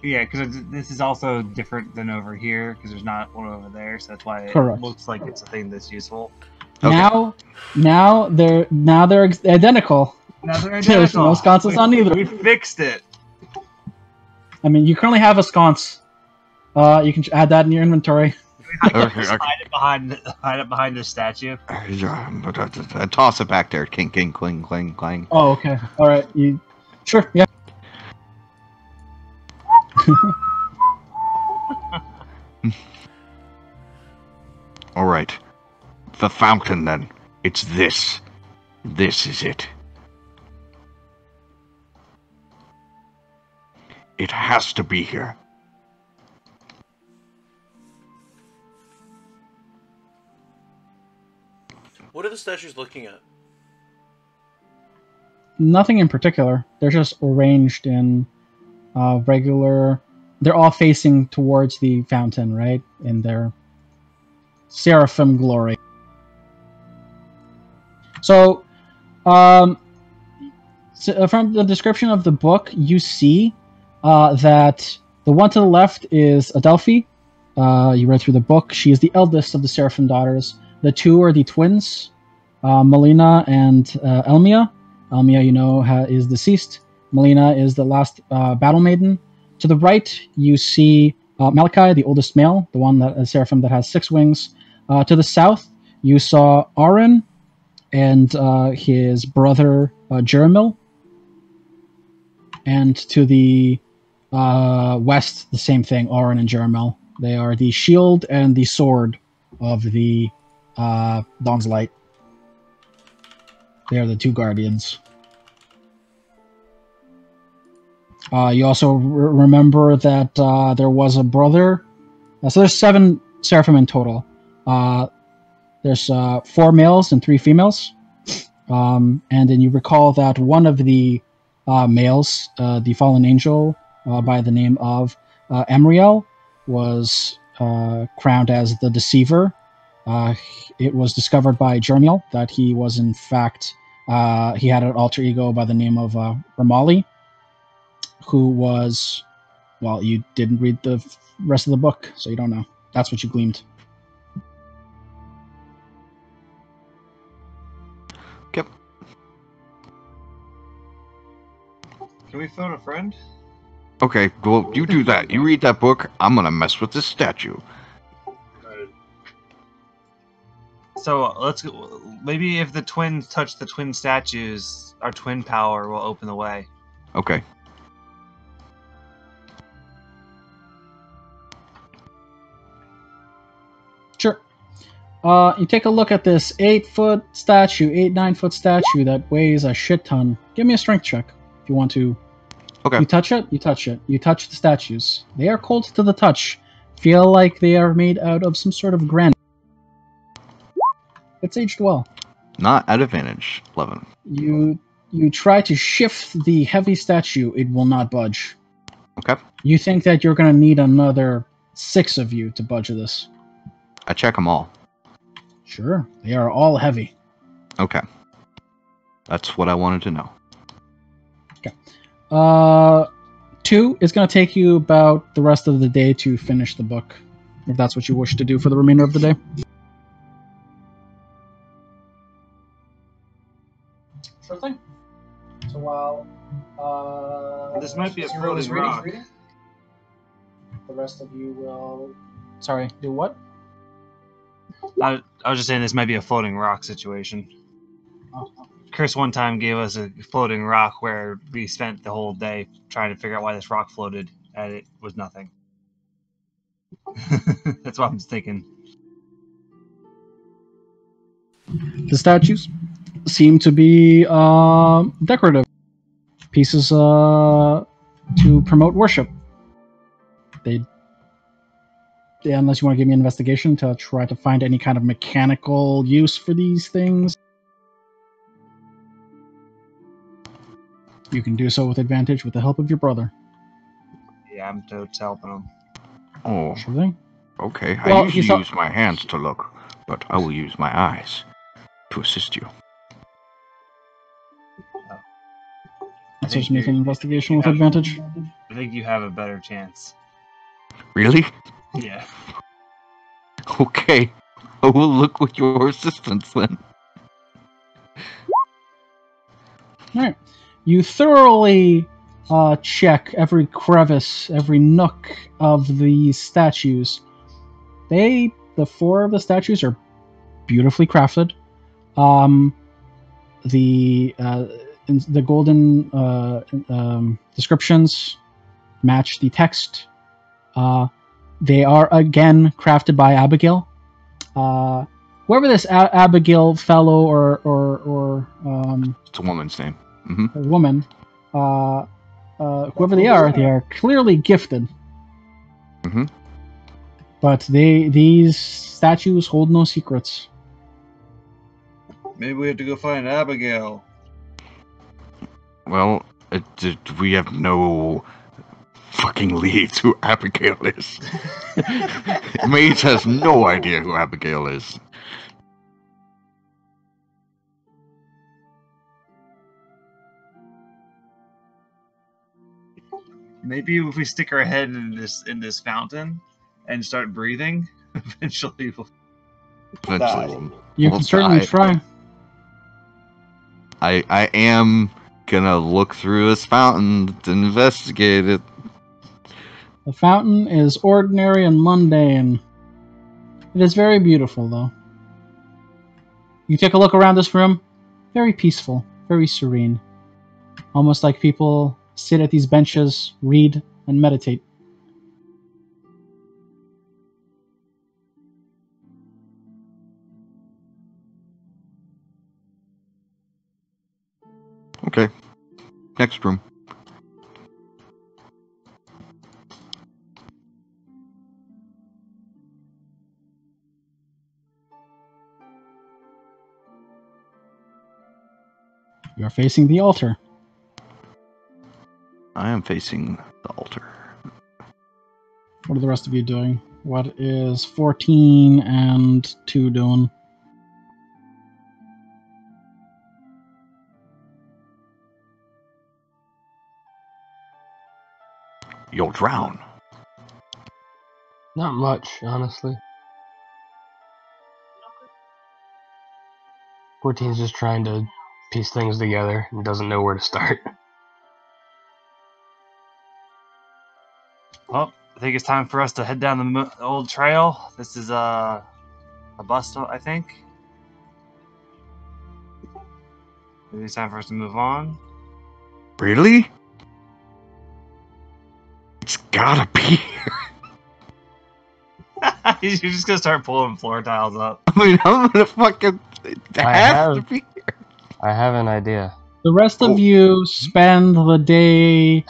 Yeah, because this is also different than over here, because there's not one over there, so that's why it looks like it's a thing that's useful. Okay. Now they're identical. Now they're identical. There's no sconces on either. We fixed it. I mean, you currently have a sconce. You can add that in your inventory. Okay. Hide it behind the statue. I toss it back there. King, cling, clang, clang. Oh, okay. All right. Sure. Yeah. All right. The fountain, then. It's this. This is it. It has to be here. What are the statues looking at? Nothing in particular. They're just arranged in regular they're all facing towards the fountain, right? In their Seraphim glory. So, from the description of the book, you see that the one to the left is Adelphi. You read through the book. She is the eldest of the Seraphim daughters. The two are the twins, Melina and Elmia. Elmia, you know, is deceased. Melina is the last battle maiden. To the right, you see Malachi, the oldest male, the one that Seraphim that has 6 wings. To the south, you saw Aaron and his brother Jeremil. And to the west, the same thing, Aaron and Jeremil. They are the shield and the sword of the Dawn's Light. They are the 2 guardians. You also remember that there was a brother. So there's 7 Seraphim in total. There's 4 males and 3 females. And then you recall that one of the males, the fallen angel by the name of Emriel, was crowned as the Deceiver. It was discovered by Jermiel that he was in fact, he had an alter ego by the name of Ramali, who was, well, you didn't read the rest of the book, so you don't know. That's what you gleaned. Yep. Can we phone a friend? Okay, well, you do that. You read that book. I'm gonna mess with this statue. So let's go. Maybe if the twins touch the twin statues, our twin power will open the way. Okay. Sure. You take a look at this 8-foot statue, 9-foot statue that weighs a shit ton. Give me a strength check if you want to. Okay. You touch it, you touch it. You touch the statues. They are cold to the touch. Feel like they are made out of some sort of granite. It's aged well. Not at advantage, 11. You try to shift the heavy statue, it will not budge. Okay. You think that you're going to need another 6 of you to budge this. I check them all. Sure, they are all heavy. Okay. That's what I wanted to know. Okay. 2 is going to take you about the rest of the day to finish the book, if that's what you wish to do for the remainder of the day. Sure thing. So while This might be a Zero is floating rock. reading, the rest of you will. Sorry, do what? I was just saying this might be a floating rock situation. Oh. Chris one time gave us a floating rock where we spent the whole day trying to figure out why this rock floated, and it was nothing. That's what I'm thinking. The statues seem to be decorative pieces to promote worship. Unless you want to give me an investigation to try to find any kind of mechanical use for these things, you can do so with advantage with the help of your brother. Yeah, I'm totes helping him. Oh, Sure thing. okay. Well, I usually he's not- use my hands to look, but I will use my eyes to assist you. So just make an investigation with advantage. I think you have a better chance. Really? Yeah. Okay. I will look with your assistance then. Alright. You thoroughly check every crevice, every nook of the statues. The 4 of the statues are beautifully crafted. The golden descriptions match the text. They are again crafted by Abigail. Whoever this Abigail fellow or It's a woman's name. a woman, whoever they are clearly gifted. Mm-hmm. But these statues hold no secrets. Maybe we have to go find Abigail. Well, we have no fucking leads who Abigail is. Mage has no idea who Abigail is. Maybe if we stick our head in this fountain and start breathing, eventually we'll. Eventually, Die. You we'll can certainly die. try. I am gonna look through this fountain to investigate it. The fountain is ordinary and mundane. It is very beautiful, though. You take a look around this room. Very peaceful, very serene. Almost like people sit at these benches, read, and meditate. Okay. Next room. You're facing the altar. I am facing the altar. What are the rest of you doing? What is 14 and 2 doing? You'll drown. Not much, honestly. 14's just trying to piece things together and doesn't know where to start. Well, I think it's time for us to head down the old trail. This is a bus stop, I think. Maybe it's time for us to move on. Really? It's gotta be here. You're just gonna start pulling floor tiles up. I mean, I'm gonna fucking. It has to be here. I have an idea. The rest of Oh. you spend the day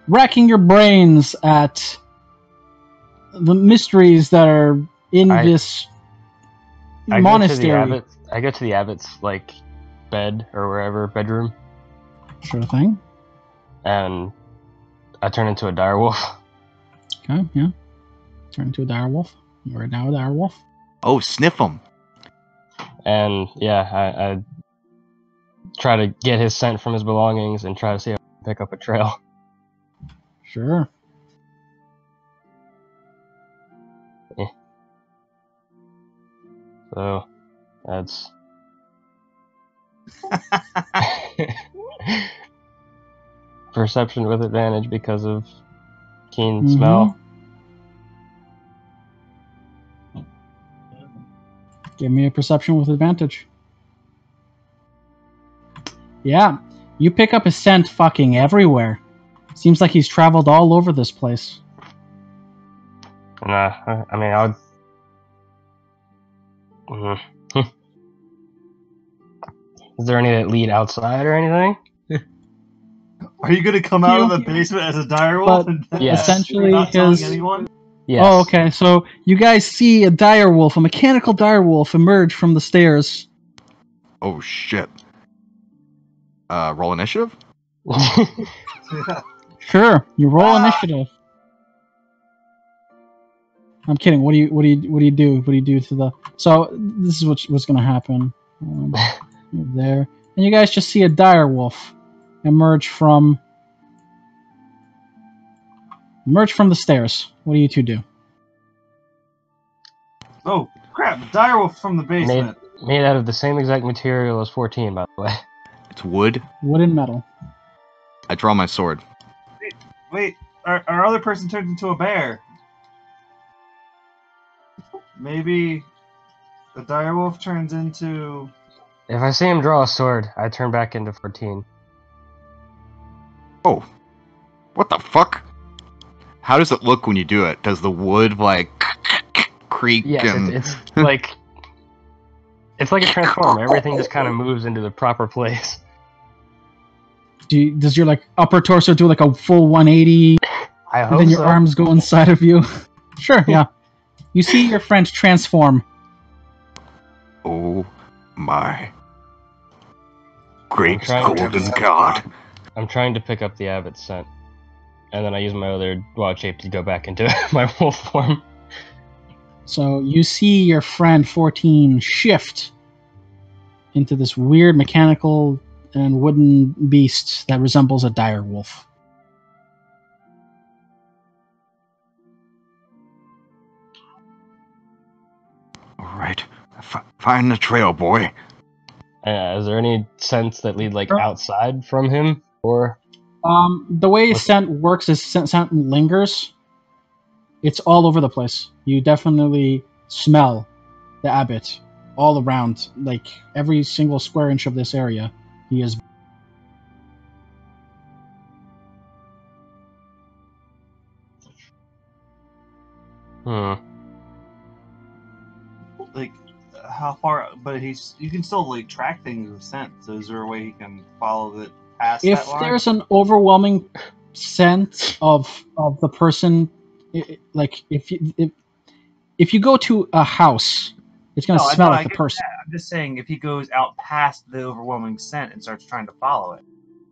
racking your brains at the mysteries that are in this monastery. I go to the abbot's like bed or wherever bedroom, Sure thing. and I turn into a direwolf. Okay, yeah. Turn into a direwolf. You're now a direwolf. Oh, sniff him. And yeah, I try to get his scent from his belongings and try to see if I can pick up a trail. Sure. So that's perception with advantage because of keen Mhm. smell. Give me a perception with advantage. Yeah, you pick up his scent fucking everywhere. Seems like he's traveled all over this place. And I mean, I'll. Is there any that lead outside or anything? Are you gonna come out of the basement as a direwolf? But Yes. essentially not telling his... anyone? Yes. Oh, okay. So you guys see a direwolf, a mechanical direwolf, emerge from the stairs. Oh shit. Roll initiative. Sure, you roll initiative. I'm kidding. What do you do to the? So this is what's going to happen. There, and you guys just see a direwolf emerge from the stairs. What do you two do? Oh crap! Direwolf from the basement. Made out of the same exact material as 14, by the way. It's wood. Wood and metal. I draw my sword. Wait, our other person turned into a bear. Maybe the direwolf turns into. If I see him draw a sword, I turn back into 14. Oh, what the fuck? How does it look when you do it? Does the wood like creak Yes, and? it's like it's like a transformer. Everything just kind of moves into the proper place. Does your like upper torso do like a full 180, I and hope then your so. arms go inside of you? Sure, yeah. You see your friend transform. Oh my great I'm trying to- golden god! I'm trying to pick up the abbot's scent. and then I use my other wild shape to go back into my wolf form. So you see your friend 14 shift into this weird mechanical and wooden beast that resembles a dire wolf. All right, find the trail, boy. Is there any scents that lead like Sure. outside from him, or? The way scent works is scent lingers. It's all over the place. You definitely smell the abbot all around, like every single square inch of this area. He is. Like, how far? But you can still like track things with scent. So is there a way he can follow it past If that line? there's an overwhelming sense of the person, like if you go to a house, it's gonna No, smell I like the get person. that. I'm just saying if he goes out past the overwhelming scent and starts trying to follow it.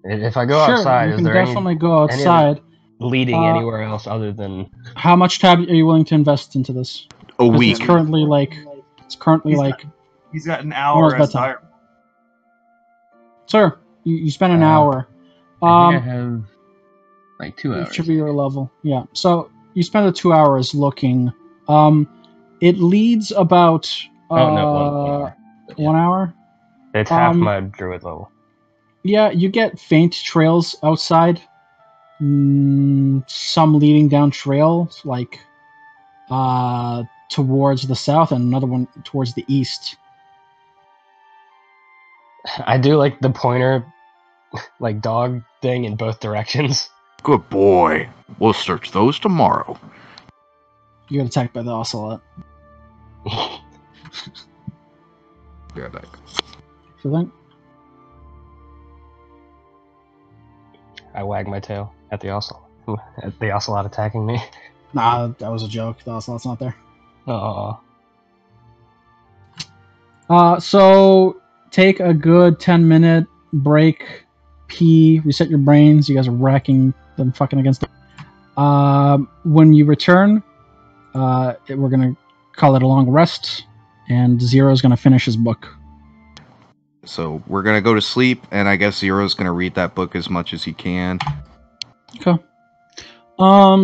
If I go Sure, outside, you is can there definitely go any other outside. leading Uh, anywhere else other than? How much time are you willing to invest into this? A 'Cause week. It's currently He's got an almost hour as bedtime. dire. Sir, you spend an hour. I think I have like 2 It hours. should be your level. Yeah. So you spend the 2 hours looking. It leads about No, 1 hour. 1 hour. It's half my druid level. Yeah, you get faint trails outside. Some leading down trails, like towards the south, and another one towards the east. I do like the pointer, like dog thing in both directions. Good boy. We'll search those tomorrow. You get attacked by the ocelot. Yeah, that. You think? I wag my tail at the ocelot. At the ocelot attacking me. Nah, that was a joke. The ocelot's not there. Oh. So take a good 10-minute break, pee, reset your brains. You guys are racking them fucking against it. When you return, we're gonna call it a long rest, and Zero's gonna finish his book. So we're gonna go to sleep, and I guess Zero's gonna read that book as much as he can. Okay.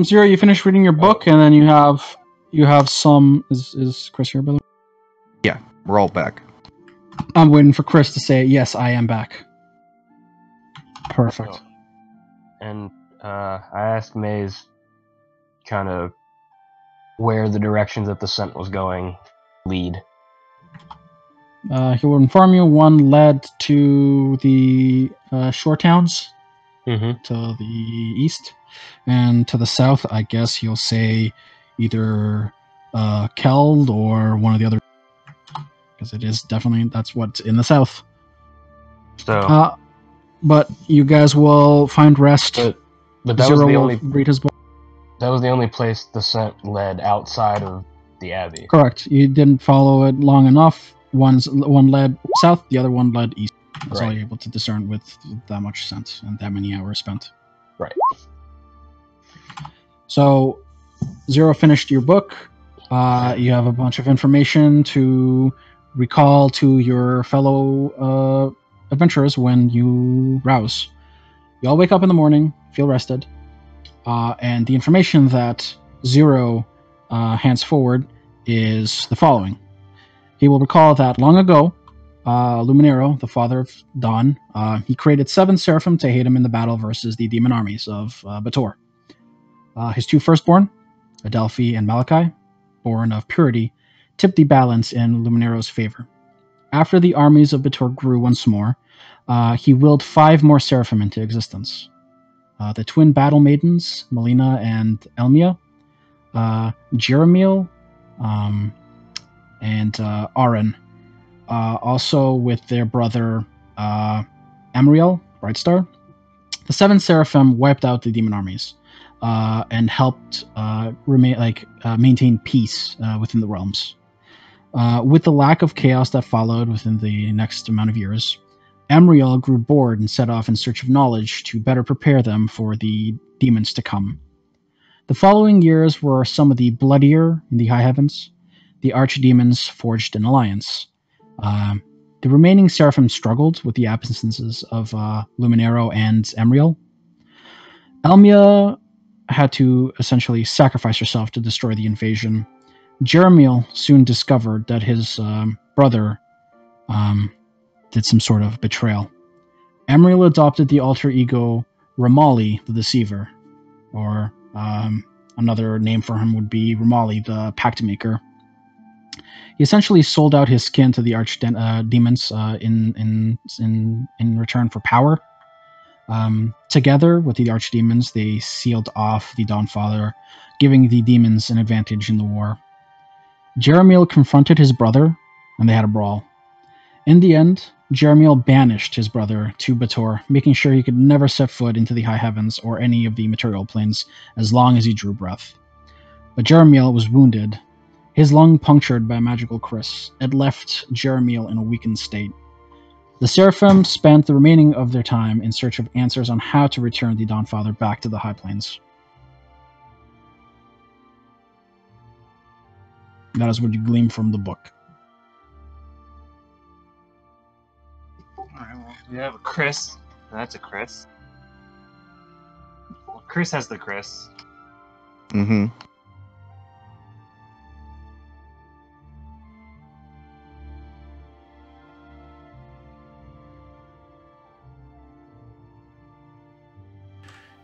Zero, you finish reading your book, and then you have some. Is Chris here, by the way? Yeah, we're all back. I'm waiting for Chris to say yes. I am back. Perfect. And I asked Maze kind of where the directions that the scent was going lead. He will inform you one led to the shore towns Mm-hmm. to the east, and to the south, I guess he'll say either Keld or one of the other, because it is definitely that's what's in the south. So, But you guys will find rest. but that Zero was the will only read his book. that was the only place the scent led outside of the abbey. Correct. You didn't follow it long enough. One led south, the other one led east. That's all Right. you're able to discern with that much sense and that many hours spent. Right. So, Zero finished your book. You have a bunch of information to recall to your fellow adventurers when you rouse. You all wake up in the morning, feel rested, and the information that Zero hands forward is the following. He will recall that long ago, Luminero, the father of Dawn, he created 7 Seraphim to aid him in the battle versus the demon armies of Bator. His 2 firstborn, Adelphi and Malachi, born of purity, tipped the balance in Luminero's favor. After the armies of Bator grew once more, he willed 5 more Seraphim into existence. The twin battle maidens, Melina and Elmia, Jeremiel, and Aren. Also with their brother Amriel, Brightstar. The 7 Seraphim wiped out the demon armies and helped maintain peace within the realms. With the lack of chaos that followed within the next amount of years, Amriel grew bored and set off in search of knowledge to better prepare them for the demons to come. The following years were some of the bloodier in the high heavens. The archdemons forged an alliance. The remaining Seraphim struggled with the absences of Luminero and Amriel. Elmia had to essentially sacrifice herself to destroy the invasion. Jeremiel soon discovered that his brother did some sort of betrayal. Amriel adopted the alter ego Ramali the Deceiver, or another name for him would be Ramali the Pact Maker. He essentially sold out his skin to the archdemons in return for power. Together with the archdemons, they sealed off the Dawnfather, giving the demons an advantage in the war. Jeremiel confronted his brother, and they had a brawl. In the end, Jeremiel banished his brother to Bator, making sure he could never set foot into the high heavens or any of the material planes as long as he drew breath. But Jeremiel was wounded, his lung punctured by a magical kriss. It left Jeremiel in a weakened state. The Seraphim spent the remaining of their time in search of answers on how to return the Dawnfather back to the High Plains. That is what you glean from the book. Alright, well, we have a Chris. That's a Chris. Well, Chris has the Chris. Mm-hmm.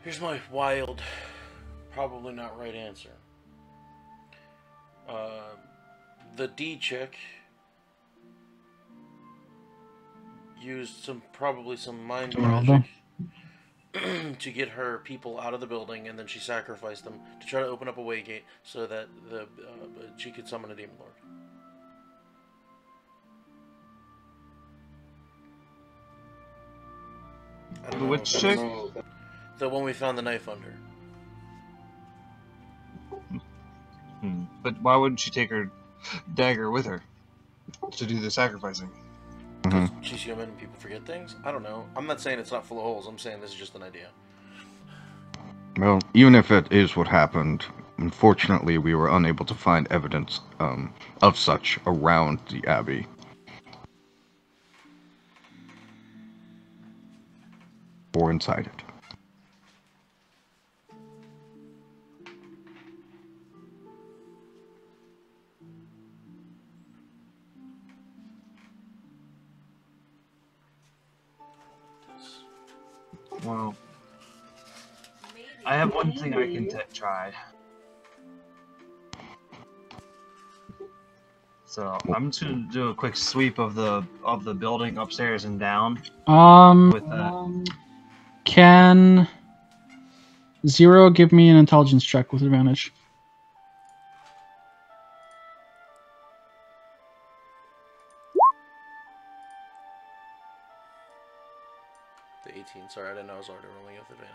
Here's my wild, probably not right answer. The D chick used probably some mind magic to get her people out of the building, and then she sacrificed them to try to open up a way gate so that she could summon a demon lord. I don't know Which chick? The one we found the knife under. But why wouldn't she take her dagger with her to do the sacrificing? Because she's human and people forget things? I don't know. I'm not saying it's not full of holes. I'm saying this is just an idea. Well, even if it is what happened, unfortunately we were unable to find evidence of such around the Abbey. Or inside it. Well, I have one thing I can try. So I'm just gonna do a quick sweep of the building upstairs and down. With that. Can Zero give me an intelligence check with advantage? The 18. Sorry, I didn't know I was already rolling with advantage.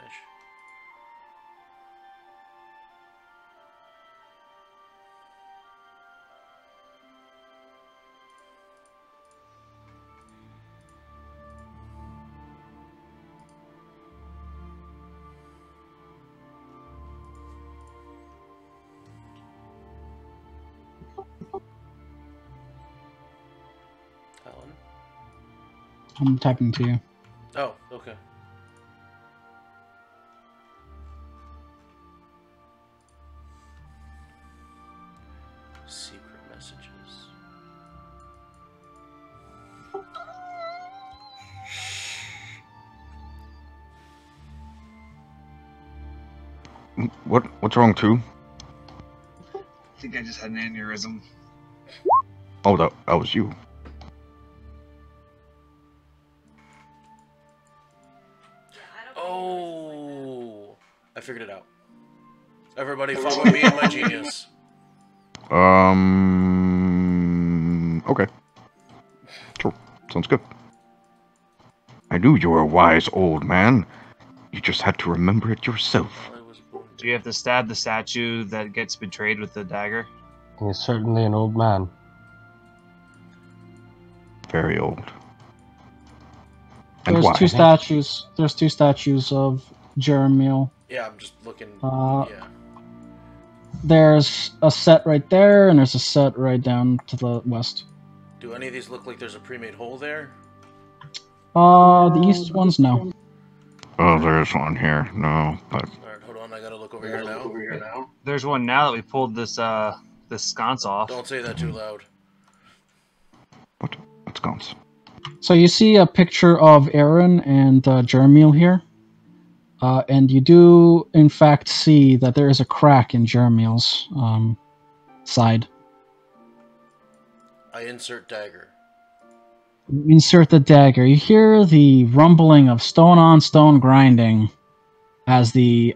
Helen? I'm typing to you. Oh, okay. Secret messages. What's wrong, too? I think I just had an aneurysm. Oh, that was you. Oh, I figured it out. Everybody follow me and my genius. Okay. Sure. Sounds good. I knew you were a wise old man. You just had to remember it yourself. Do you have to stab the statue that gets betrayed with the dagger? He's certainly an old man. Very old. And There's why? two statues. There's two statues of Jeremiel. Yeah, I'm just looking. Uh, Yeah. There's a set right there, and there's a set right down to the west. Do any of these look like there's a pre-made hole there? The east ones, no. Oh, there's one here. No, but Alright, hold on, I gotta look over here now. There's one now that we pulled this this sconce off. Don't say that too loud. what? What's going? So you see a picture of Aaron and Jeremiel here. And you do, in fact, see that there is a crack in Jeremiel's side. I insert dagger. Insert the dagger. You hear the rumbling of stone on stone grinding as the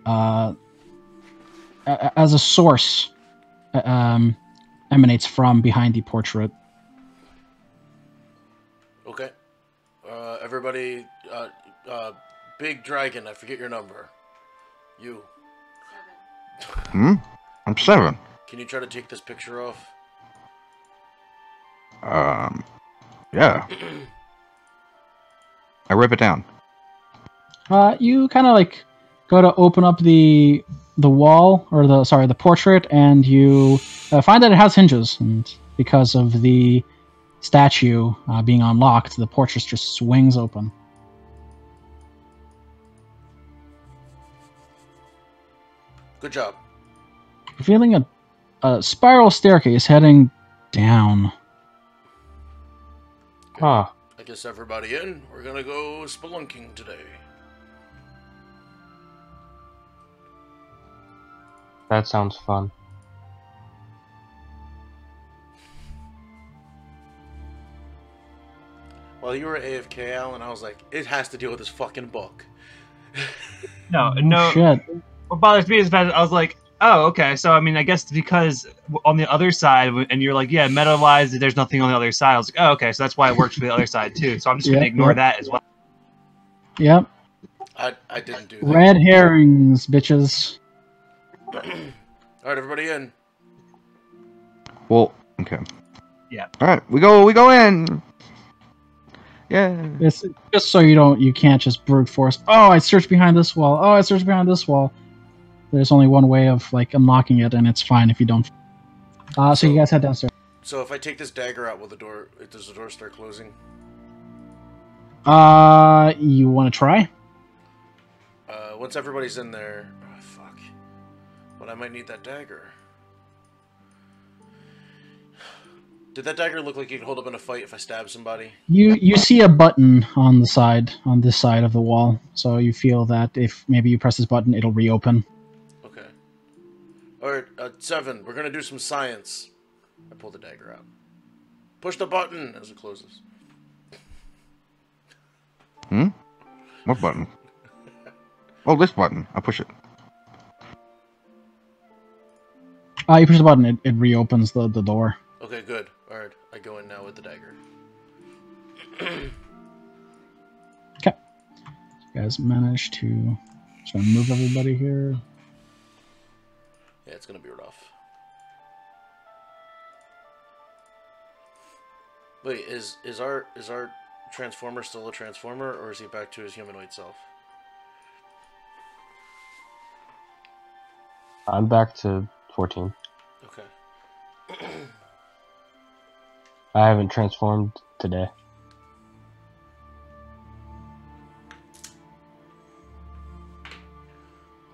as a source emanates from behind the portrait. Okay. Everybody, Big Dragon, I forget your number. You. 7. I'm 7. Can you try to take this picture off? Yeah. I rip it down. You kind of like go to open up the wall, or the portrait, and you find that it has hinges, and because of the statue being unlocked, the portrait just swings open. Good job. You're feeling a spiral staircase heading down. Huh. I guess everybody in. We're gonna go spelunking today. That sounds fun. While you were AFK, Alan, I was like, it has to deal with this fucking book. No. Shit. What bothers me is that I was like, oh, okay. So I mean, I guess because on the other side, and you're like, yeah, meta-wise, there's nothing on the other side. I was like, oh, okay. So that's why it works for the other side too. So I'm just gonna ignore that as well. Yep. I didn't do that. Red herrings, bitches. Alright, everybody in. Well, okay. Yeah. All right, we go in. Yeah. It's just so you can't just brute force. Oh, I searched behind this wall. Oh, I searched behind this wall. There's only one way of like unlocking it, and it's fine if you don't. So you guys head downstairs. So if I take this dagger out, does the door start closing? You want to try? Once everybody's in there, oh, fuck. But I might need that dagger. Did that dagger look like you could hold up in a fight if I stab somebody? You see a button on this side of the wall, so you feel that if maybe you press this button, it'll reopen. Okay. Alright, 7. We're gonna do some science. I pull the dagger out. Push the button as it closes. What button? Oh, this button. I push it. You push the button, it reopens the door. Okay, good. Alright, I go in now with the dagger. Okay. You guys managed to move everybody here. Yeah, it's gonna be rough. Wait, is our Transformer still a Transformer, or is he back to his humanoid self? I'm back to 14. Okay. I haven't transformed today.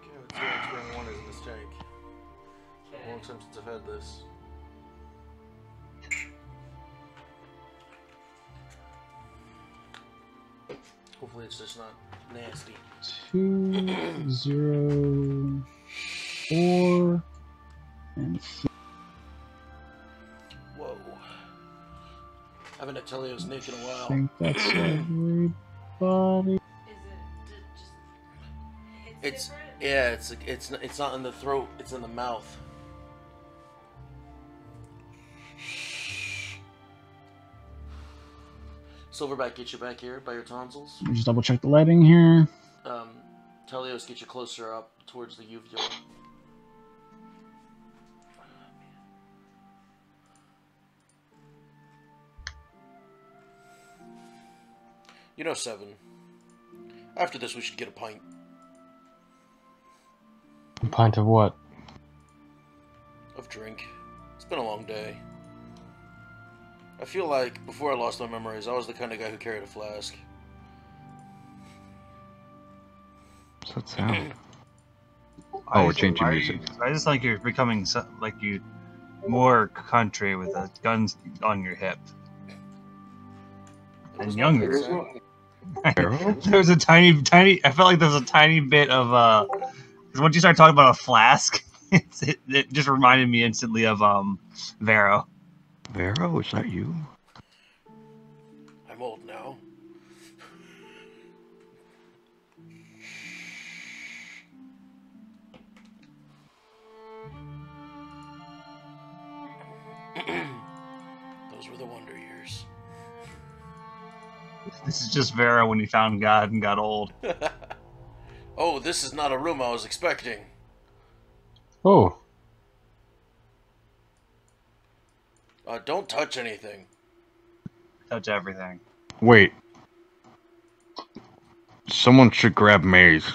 Okay, let's see how turn 1 is in this tank. It's been a long time since I've had this. Hopefully it's just not nasty. 2, 0, 4, and 3. Whoa. Haven't had Telio's Nick in a I while. think that's everybody. Is it just? It's different? yeah, it's not in the throat, it's in the mouth. Silverback, get you back here by your tonsils. Let me just double check the lighting here. Telios, get you closer up towards the uvula. You know 7. After this, we should get a pint. A pint of what? Of drink. It's been a long day. I feel like, before I lost my memories, I was the kind of guy who carried a flask. What's that sound? I we're just- changing why are music. I just like you're becoming like you more country with a gun on your hip. It And was younger. not consent. Arrow? There was a tiny. I felt like there was a tiny bit of because once you start talking about a flask, it just reminded me instantly of Vero. Vero, is that you? I'm old now. Those were the wonder years. This is just Vero when he found God and got old. Oh, this is not a room I was expecting. Oh, Don't touch anything. Touch everything. Wait. Someone should grab Maze.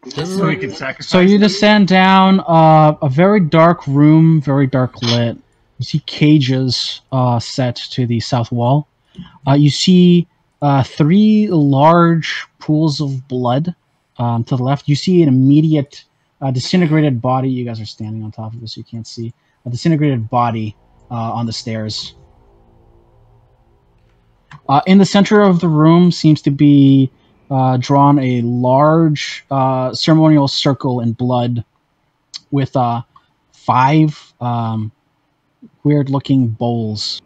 So we can sacrifice. So you them? descend down a very dark room, very dark lit. You see cages set to the south wall. You see 3 large pools of blood to the left. You see an immediate disintegrated body. You guys are standing on top of this, so you can't see. A disintegrated body on the stairs. In the center of the room seems to be drawn a large ceremonial circle in blood with 5 weird-looking bowls.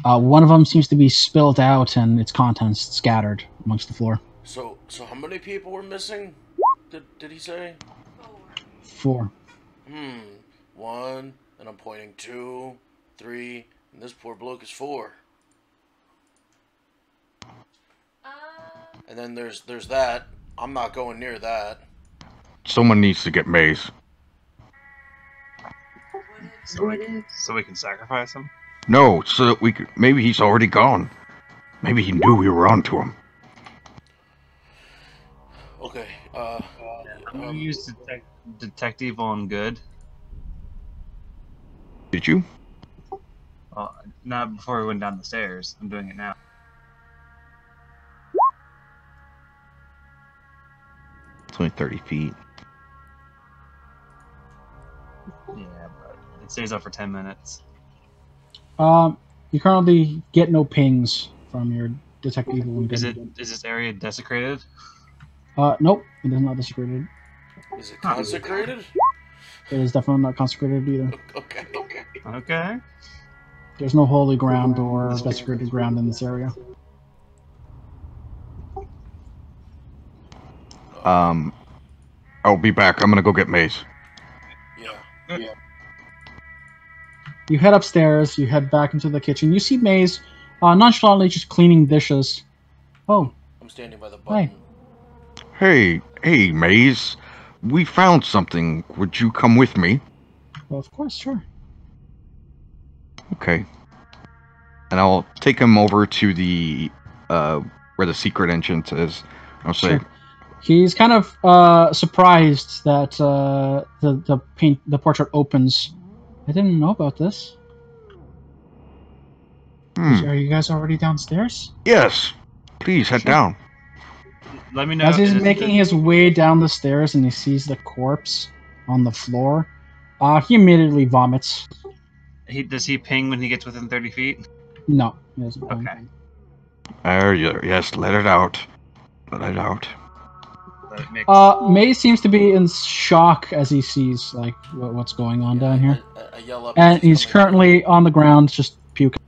One of them seems to be spilled out and its contents scattered amongst the floor. So how many people were missing? Did he say? 4. 1, and I'm pointing 2, 3, and this poor bloke is 4. And then there's that. I'm not going near that. Someone needs to get Maze. So we can sacrifice him. No, so that we could. Maybe he's already gone. Maybe he knew we were onto him. Okay. I'm gonna use detect evil and good. Did you? Not before we went down the stairs. I'm doing it now. It's only 30 feet. Yeah, but it stays up for 10 minutes. You currently get no pings from your detect evil and Is good. this area desecrated? Nope, it is not desecrated. Is it consecrated? It is definitely not consecrated either. Okay. Okay. There's no holy ground or desecrated ground in this area. I'll be back. I'm gonna go get Maze. Yeah. You head upstairs, you head back into the kitchen. You see Maze nonchalantly just cleaning dishes. Oh, I'm standing by the button. Hi. Hey, Maze. We found something. Would you come with me? Well, of course, sure. Okay. And I'll take him over to the where the secret entrance is. I'll say, Sure. He's kind of surprised that the portrait opens. I didn't know about this. Are you guys already downstairs? yes. Please head Sure. down. Let me know. As he's is it- making his way down the stairs and he sees the corpse on the floor, he immediately vomits. Does he ping when he gets within 30 feet? No, he doesn't. Okay. Yes, let it out. Let it out. That makes May seems to be in shock as he sees like what's going on down here, I yell up. and as he's coming currently on the ground just puking.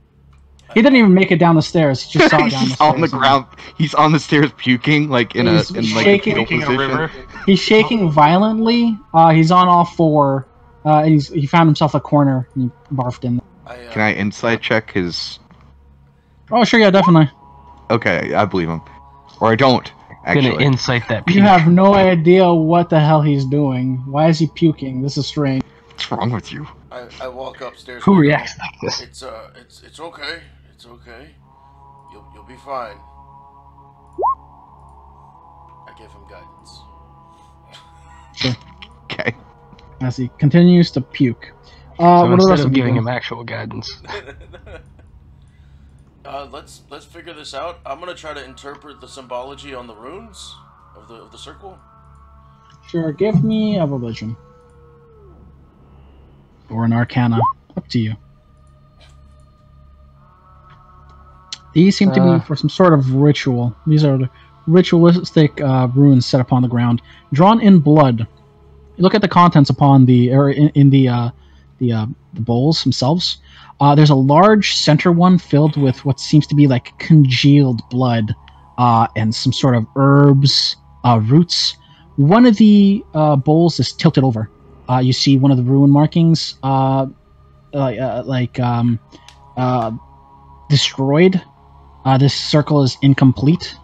He didn't even make it down the stairs. He just saw it down the He's stairs. on the ground. He's on the stairs puking, like in He's a like shaking- a fetal making a position. river. He's shaking violently. He's on all 4. And he found himself a corner and he barfed in. Can I insight check his? Oh, sure, yeah, definitely. Okay, I believe him, or I don't. gonna Actually, insight that. You puke. have no idea what the hell he's doing. Why is he puking? This is strange. what's wrong with you? I walk upstairs. Who and I go, reacts like this? It's okay. It's okay. You'll be fine. give him guidance. Sure. Okay. As he continues to puke. So What are the instead rest of of you giving doing? him actual guidance, Let's figure this out. I'm gonna try to interpret the symbology on the runes of the circle. Sure, give me a religion. Or an arcana. Up to you. These seem to be for some sort of ritual. These are the ritualistic runes set upon the ground, drawn in blood. You look at the contents upon in the bowls themselves. There's a large center one filled with what seems to be like congealed blood and some sort of herbs, roots. One of the bowls is tilted over. You see one of the rune markings destroyed. This circle is incomplete.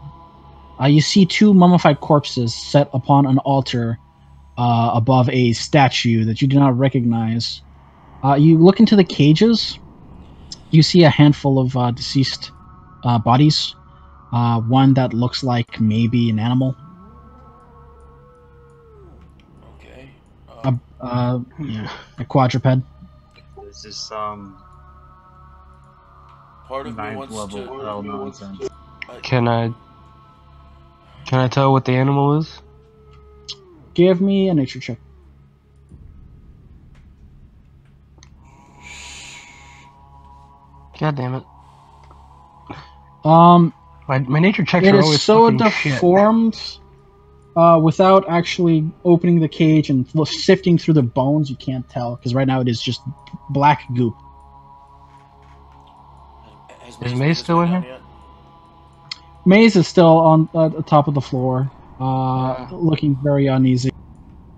You see two mummified corpses set upon an altar above a statue that you do not recognize. You look into the cages. You see a handful of deceased bodies. One that looks like maybe an animal. Okay. A quadruped. Is this Part of me ninth wants level to. hell nonsense? can I tell what the animal is? Give me a nature check. God damn it! My nature checks It are is always so fucking shit. deformed. Without actually opening the cage and sifting through the bones, you can't tell because right now it is just black goop. Is Maze still in here? Yet? Maze is still on the top of the floor, looking very uneasy.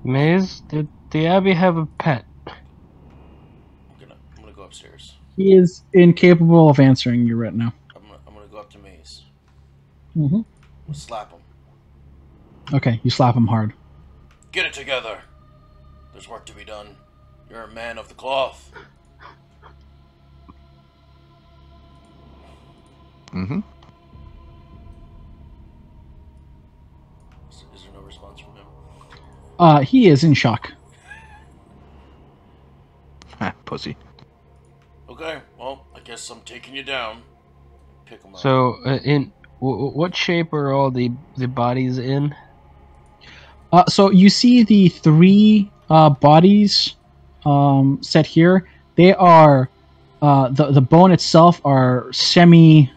Maze, did the Abbey have a pet? I'm gonna go upstairs. He is incapable of answering you right now. I'm gonna go up to Maze. Mm-hmm. I'm gonna slap him. Okay, you slap him hard. Get it together. There's work to be done. You're a man of the cloth. Mm-hmm. Is there no response from him? He is in shock. Pussy. Okay, well, I guess I'm taking you down. Pick him up. So, what shape are all the bodies in? So you see the three bodies set here. They are the bone itself are semi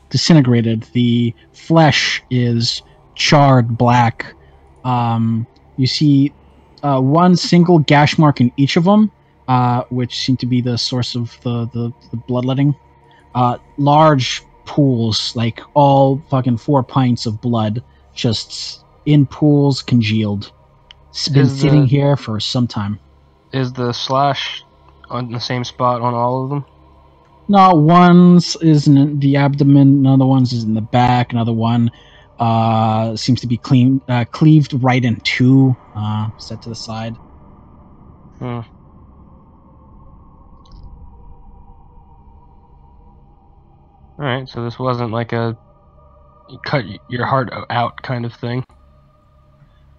disintegrated. The flesh is charred black. You see one single gash mark in each of them, which seem to be the source of the bloodletting. Large pools, like all fucking 4 pints of blood, just in pools, congealed. It's been sitting here for some time. Is the slash on the same spot on all of them? No, one's is in the abdomen, another one's is in the back, another one seems to be cleaved right in two, set to the side. Hmm. Alright, so this wasn't like a cut your heart out kind of thing.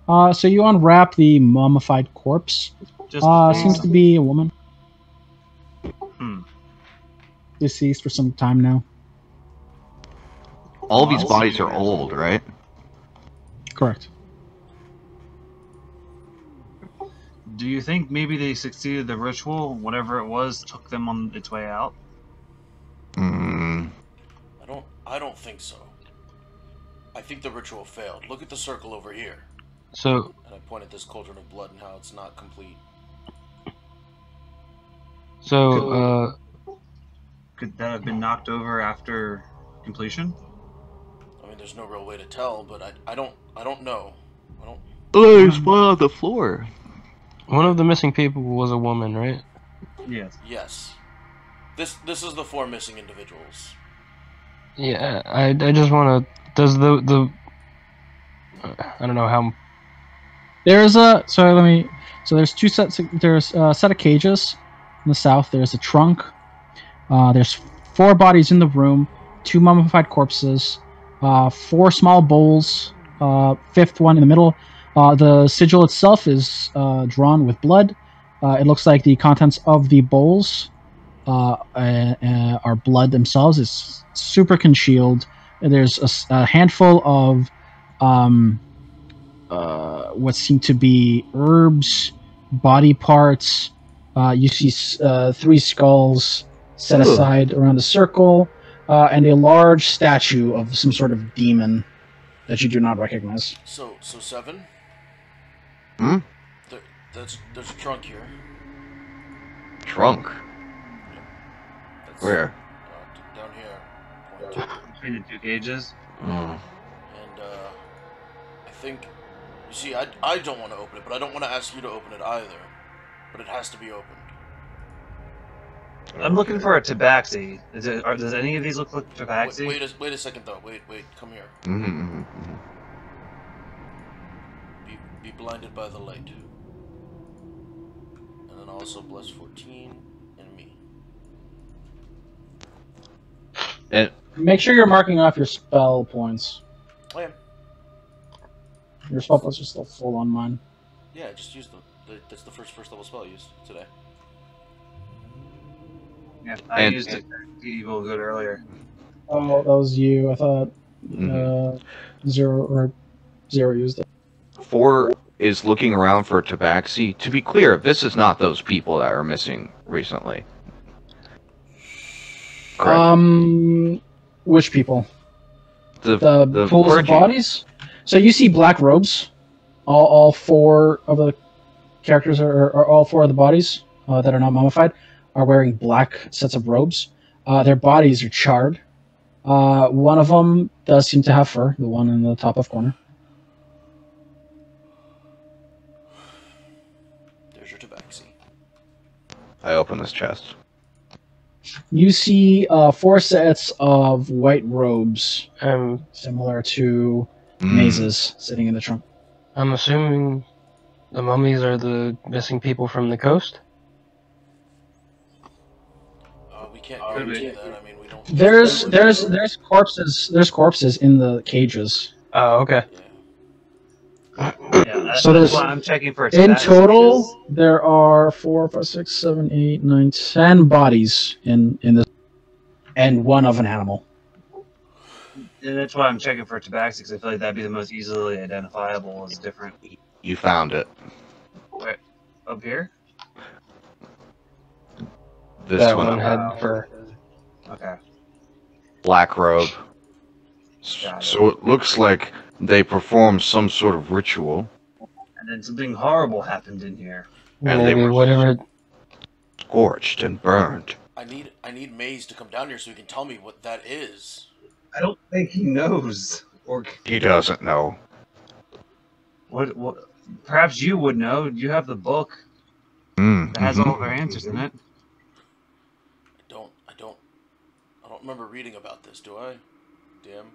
So you unwrap the mummified corpse. Seems to be a woman. Deceased for some time now. All these bodies are old, right? Correct. Do you think maybe they succeeded the ritual? Whatever it was took them on its way out? I don't think so. I think the ritual failed. Look at the circle over here. So, and I pointed this cauldron of blood and how it's not complete. So, could that have been knocked over after completion? I mean, there's no real way to tell, but I don't know. Oh, there's one on the floor. One of the missing people was a woman, right? Yes. Yes. This is the 4 missing individuals. Yeah, I just want to. Does the I don't know how. There's there's two sets. There's a set of cages in the south. There's a trunk. There's 4 bodies in the room. 2 mummified corpses. 4 small bowls fifth one in the middle. The sigil itself is drawn with blood. It looks like the contents of the bowls are blood themselves. It's super concealed. There's a handful of what seem to be herbs, body parts. You see 3 skulls set aside around the circle, and a large statue of some sort of demon that you do not recognize. So 7. Hmm? There's a trunk here. Trunk? That's, Where? Down here. Point to. Between the 2 cages. Oh. And I think, you see, I don't want to open it, but I don't want to ask you to open it either. But it has to be opened. I'm looking for a tabaxi. Does any of these look like tabaxi? Wait a second though. Wait, come here. Mm-hmm. Be blinded by the light. And then also bless 14 and me. And Make sure you're marking off your spell points. I am. Your spell points are still full on mine. Yeah, I just used them. That's the first level spell I used today. Yeah, I used it for evil good earlier. Oh, that was you. I thought Zero used it. 4 is looking around for tabaxi. To be clear, this is not those people that are missing recently. Correct. Which people? The pools of clergy. bodies? So you see black robes. All 4 of the characters or all 4 of the bodies that are not mummified are wearing black sets of robes. Their bodies are charred. One of them does seem to have fur, the one in the top left corner. There's your tabaxi. I open this chest. You see 4 sets of white robes, similar to mazes, sitting in the trunk. I'm assuming the mummies are the missing people from the coast? We can't guarantee that. I mean, we don't. There's corpses in the cages. Oh, okay. Yeah. Yeah, So there's why I'm checking for in tabaxi, total there are 4, 5, 6, 7, 8, 9, 10 bodies in this, and one of an animal. and that's why I'm checking for tabaxi, because I feel like that'd be the most easily identifiable as different. You found it. Wait, up here? This That one. one had fur. Okay. Black robe. Got it. So it looks like they performed some sort of ritual. And then something horrible happened in here. And they Maybe were- whatever. Scorched and burned. I need Maze to come down here so he can tell me what that is. I don't think he knows. Or He doesn't know. what? Perhaps you would know. You have the book that has all of our answers in it. I don't remember reading about this, do I? Damn.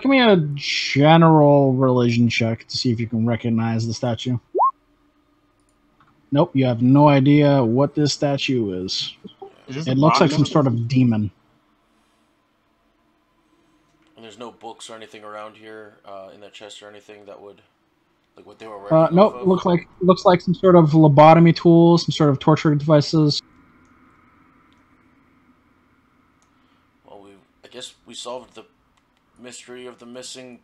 Give me a general religion check to see if you can recognize the statue. Nope, you have no idea what this statue is. Is this It a looks like box? some sort of demon. And there's no books or anything around here in that chest or anything that would, like what they were working Nope, off of? looks like some sort of lobotomy tools, some sort of torture devices. Well, I guess we solved the mystery of the missing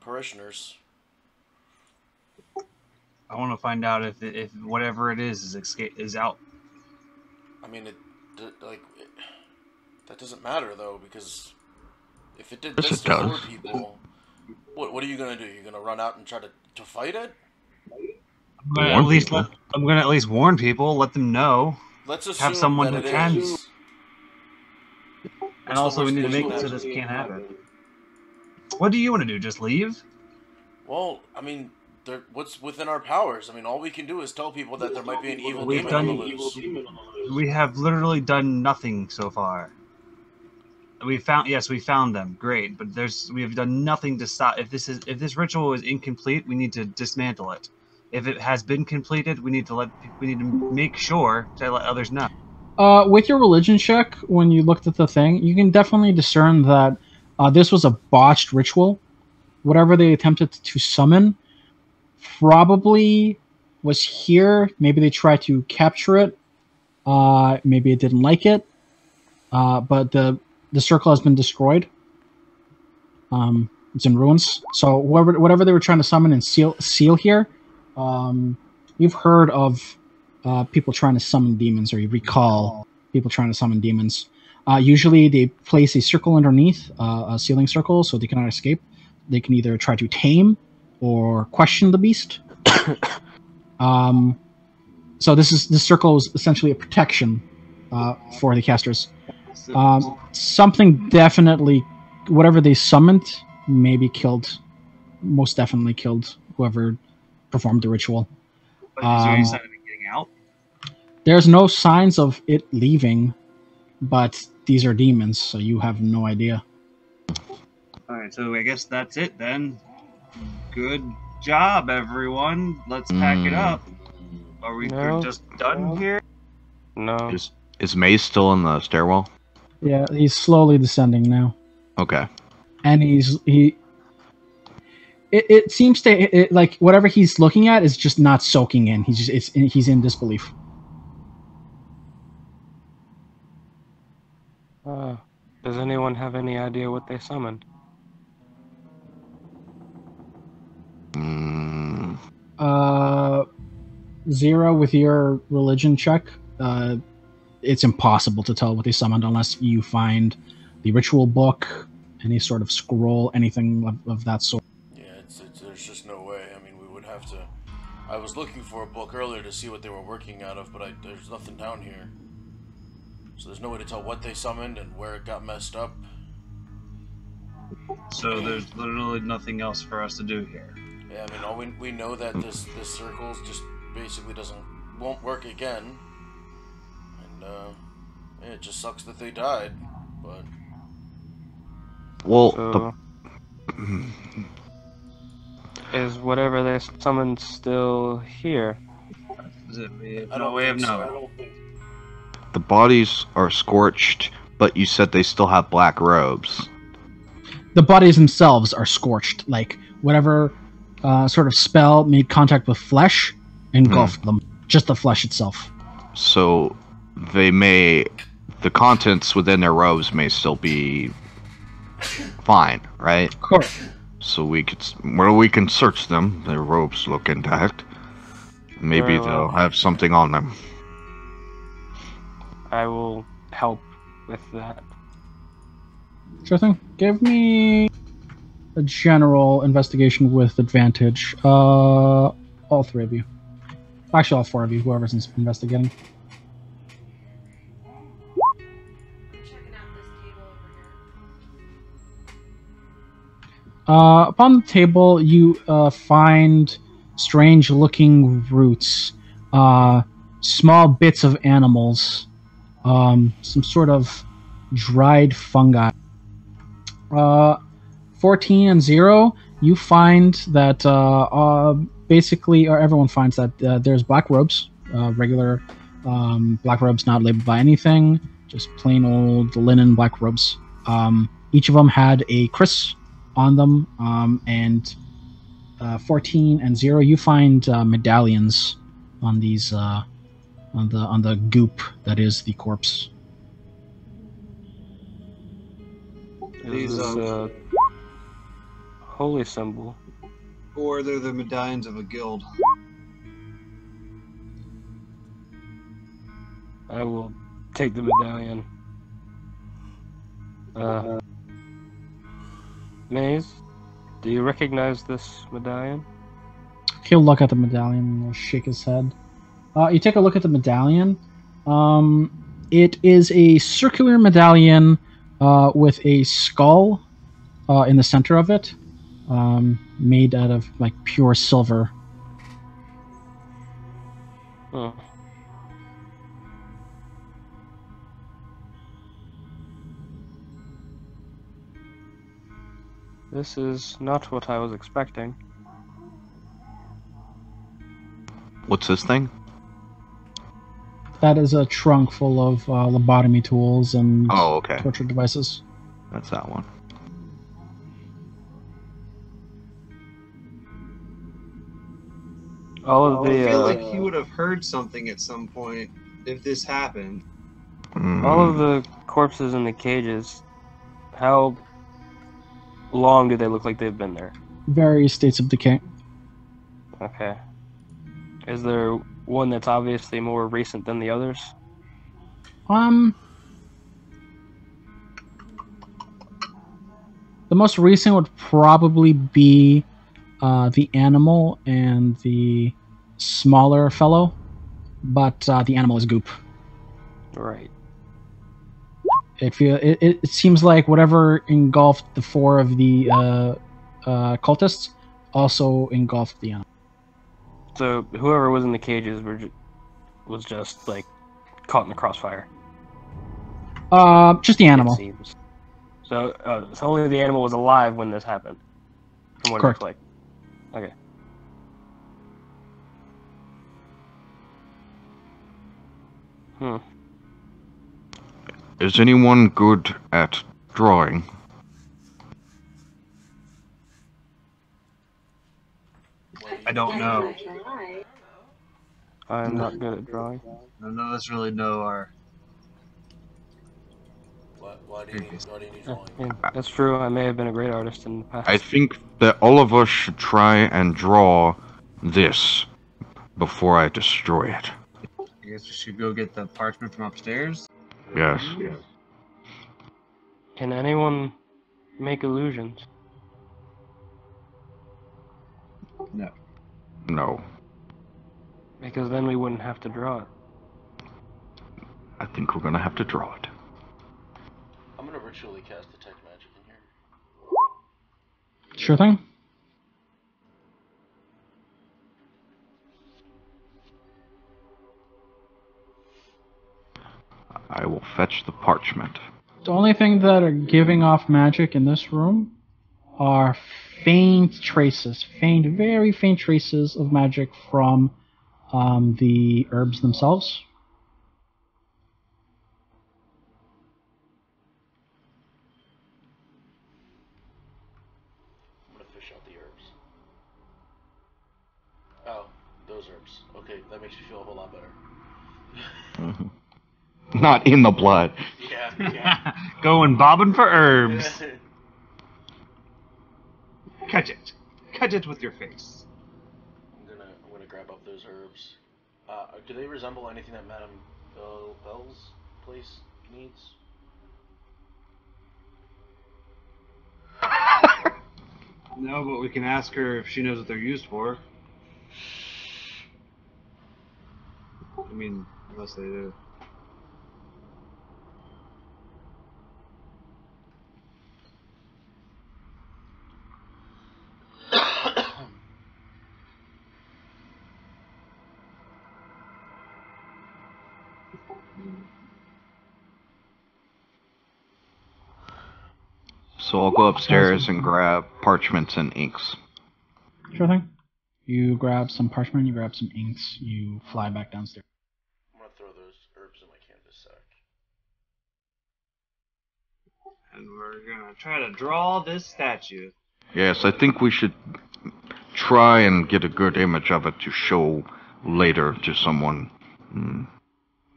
parishioners. I want to find out if whatever it is out. I mean, that doesn't matter though, because if it did Yes, this it to 4 does. people, what are you gonna do? You're gonna run out and try to fight it? I'm gonna at least warn people, let them know, Let's assume someone that who it can. is. and also we need to make it so this can't happen. What do you want to do? Just leave? Well, I mean, what's within our powers? I mean, all we can do is tell people that there might be an evil We've demon on the done- loose. We have literally done nothing so far. We found them. Great, but we have done nothing to stop. If this ritual is incomplete, we need to dismantle it. If it has been completed, we need to make sure to let others know. With your religion check, when you looked at the thing, you can definitely discern that This was a botched ritual. Whatever they attempted to summon probably was here. Maybe they tried to capture it. Maybe it didn't like it. But the circle has been destroyed. It's in ruins. So whatever they were trying to summon and seal here, you've heard of people trying to summon demons, or you recall people trying to summon demons. Usually they place a circle underneath a sealing circle so they cannot escape. They can either try to tame or question the beast. So this circle is essentially a protection for the casters. Something definitely, whatever they summoned, most definitely killed whoever performed the ritual. But is there any sign of it getting out? There's no signs of it leaving, but these are demons, so you have no idea. Alright, so I guess that's it then. Good job, everyone. Let's pack it up. Are we just done here? No. Is Maze still in the stairwell? Yeah, he's slowly descending now. Okay. And it seems to like whatever he's looking at is just not soaking in. He's in disbelief. Does anyone have any idea what they summoned? Zero with your religion check. It's impossible to tell what they summoned unless you find the ritual book, any sort of scroll, anything of that sort. Yeah, there's just no way. I mean, we would have to. I was looking for a book earlier to see what they were working out of, but there's nothing down here. So there's no way to tell what they summoned and where it got messed up. So there's literally nothing else for us to do here. Yeah, I mean, we know that this circles just basically won't work again, and it just sucks that they died. But well, is whatever they summoned still here? We have no way of knowing. The bodies are scorched, but you said they still have black robes. The bodies themselves are scorched. Like whatever sort of spell made contact with flesh engulfed them. Just the flesh itself. So the contents within their robes may still be fine, right? Of course. So we can search them. Their robes look intact. Maybe they'll have something on them. I will help with that. Sure thing. Give me a general investigation with advantage. All three of you. Actually, all four of you, whoever's investigating. Checking out this table over here. Upon the table, you find strange-looking roots, small bits of animals, some sort of dried fungi. 14 and 0, you find that basically, or everyone finds that there's black robes, regular black robes not labeled by anything, just plain old linen black robes. Each of them had a kriss on them, and 14 and 0, you find medallions on these on the goop that is the corpse. Is this a holy symbol? Or they're the medallions of a guild. I will take the medallion. Maze, do you recognize this medallion? He'll look at the medallion and shake his head. You take a look at the medallion. It is a circular medallion with a skull in the center of it, made out of like pure silver. Oh. This is not what I was expecting. What's this thing? That is a trunk full of lobotomy tools and Oh, okay. torture devices. That's that one. All of I feel the like he would have heard something at some point if this happened. all of the corpses in the cages. How long do they look like they've been there? Various states of decay. Okay. Is there one that's obviously more recent than the others? The most recent would probably be the animal and the smaller fellow, but the animal is goop. Right. It seems like whatever engulfed the four of the cultists also engulfed the animal. So whoever was in the cages was just like caught in the crossfire. Just the animal. It seems. So only the animal was alive when this happened, from what Correct. it looks like. Okay. Is anyone good at drawing? I don't know. I'm not good at drawing. None of us really know our. Why do you need drawing? Yeah, that's true. I may have been a great artist in the past. I think that all of us should try and draw this before I destroy it. I guess we should go get the parchment from upstairs. Yes. Can anyone make illusions? No. No. Because then we wouldn't have to draw it. I think we're gonna have to draw it. I'm gonna ritually cast detect magic in here. Sure thing. I will fetch the parchment. The only thing that are giving off magic in this room are faint traces, very faint traces of magic from the herbs themselves. I'm gonna fish out the herbs. Oh, those herbs. Okay, that makes me feel a whole lot better. Not in the blood. Yeah. Going bobbing for herbs. Catch it. Catch it with your face. I'm gonna grab up those herbs. Do they resemble anything that Madame Bell's place needs? No, but we can ask her if she knows what they're used for. I mean, unless they do. So I'll go upstairs and grab parchments and inks. Sure thing. You grab some parchment, you grab some inks, you fly back downstairs. I'm gonna throw those herbs in my canvas sack. And we're gonna try to draw this statue. Yes, I think we should try and get a good image of it to show later to someone.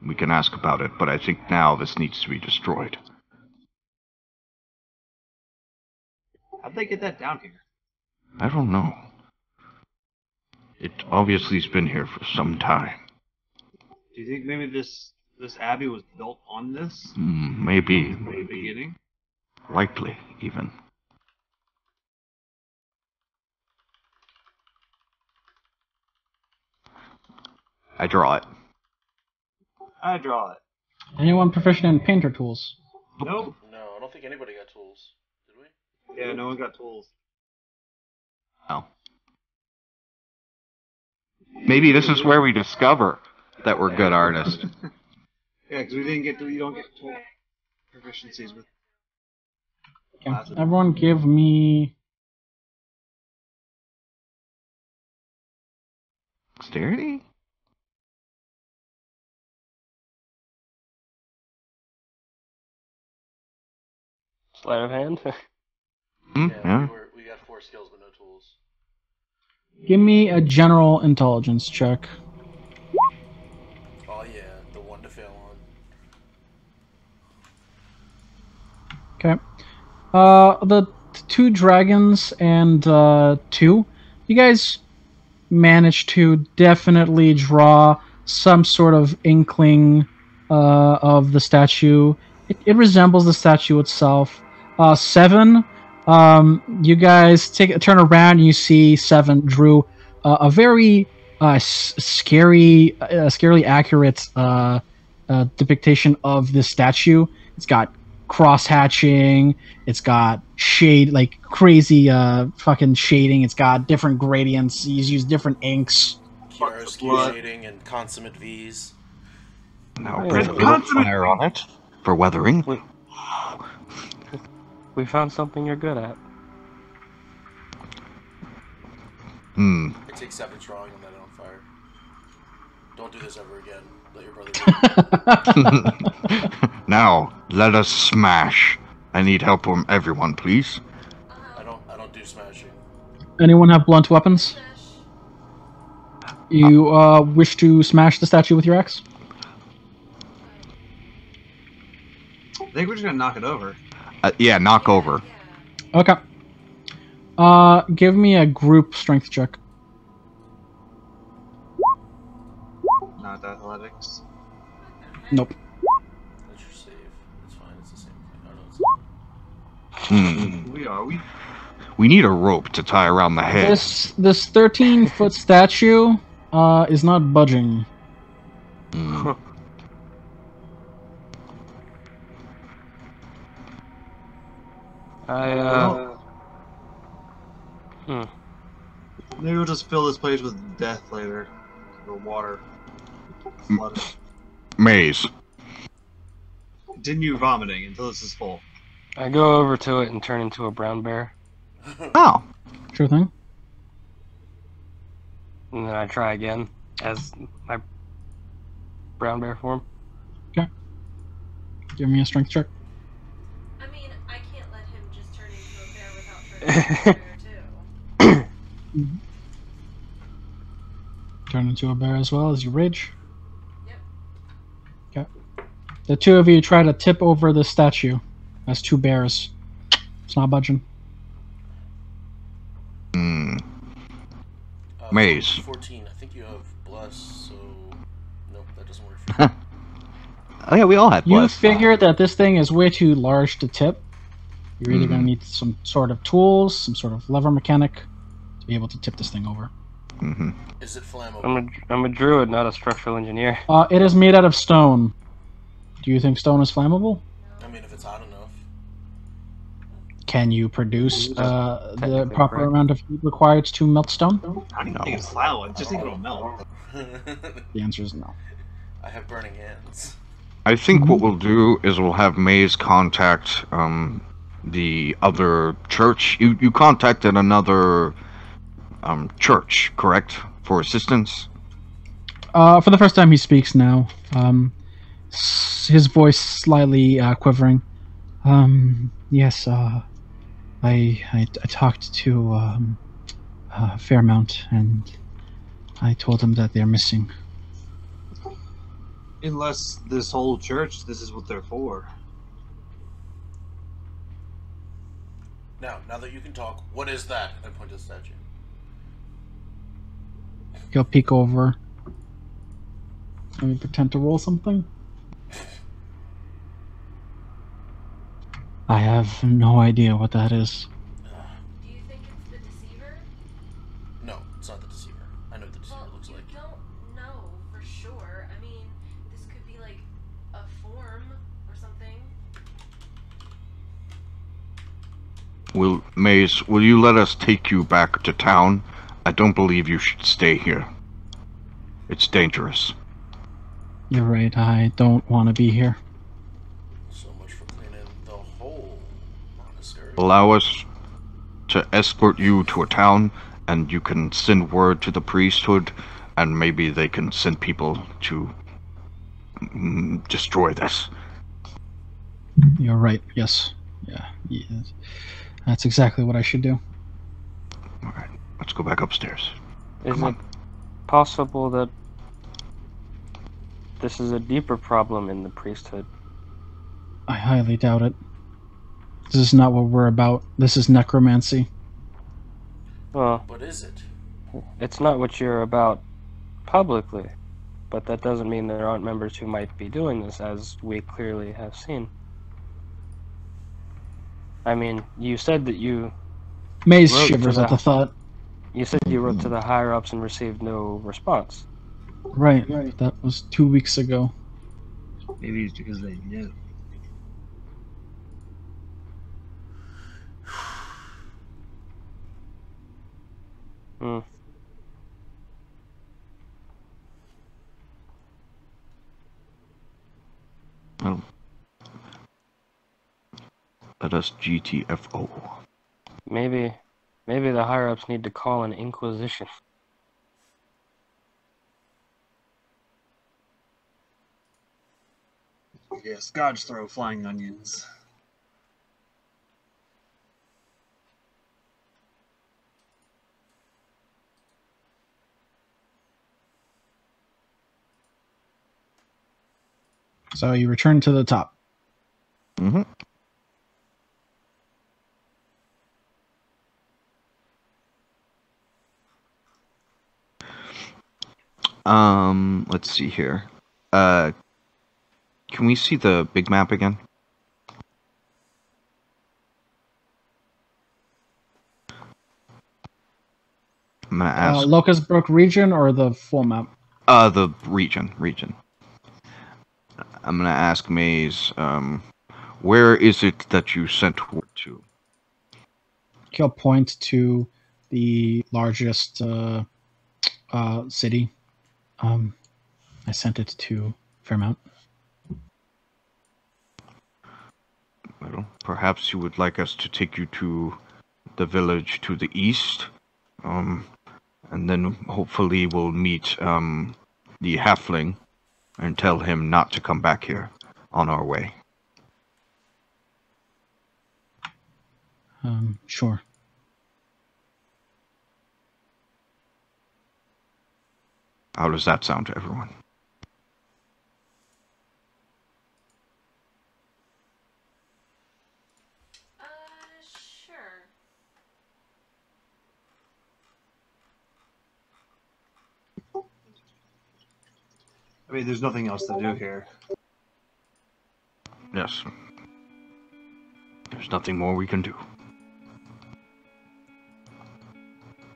We can ask about it, but I think now this needs to be destroyed. How'd they get that down here? I don't know. It obviously has been here for some time. Do you think maybe this abbey was built on this? Maybe. From the beginning? Likely, even. I draw it. I draw it. Anyone proficient in painter tools? Nope. No, I don't think anybody got tools. Did we? Yeah, no one got tools. Oh. Maybe this is where we discover that we're good artists. Yeah, because we didn't get to. You don't get tool proficiencies with. Okay. Everyone give me... Dexterity? Sleight of hand? Yeah. We got 4 skills but no tools. Give me a general intelligence check. Oh yeah, the one to fail on. Okay. The two dragons and 2, you guys managed to definitely draw some sort of inkling of the statue. It resembles the statue itself. 7, you guys turn around and you see 7 drew a very scarily accurate depiction of this statue. It's got cross hatching. It's got shade, like crazy fucking shading. It's got different gradients. He's used different inks. Chiaroscuro shading and consummate V's. Now Hey, put a little fire on it for weathering. We found something you're good at. Hmm. I take 7 drawing and light it on fire. Don't do this ever again. Let your brother do it. Now, let us smash. I need help from everyone, please. I don't do smashing. Anyone have blunt weapons? You wish to smash the statue with your axe? I think we're just gonna knock it over. Yeah, knock over. Okay. Give me a group strength check. Not athletics. Nope. That's your save. It's fine. It's the same thing. I know it's Hmm. We We need a rope to tie around the head. This 13-foot statue is not budging. Hmm. Maybe we'll just fill this place with death later. Or water. Flood it. Maze. Continue vomiting until this is full. I go over to it and turn into a brown bear, Oh. Sure thing. and then I try again as my brown bear form. Give me a strength check. I mean, I can't let him just turn into a bear without turning into a bear too. Turn into a bear as well as you rage. Yep. Okay. The two of you try to tip over the statue as 2 bears. It's not budging. Hmm. Maze. 14. I think you have bless, so nope, that doesn't work for you. Oh yeah, we all had You bless. figure that this thing is way too large to tip. You're either going to need some sort of tools, some sort of lever mechanic to be able to tip this thing over. Mm-hmm. Is it flammable? I'm a druid, not a structural engineer. It is made out of stone. Do you think stone is flammable? I mean, if it's hot enough. Can you produce the Technically proper correct. amount of heat required to melt stone? I don't even think it's flammable. I just think it'll melt. The answer is no. I have burning hands. I think what we'll do is we'll have Maze contact the other church. You contacted another church, correct? For assistance? For the first time he speaks now. His voice slightly quivering. Yes, I talked to Fairmount, and I told him that they're missing. Unless this whole church, this is what they're for. Now that you can talk, what is that? I point to the statue. He'll peek over. Let me pretend to roll something. I have no idea what that is. Do you think it's the deceiver? No, it's not the deceiver. I know what the deceiver Well, looks you like. don't know for sure. I mean, this could be like a form or something. Maze, will you let us take you back to town? I don't believe you should stay here. It's dangerous. You're right, I don't want to be here. So much for cleaning the whole monastery. Allow us to escort you to a town, and you can send word to the priesthood, and maybe they can send people to destroy this. You're right, yes. Yeah, yes. That's exactly what I should do. Alright, let's go back upstairs. Is it possible that this is a deeper problem in the priesthood? I highly doubt it. This is not what we're about. This is necromancy. Well, What is it? it's not what you're about publicly, but that doesn't mean there aren't members who might be doing this, as we clearly have seen. I mean, you said that you Maze wrote shivers to at the thought. You said you wrote to the higher-ups and received no response. Right. That was 2 weeks ago. Maybe it's because they knew. Hmm. Well, let us GTFO. Maybe the higher-ups need to call an inquisition. Yeah, Scotch throw flying onions. So you return to the top. Mm-hmm. Let's see here. Can we see the big map again? I'm gonna ask. Locust Brook region or the full map? The region. I'm gonna ask Maze. Where is it that you sent word to? He'll point to the largest city. I sent it to Fairmount. Well, perhaps you would like us to take you to the village to the east, and then hopefully we'll meet the halfling and tell him not to come back here on our way. Sure. How does that sound to everyone? Sure. I mean, there's nothing else to do here. Yes. There's nothing more we can do.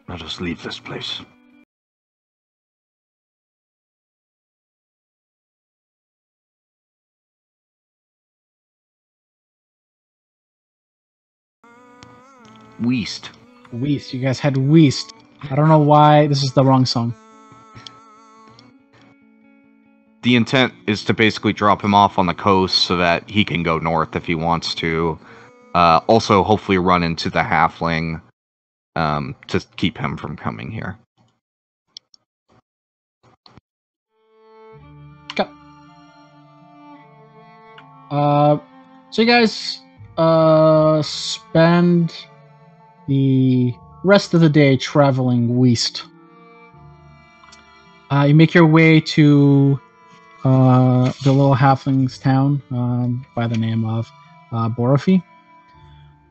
Let us leave this place. Weast. Weast. You guys had Weast. I don't know why this is the wrong song. The intent is to basically drop him off on the coast so that he can go north if he wants to. Also, hopefully run into the halfling to keep him from coming here. Okay. So you guys spend the rest of the day traveling west. You make your way to the little halfling's town by the name of Borofi.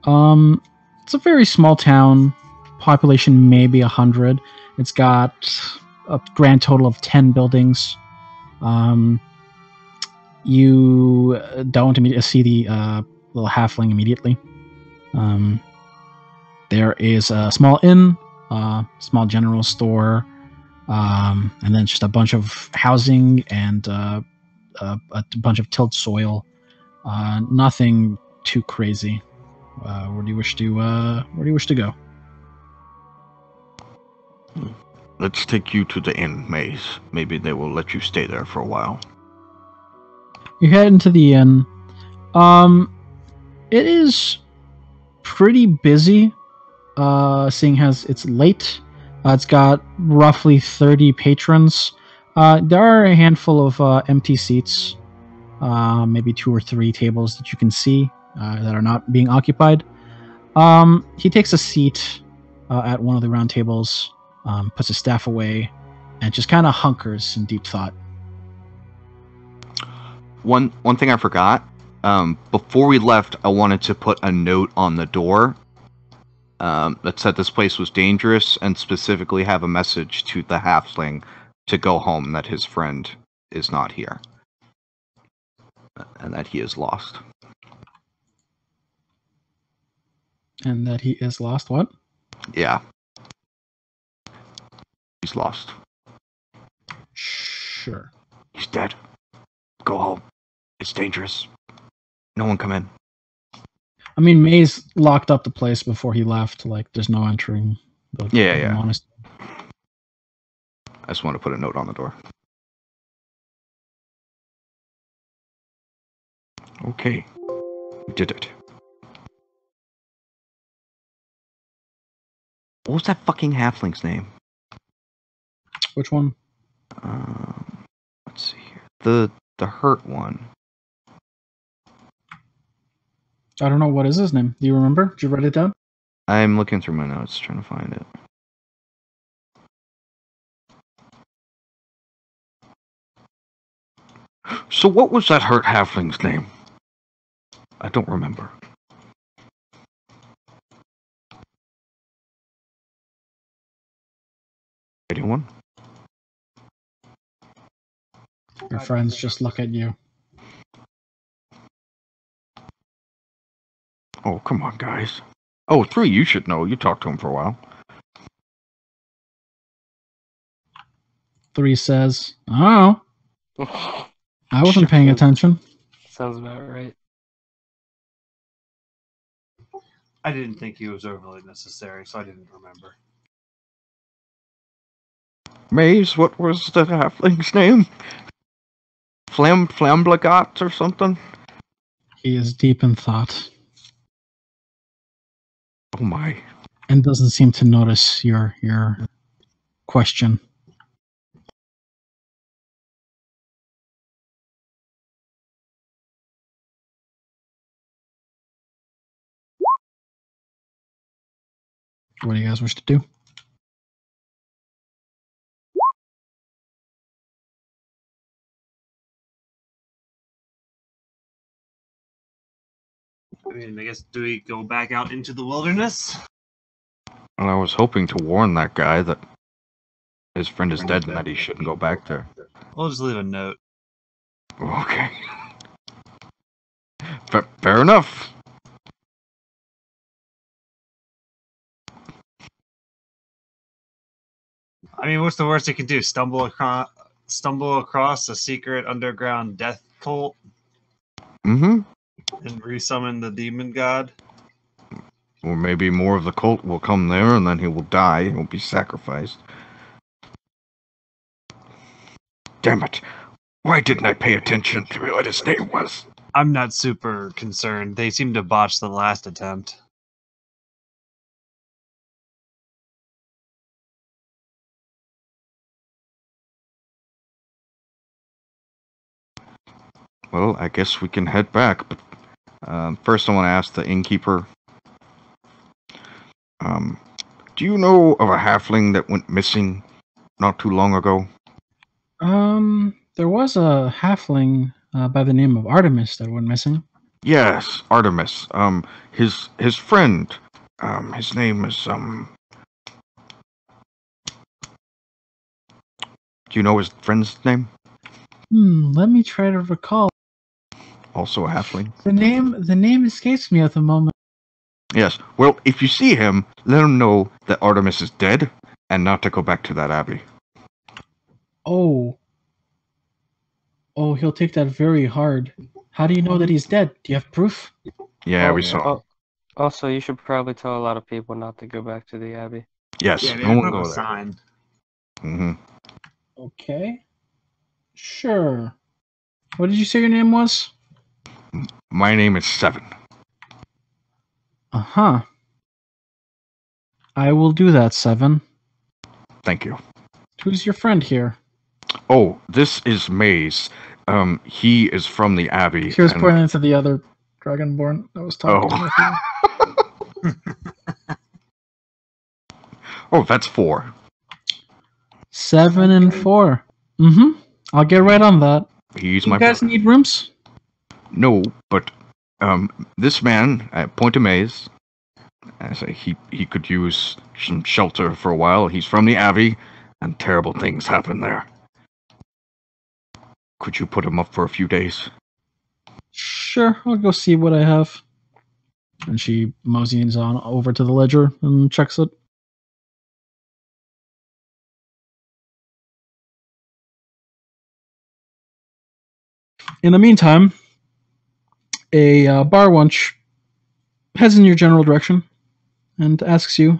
It's a very small town, population maybe 100. It's got a grand total of 10 buildings. You don't immediately see the little halfling immediately. There is a small inn, small general store, and then just a bunch of housing and a bunch of tilled soil. Nothing too crazy. Where do you wish to go? Let's take you to the inn, Maze. Maybe they will let you stay there for a while. You head into the inn. It is pretty busy, seeing as it's late. It's got roughly 30 patrons. There are a handful of empty seats, maybe 2 or 3 tables that you can see that are not being occupied. He takes a seat at one of the round tables puts his staff away, and just kind of hunkers in deep thought. One thing I forgot. Before we left, I wanted to put a note on the door that said this place was dangerous, and specifically have a message to the halfling to go home, that his friend is not here, and that he is lost. And that he is lost. What? Yeah. He's lost. Sure. He's dead. Go home. It's dangerous. No one come in. I mean, Maze locked up the place before he left. Like, there's no entering the monastery. I just want to put a note on the door. Okay. We did it. What was that fucking halfling's name? Which one? Let's see here. The hurt one. I don't know. What is his name? Do you remember? Did you write it down? I'm looking through my notes, trying to find it. So what was that hurt halfling's name? I don't remember. Anyone? Your friends just look at you. Oh, come on, guys. Oh, 3, you should know. You talked to him for a while. 3 says, "Oh, I wasn't paying attention." Sounds about right. I didn't think he was overly necessary, so I didn't remember. Maze, what was the halfling's name? Flamblagot or something? He is deep in thought. Oh my. And doesn't seem to notice your question. What do you guys wish to do? I mean, I guess, do we go back out into the wilderness? Well, I was hoping to warn that guy that his friend is dead and that he shouldn't go back there. We'll just leave a note. Okay. Fair enough. I mean, what's the worst he can do? Stumble across a secret underground death cult Mm-hmm. and resummon the demon god? Or maybe more of the cult will come there and then he will die. He will be sacrificed. Damn it. Why didn't I pay attention to what his name was? I'm not super concerned. They seem to botch the last attempt. Well, I guess we can head back, but first I want to ask the innkeeper. Do you know of a halfling that went missing not too long ago? There was a halfling by the name of Artemis that went missing. Yes, Artemis. His friend. His name is Do you know his friend's name? Let me try to recall. Also a halfling. The name escapes me at the moment. Yes. Well, if you see him, let him know that Artemis is dead and not to go back to that abbey. Oh, he'll take that very hard. How do you know that he's dead? Do you have proof? Yeah, we saw him. Also, you should probably tell a lot of people not to go back to the abbey. Yes, Yeah, no one go go there. sign. Mm-hmm. Okay. Sure. What did you say your name was? My name is Seven. Uh-huh. I will do that, Seven. Thank you. Who's your friend here? Oh, this is Maze. He is from the abbey. He was pointing to the other dragonborn that was talking with you. Oh, that's 4. 7 and 4. I'll get right on that. He's You my guys brother. need rooms? No, but this man, I point to Maze. I say he could use some shelter for a while. He's from the Abbey, and terrible things happen there. Could you put him up for a few days? Sure, I'll go see what I have. And she moseys on over to the ledger and checks it. In the meantime, a bar wench heads in your general direction and asks you,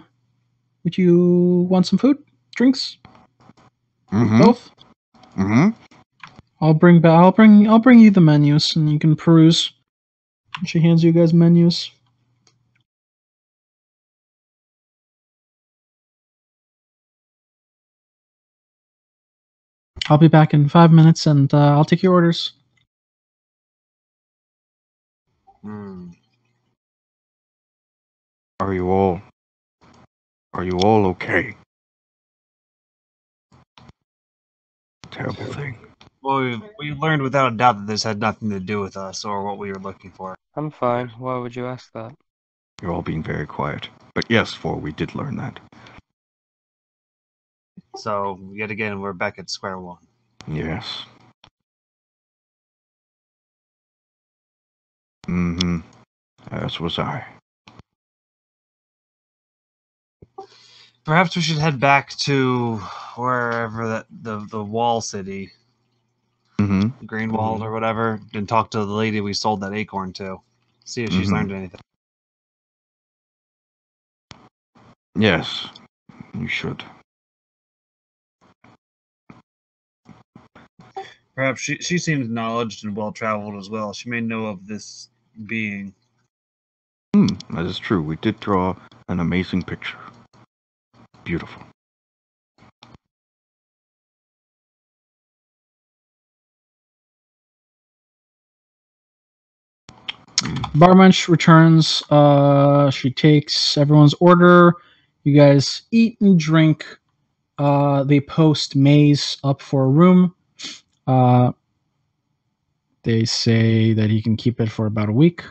"Would you want some food, drinks, both?" I'll bring you the menus, and you can peruse. She hands you guys menus. I'll be back in 5 minutes, and I'll take your orders. Are you all okay? Terrible thing. Well, we learned without a doubt that this had nothing to do with us or what we were looking for. I'm fine. Why would you ask that? You're all being very quiet. But yes, we did learn that. So, yet again, we're back at square one. Yes. As was I. Perhaps we should head back to wherever that the wall city, Greenwald or whatever, and talk to the lady we sold that acorn to. See if she's learned anything. Yes, you should. Perhaps she seems knowledgeable and well-traveled as well. She may know of this being. That is true. We did draw an amazing picture. Beautiful. Barmensch returns. She takes everyone's order. You guys eat and drink. They post Maze up for a room. They say that he can keep it for about a week.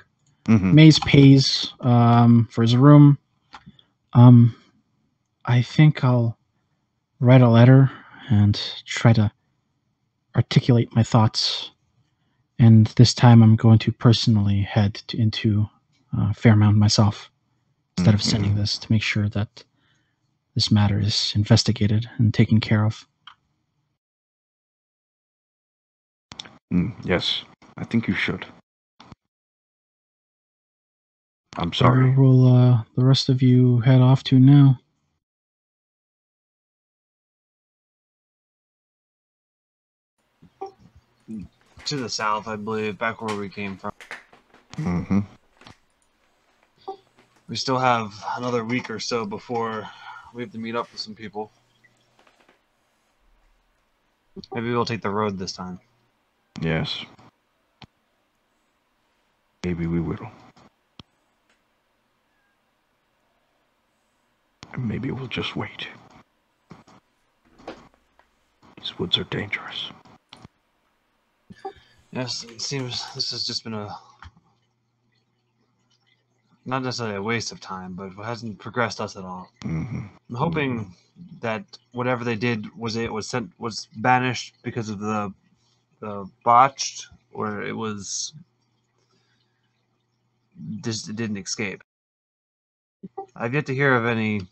Maze pays for his room. I think I'll write a letter and try to articulate my thoughts. And this time I'm going to personally head into Fairmount myself instead of sending this to make sure that this matter is investigated and taken care of. Yes, I think you should. I'm sorry. Where will the rest of you head off to now? To the south, I believe, back where we came from. We still have another week or so before we have to meet up with some people. Maybe we'll take the road this time. Yes. Maybe we will. And maybe we'll just wait. These woods are dangerous. Yes, it seems this has just been not necessarily a waste of time, but it hasn't progressed us at all. I'm hoping that whatever they did was banished because of the botched, or it didn't escape. I've yet to hear of any.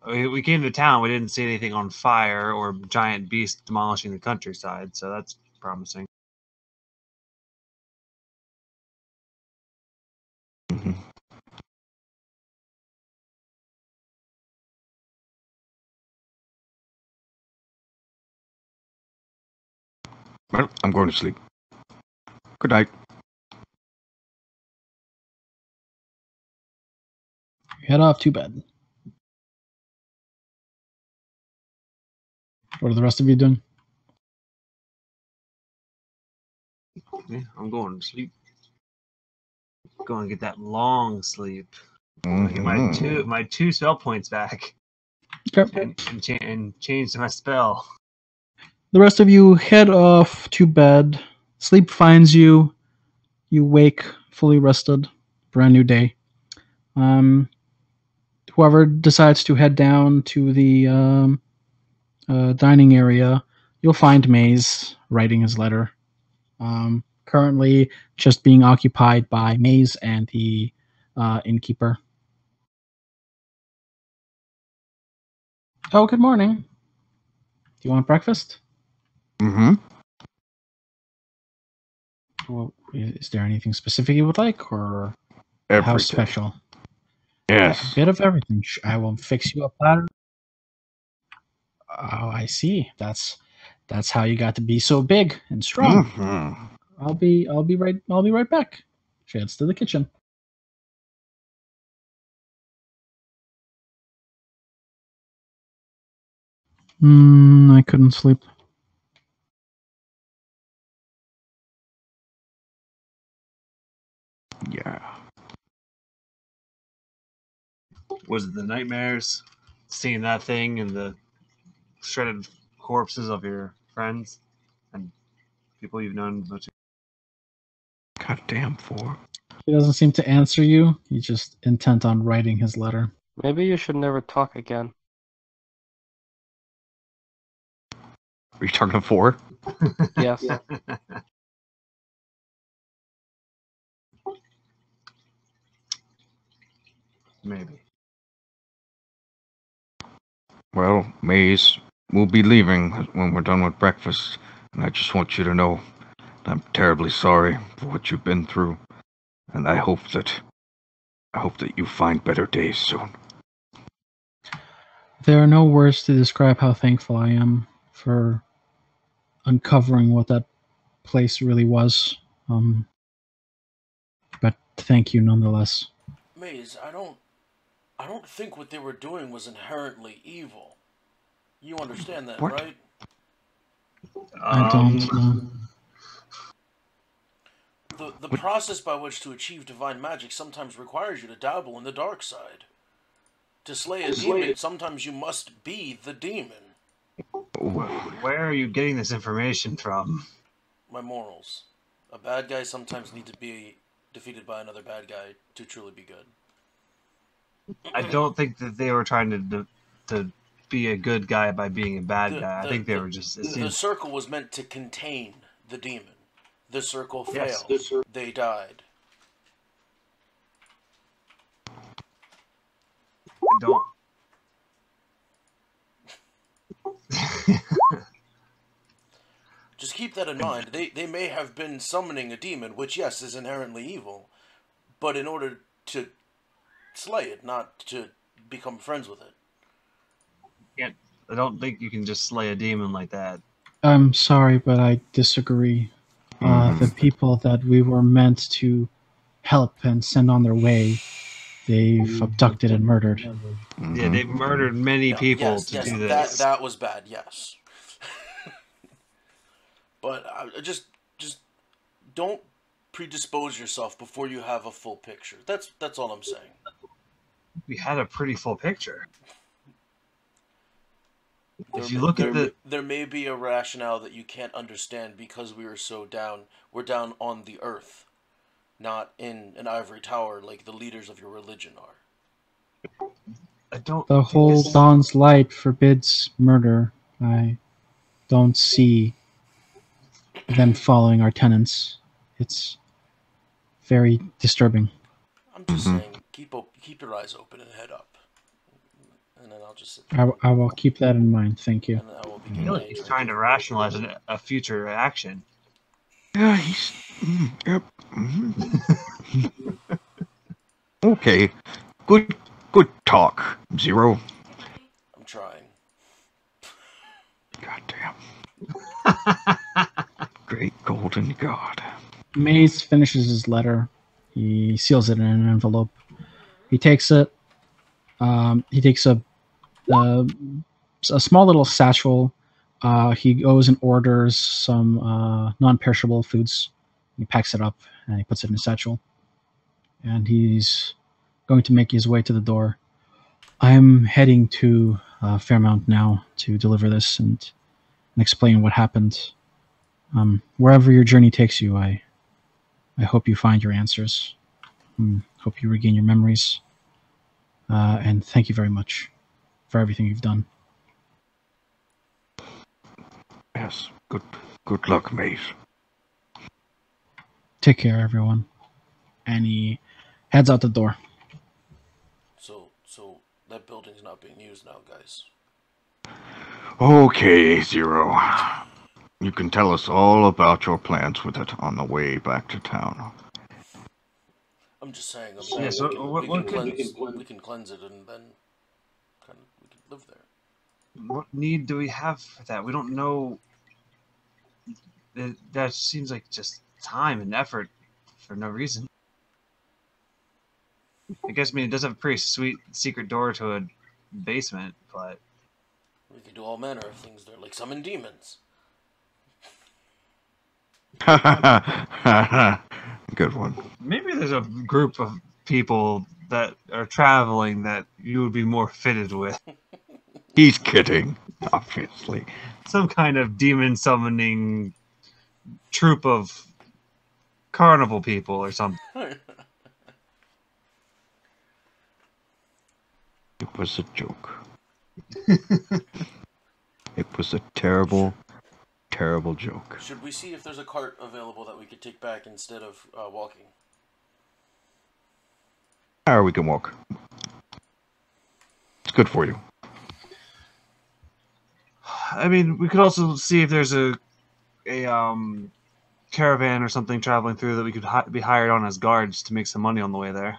We came to town, we didn't see anything on fire or giant beasts demolishing the countryside, so that's promising. Well, I'm going to sleep. Good night. Head off to bed. What are the rest of you doing? Yeah, I'm going to sleep. Going to get that long sleep. Get my two spell points back. Okay. and change my spell. The rest of you head off to bed. Sleep finds you. You wake fully rested. Brand new day. Whoever decides to head down to the dining area, you'll find Maze writing his letter. Currently, just being occupied by Maze and the innkeeper. Oh, good morning. Do you want breakfast? Mm-hmm. Well, is there anything specific you would like, or Everything. how special? Yes. A bit of everything. I will fix you a platter. Oh, I see. That's how you got to be so big and strong. Mm-hmm. I'll be right back. She heads to the kitchen. I couldn't sleep. Yeah. Was it the nightmares? Seeing that thing and the shredded corpses of your friends and people you've known? God damn, 4. He doesn't seem to answer you. He's just intent on writing his letter. Maybe you should never talk again. Are you talking to 4? Yes. Maybe. Well, Maze, we'll be leaving when we're done with breakfast, and I just want you to know that I'm terribly sorry for what you've been through, and I hope that you find better days soon. There are no words to describe how thankful I am for uncovering what that place really was. But thank you nonetheless. Maze, I don't think what they were doing was inherently evil. You understand that, What? right? I don't know. The process by which to achieve divine magic sometimes requires you to dabble in the dark side. To slay a demon, sometimes you must be the demon. Where are you getting this information from? My morals. A bad guy sometimes needs to be defeated by another bad guy to truly be good. I don't think that they were trying to be a good guy by being a bad guy. I think they were just... The circle was meant to contain the demon. The circle Yes. failed. They died. I don't... Just keep that in mind. They may have been summoning a demon, which, yes, is inherently evil, but in order to slay it, not to become friends with it. I don't think you can just slay a demon like that. I'm sorry, but I disagree. The people that we were meant to help and send on their way, they've abducted and murdered. Mm-hmm. Yeah, they've murdered many people to do this. That was bad, yes. But just don't predispose yourself before you have a full picture. That's all I'm saying. We had a pretty full picture. If you look at there may be a rationale that you can't understand because we were so down. We're down on the earth, not in an ivory tower like the leaders of your religion are. I don't... The whole dawn's light forbids murder. I don't see them following our tenets. It's very disturbing. I'm just saying, keep your eyes open and head up. And then I'll just sit there. I will keep that in mind. Thank you. And I will I begin feel like he's trying to rationalize a future action. Yeah, he's... yep. Okay. Good talk, Zero. I'm trying. God damn. Great golden god. Maze finishes his letter. He seals it in an envelope. He takes it. He takes a small little satchel. He goes and orders some non-perishable foods. He packs it up and he puts it in a satchel. And he's going to make his way to the door. I'm heading to Fairmount now to deliver this and explain what happened. Wherever your journey takes you, I hope you find your answers. Hope you regain your memories. And thank you very much for everything you've done. Yes, good luck, mate. Take care, everyone. And he heads out the door. So that building's not being used now, guys. Okay, Zero. You can tell us all about your plans with it on the way back to town. I'm just saying. Yeah, so we can cleanse it and then we can live there. What need do we have for that? We don't know. That seems like just time and effort for no reason. I guess, it does have a pretty sweet secret door to a basement, but... We could do all manner of things there, like summon demons. Good one. Maybe there's a group of people that are traveling that you would be more fitted with. He's kidding, obviously. Some kind of demon summoning troop of carnival people or something. It was a joke. It was a terrible, terrible joke. Should we see if there's a cart available that we could take back instead of walking? Or we can walk. It's good for you. We could also see if there's a caravan or something traveling through that we could be hired on as guards to make some money on the way there.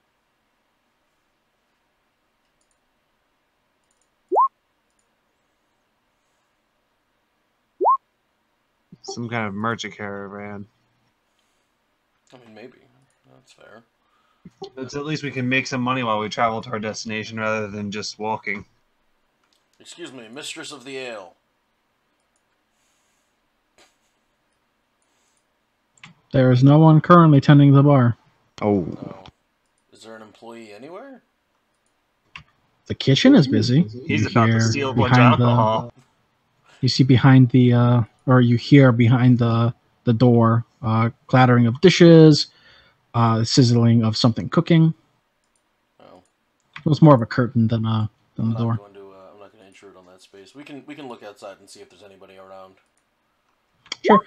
Some kind of merchant caravan. Maybe. That's fair. But at least we can make some money while we travel to our destination rather than just walking. Excuse me, mistress of the ale. There is no one currently tending the bar. Oh. Is there an employee anywhere? The kitchen is busy. He's about to steal a bunch of alcohol. You see behind the, or you hear behind the door, clattering of dishes, sizzling of something cooking. Oh. It was more of a curtain than the door. I'm not going to intrude on that space. We can look outside and see if there's anybody around. Sure.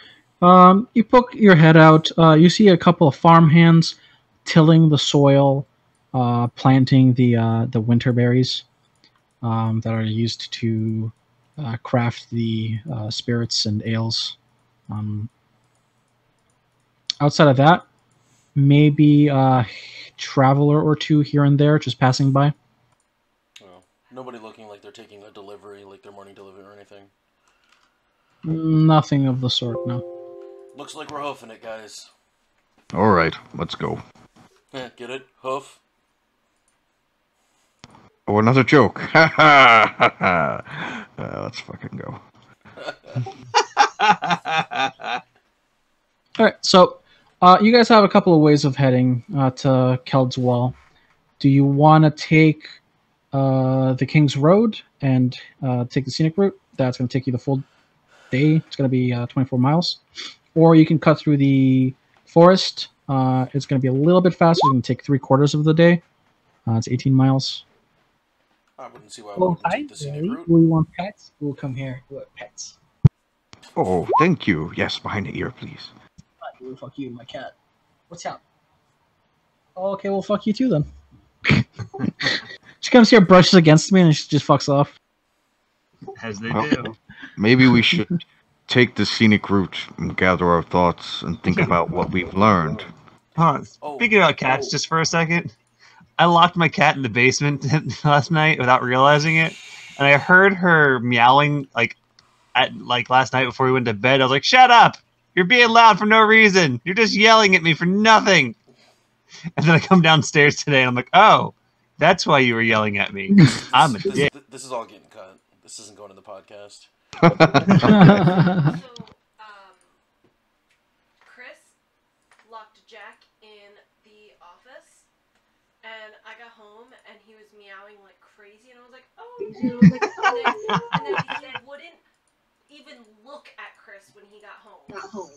You poke your head out. You see a couple of farmhands tilling the soil, planting the winter berries that are used to craft the spirits and ales. Outside of that, maybe a traveler or two here and there just passing by. Oh, nobody looking like they're taking a delivery, like their morning delivery or anything. Nothing of the sort, no. Looks like we're hoofing it, guys. All right, let's go. Get it? Hoof? Oh, another joke. Ha ha ha ha. Let's fucking go. Alright, so you guys have a couple of ways of heading to Keld's Wall. Do you want to take the King's Road and take the scenic route? That's going to take you the full day. It's going to be 24 miles. Or you can cut through the forest. It's going to be a little bit faster. It's going to take 3/4 of the day. It's 18 miles. I wouldn't see why we wouldn't take the scenic route. We want pets. We'll come here. We want pets. Oh, thank you. Yes, behind the ear, please. Well, fuck you, my cat. What's up? Oh, okay, well, fuck you too, then. She comes here, brushes against me, and she just fucks off. As they do. Maybe we should take the scenic route and gather our thoughts and think about what we've learned. Speaking about cats, just for a second, I locked my cat in the basement last night without realizing it, and I heard her meowing last night before we went to bed. I was like, "Shut up! You're being loud for no reason. You're just yelling at me for nothing." And then I come downstairs today, and I'm like, "Oh, that's why you were yelling at me. I'm a dick." This is all getting cut. This isn't going in the podcast. So, Chris locked Jack in the office, and I got home and he was meowing like crazy, and I was like, oh no. And then he wouldn't even look at Chris when he got home.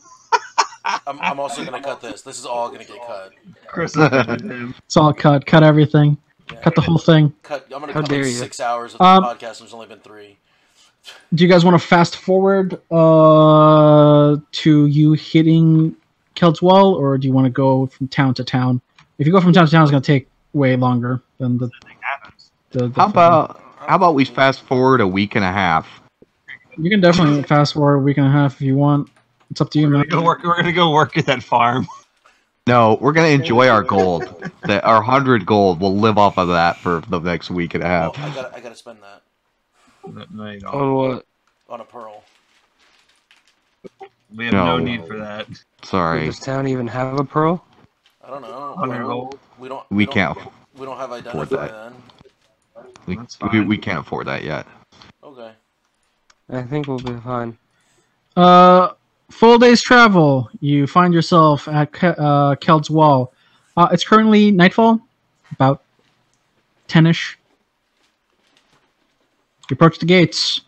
I'm also gonna cut this. This is all gonna get cut. Chris offended him. It's all cut. Cut everything. Yeah. Cut the whole thing. I'm gonna How cut dare like you. 6 hours of the podcast, and there's only been 3. Do you guys want to fast forward to you hitting Keld's Wall, or do you want to go from town to town? If you go from town to town, it's going to take way longer than the Nothing happens. the How about we fast forward a week and a half? You can definitely fast forward a week and a half if you want. It's up to you, man. We're gonna go work at that farm. No, we're gonna enjoy our gold. That our 100 gold will live off of that for the next week and a Oh, half. I gotta spend that No, you don't. On what? on a pearl. We have No. no need for that. Sorry, Does town even have a pearl? I don't know. 100 gold. We don't. we can't. We don't have afford identify that. then. We, That's fine. we can't afford that yet. Okay. I think we'll be fine. Full day's travel. You find yourself at Keld's Wall. It's currently nightfall, about 10ish. You approach the gates.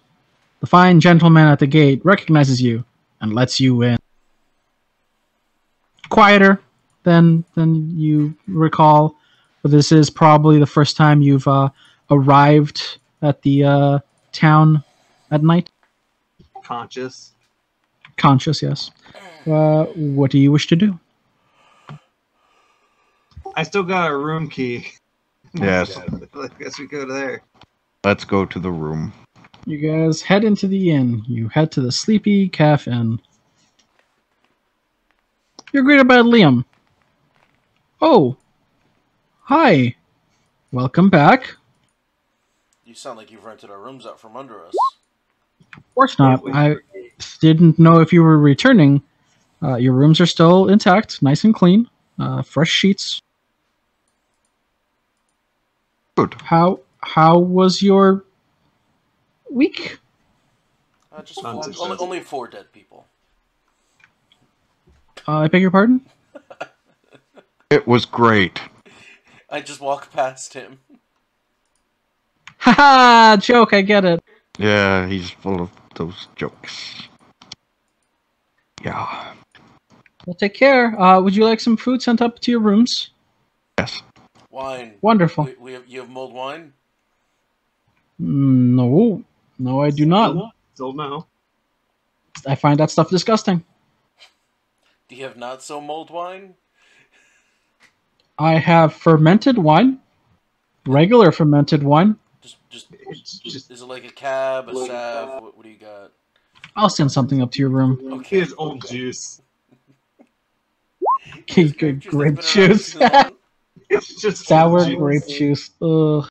The fine gentleman at the gate recognizes you and lets you in. Quieter than you recall, but this is probably the first time you've arrived at the town at night. Conscious. Conscious, yes. What do you wish to do? I still got a room key. Yes. I guess we go there. Let's go to the room. You guys head into the inn. You head to the Sleepy Calf Inn. You're greeted by Liam. Oh, hi. Welcome back. You sound like you've rented our rooms out from under us. Of course not. I didn't know if you were returning. Your rooms are still intact, nice and clean. Fresh sheets. Good. How was your week? Just Nonsense. only 4 dead people. I beg your pardon? It was great. I just walked past him. Haha, joke, I get it. Yeah, he's full of those jokes. Yeah. Well, take care. Would you like some food sent up to your rooms? Yes. Wine. Wonderful. You have mulled wine? No. No, I do not. Still no. I find that stuff disgusting. Do you have not so mulled wine? I have fermented wine. Regular fermented wine. Just is it like a cab, a salve? What do you got? I'll send something up to your room. Okay. Here's old juice. Good grape juice. It's just Sour old juice. grape juice. Ugh.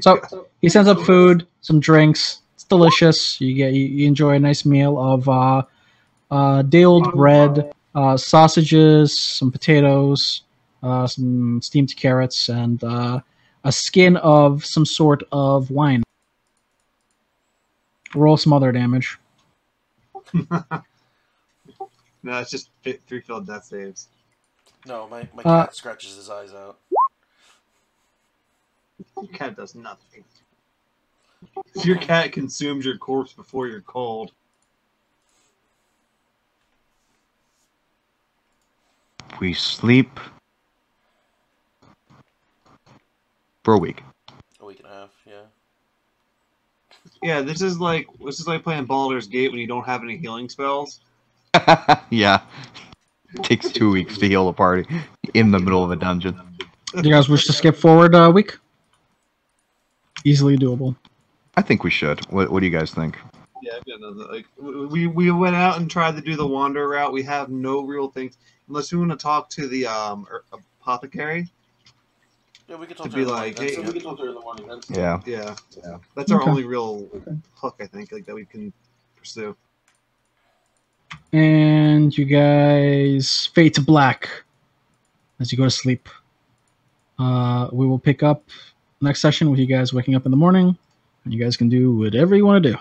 So he sends up food, some drinks. It's delicious. You enjoy a nice meal of day-old bread, sausages, some potatoes, some steamed carrots, and a skin of some sort of wine. Roll some other damage. No, it's just 3 failed death saves. No, my cat scratches his eyes out. Your cat does nothing. Your cat consumes your corpse before you're cold. We sleep for a week. A week and a half, yeah. Yeah, this is like playing Baldur's Gate when you don't have any healing spells. Yeah. It takes 2 weeks to heal a party in the middle of a dungeon. Do you guys wish to skip forward a week? Easily doable. I think we should. What do you guys think? Yeah, I've got nothing. Like we went out and tried to do the wander route. We have no real things unless we want to talk to the apothecary. Yeah, we can talk To to be her in the like, morning. hey, We can talk to her in the morning. Yeah. Yeah. That's our Okay. only real hook, I think, like that we can pursue. And you guys fade to black as you go to sleep. We will pick up next session with you guys waking up in the morning, and you guys can do whatever you want to do.